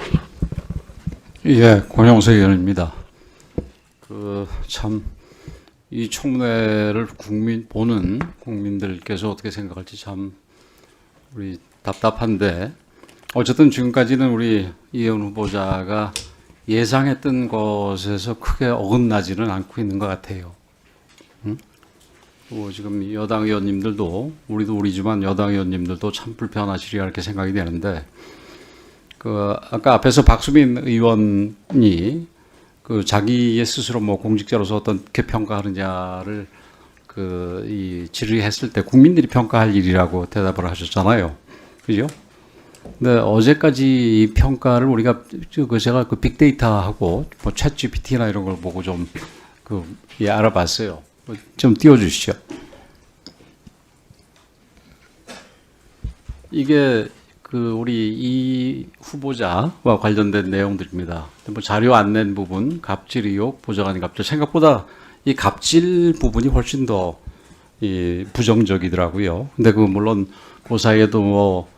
예, 권영세 의원입니다. 참 이 청문회를 보는 국민들께서 어떻게 생각할지 참 우리 답답한데 어쨌든 지금까지는 우리 이혜원 후보자가 예상했던 것에서 크게 어긋나지는 않고 있는 것 같아요. 지금 여당 의원님들도 우리지만 여당 의원님들도 참 불편하시리라 이렇게 생각이 되는데 아까 앞에서 박수민 의원이 자기의 스스로 뭐 공직자로서 어떻게 평가하느냐를 이 질의했을 때 국민들이 평가할 일이라고 대답을 하셨잖아요. 그죠? 근데 어제까지 이 평가를 우리가 제가 빅데이터하고 뭐 챗GPT나 이런 걸 보고 좀 알아봤어요. 좀 띄워주시죠. 이게 우리 이 후보자와 관련된 내용들입니다. 뭐 자료 안 낸 부분, 갑질 의혹, 보좌관 갑질, 생각보다 이 갑질 부분이 훨씬 더 부정적이더라고요. 근데 물론 그 사이에도 뭐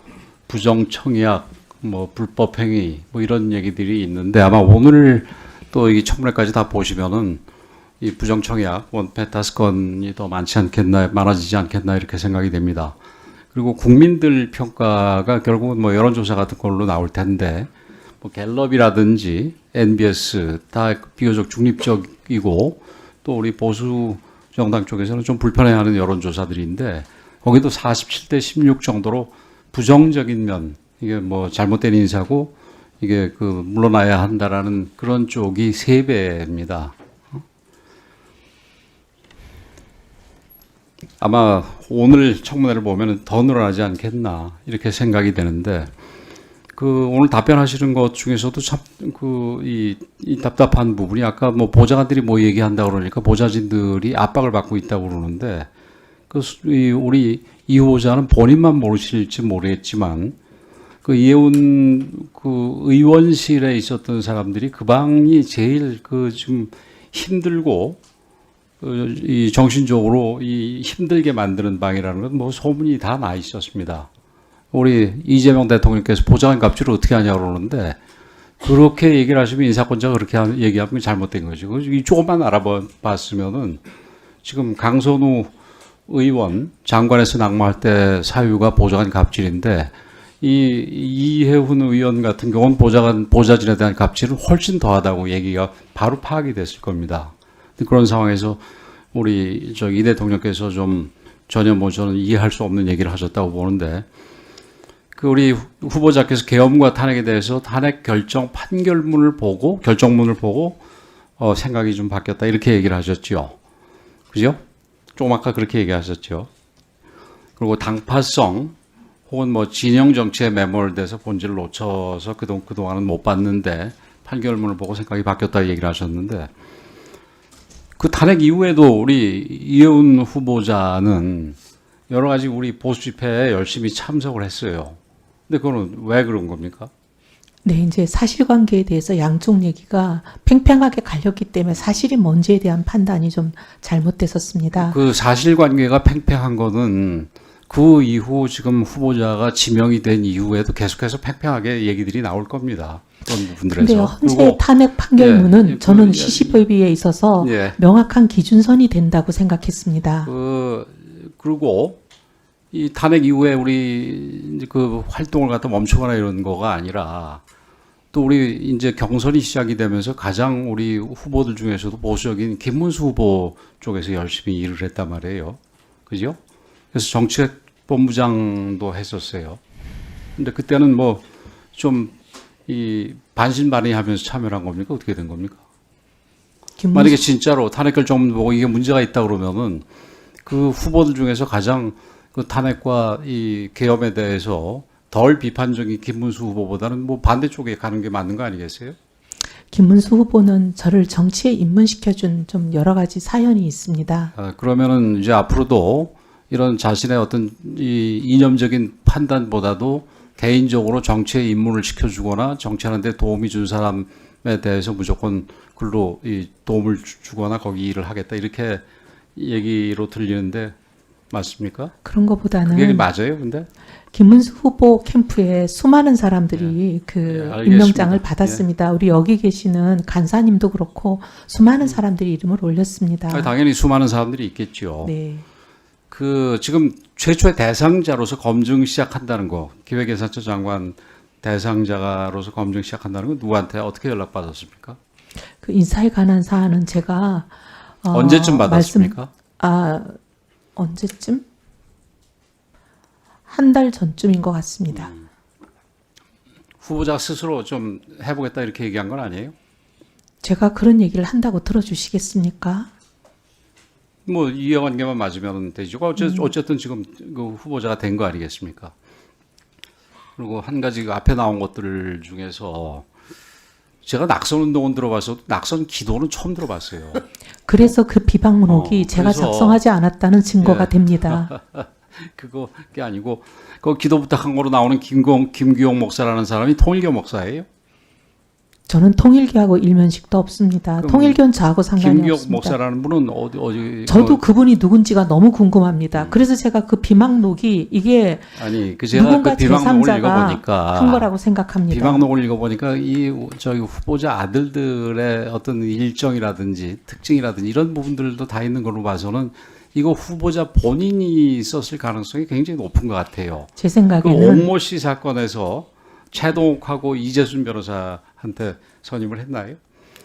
부정청약, 뭐 불법행위, 뭐 이런 얘기들이 있는데 아마 오늘 또 이 청문회까지 다 보시면은 이 부정청약, 원펜타스 건이 더 많아지지 않겠나 이렇게 생각이 됩니다. 그리고 국민들 평가가 결국은 뭐 여론조사 같은 걸로 나올 텐데 뭐 갤럽이라든지 NBS 다 비교적 중립적이고 또 우리 보수 정당 쪽에서는 좀 불편해하는 여론조사들인데 거기도 47대 16 정도로 부정적인 면 이게 뭐 잘못된 인사고 이게 물러나야 한다라는 그런 쪽이 3배입니다. 아마 오늘 청문회를 보면 더 늘어나지 않겠나 이렇게 생각이 되는데 오늘 답변하시는 것 중에서도 참 이 답답한 부분이 아까 뭐 보좌관들이 뭐 얘기한다고 그러니까 보좌진들이 압박을 받고 있다고 그러는데 우리 이 후보자는 본인만 모르실지 모르겠지만 이혜원 의원실에 있었던 사람들이 그 방이 제일 좀 힘들고 이 정신적으로 힘들게 만드는 방이라는 건 뭐 소문이 다 나 있었습니다. 우리 이재명 대통령께서 보좌관 갑질을 어떻게 하냐고 그러는데 그렇게 얘기를 하시면 인사권자가 그렇게 얘기하면 잘못된 거죠. 조금만 알아봤으면은 지금 강선우 의원 장관에서 낙마할 때 사유가 보좌관 갑질인데 이해훈 의원 같은 경우는 보좌진에 대한 갑질은 훨씬 더하다고 얘기가 바로 파악이 됐을 겁니다. 그런 상황에서 우리 이 대통령께서 좀 전혀 저는 이해할 수 없는 얘기를 하셨다고 보는데, 그 우리 후보자께서 계엄과 탄핵에 대해서 탄핵 결정문을 보고 생각이 좀 바뀌었다 이렇게 얘기를 하셨죠. 그죠? 조금 아까 그렇게 얘기하셨죠. 그리고 당파성 혹은 진영 정치에 매몰돼서 본질을 놓쳐서 그동안은 못 봤는데 8개월문을 보고 생각이 바뀌었다 얘기를 하셨는데, 그 탄핵 이후에도 우리 이해훈 후보자는 여러 가지 우리 보수 집회에 열심히 참석을 했어요. 근데 그거는 왜 그런 겁니까?
네, 이제 사실관계에 대해서 양쪽 얘기가 팽팽하게 갈렸기 때문에 사실이 뭔지에 대한 판단이 좀 잘못됐었습니다.
그 사실관계가 팽팽한 거는 그 이후 지금 후보자가 지명이 된 이후에도 계속해서 팽팽하게 얘기들이 나올 겁니다. 그런 부분들에서.
근데요, 현재 탄핵 판결문은 저는 시시법위에 있어서 명확한 기준선이 된다고 생각했습니다.
그리고 이 탄핵 이후에 우리 그 활동을 갖다 멈추거나 이런 거가 아니라, 또 우리 이제 경선이 시작이 되면서 가장 우리 후보들 중에서도 보수적인 김문수 후보 쪽에서 열심히 일을 했단 말이에요. 그죠? 그래서 정책본부장도 했었어요. 근데 그때는 좀 반신반의하면서 참여를 한 겁니까? 어떻게 된 겁니까? 만약에 진짜로 탄핵 결정문 보고 이게 문제가 있다 그러면은 그 후보들 중에서 가장 그 탄핵과 이 계엄에 대해서 덜 비판적인 김문수 후보보다는 반대쪽에 가는 게 맞는 거 아니겠어요?
김문수 후보는 저를 정치에 입문시켜준 좀 여러 가지 사연이 있습니다.
그러면은 이제 앞으로도 이런 자신의 어떤 이 이념적인 판단보다도 개인적으로 정치에 입문을 시켜주거나 정치하는 데 도움이 준 사람에 대해서 무조건 글로 도움을 주거나 거기 일을 하겠다 이렇게 얘기로 들리는데 맞습니까?
그런 것보다는
그게 맞아요, 근데?
김문수 후보 캠프에 수많은 사람들이 임명장을 받았습니다. 우리 여기 계시는 간사님도 그렇고 수많은 사람들이 이름을 올렸습니다.
당연히 수많은 사람들이 있겠죠.
네.
지금 최초의 대상자로서 검증 시작한다는 거, 기획예산처 장관 대상자로서 검증 시작한다는 건 누구한테 어떻게 연락받았습니까?
그 인사에 관한 사안은 제가
언제쯤 받았습니까?
언제쯤? 한 달 전쯤인 것 같습니다.
후보자 스스로 좀 해보겠다 이렇게 얘기한 건 아니에요?
제가 그런 얘기를 한다고 들어주시겠습니까?
이해관계만 맞으면 되죠. 어쨌든 지금 그 후보자가 된 거 아니겠습니까? 그리고 한 가지 그 앞에 나온 것들 중에서 제가 낙선운동은 들어봐서 낙선 기도는 처음 들어봤어요.
그래서 그 비방문옥이 제가 작성하지 않았다는 증거가 됩니다.
그게 아니고 그 기도 부탁한 거로 나오는 김규용 목사라는 사람이 통일교 목사예요?
저는 통일교하고 일면식도 없습니다. 통일교는 저하고 상관이
김규용
없습니다.
목사라는 분은 어디
저도 그분이 누군지가 너무 궁금합니다. 그래서 제가 그 비방록이 이게
제가
누군가
그 비방록을
제3자가
읽어보니까
한 거라고 생각합니다.
비방록을 읽어보니까 저희 후보자 아들들의 어떤 일정이라든지 특징이라든지 이런 부분들도 다 있는 걸로 봐서는 이거 후보자 본인이 썼을 가능성이 굉장히 높은 것 같아요.
제 생각에는
그 옥모 씨 사건에서 최동욱하고 이재순 변호사한테 선임을 했나요?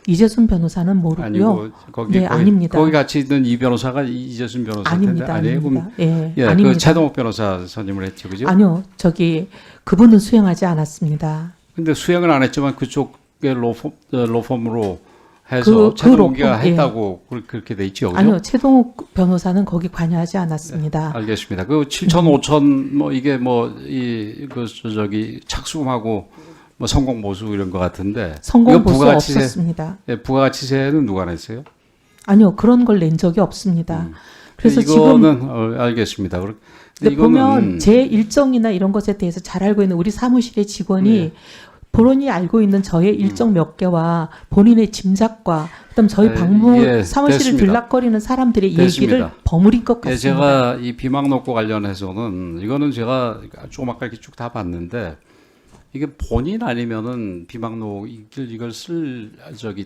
이재순 변호사는 모르고요.
아니고 거기
아닙니다.
거기 같이 있는 이 변호사가 이재순 변호사인데 아니에요?
아닙니다.
그 최동욱 변호사 선임을 했죠, 그죠?
아니요, 그분은 수행하지 않았습니다.
근데 수행을 안 했지만 그쪽의 로펌으로 해서 최동욱이가 했다고 그렇게 돼 있죠, 그죠?
아니요, 최동욱 변호사는 거기 관여하지 않았습니다.
알겠습니다. 그 7천, 5천 이게 착수금하고 성공 모수 이런 것 같은데
성공 모수 없었습니다.
부가가치세는 누가 냈어요?
아니요, 그런 걸 낸 적이 없습니다. 그래서
이거는
지금
알겠습니다.
근데 보면 제 일정이나 이런 것에 대해서 잘 알고 있는 우리 사무실의 직원이 본인이 알고 있는 저의 일정 몇 개와 본인의 짐작과 그다음 저희 사무실을 들락거리는 사람들의 얘기를 버무린 것 같습니다.
제가 이 비망록과 관련해서는 이거는 제가 조금 아까 이렇게 쭉 다 봤는데 이게 본인 아니면은 비망록 이걸 쓸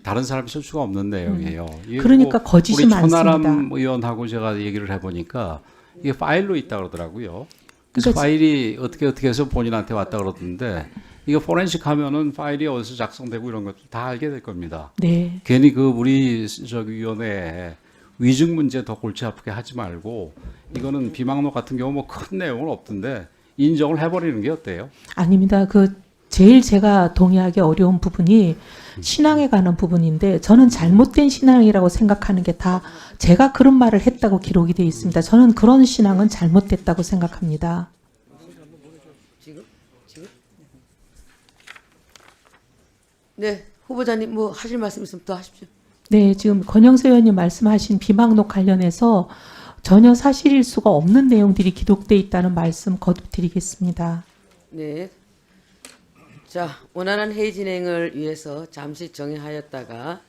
다른 사람이 쓸 수가 없는 내용이에요.
그러니까 거짓이
우리
많습니다.
천하람 의원하고 제가 얘기를 해보니까 이게 파일로 있다 그러더라고요. 그래서
그러니까
파일이 어떻게 해서 본인한테 왔다 그러던데 이거 포렌식 하면은 파일이 어디서 작성되고 이런 것들 다 알게 될 겁니다.
네.
괜히 그 우리 저기 위원회에 위증 문제 더 골치 아프게 하지 말고 이거는 비망록 같은 경우 뭐 큰 내용은 없던데 인정을 해버리는 게 어때요?
아닙니다. 제일 제가 동의하기 어려운 부분이 신앙에 관한 부분인데 저는 잘못된 신앙이라고 생각하는 게 다 제가 그런 말을 했다고 기록이 되어 있습니다. 저는 그런 신앙은 잘못됐다고 생각합니다.
네, 후보자님 뭐 하실 말씀 있으면 더 하십시오.
네, 지금 권영세 의원님 말씀하신 비망록 관련해서 전혀 사실일 수가 없는 내용들이 기록돼 있다는 말씀 거듭 드리겠습니다.
네. 자, 원활한 회의 진행을 위해서 잠시 정회하였다가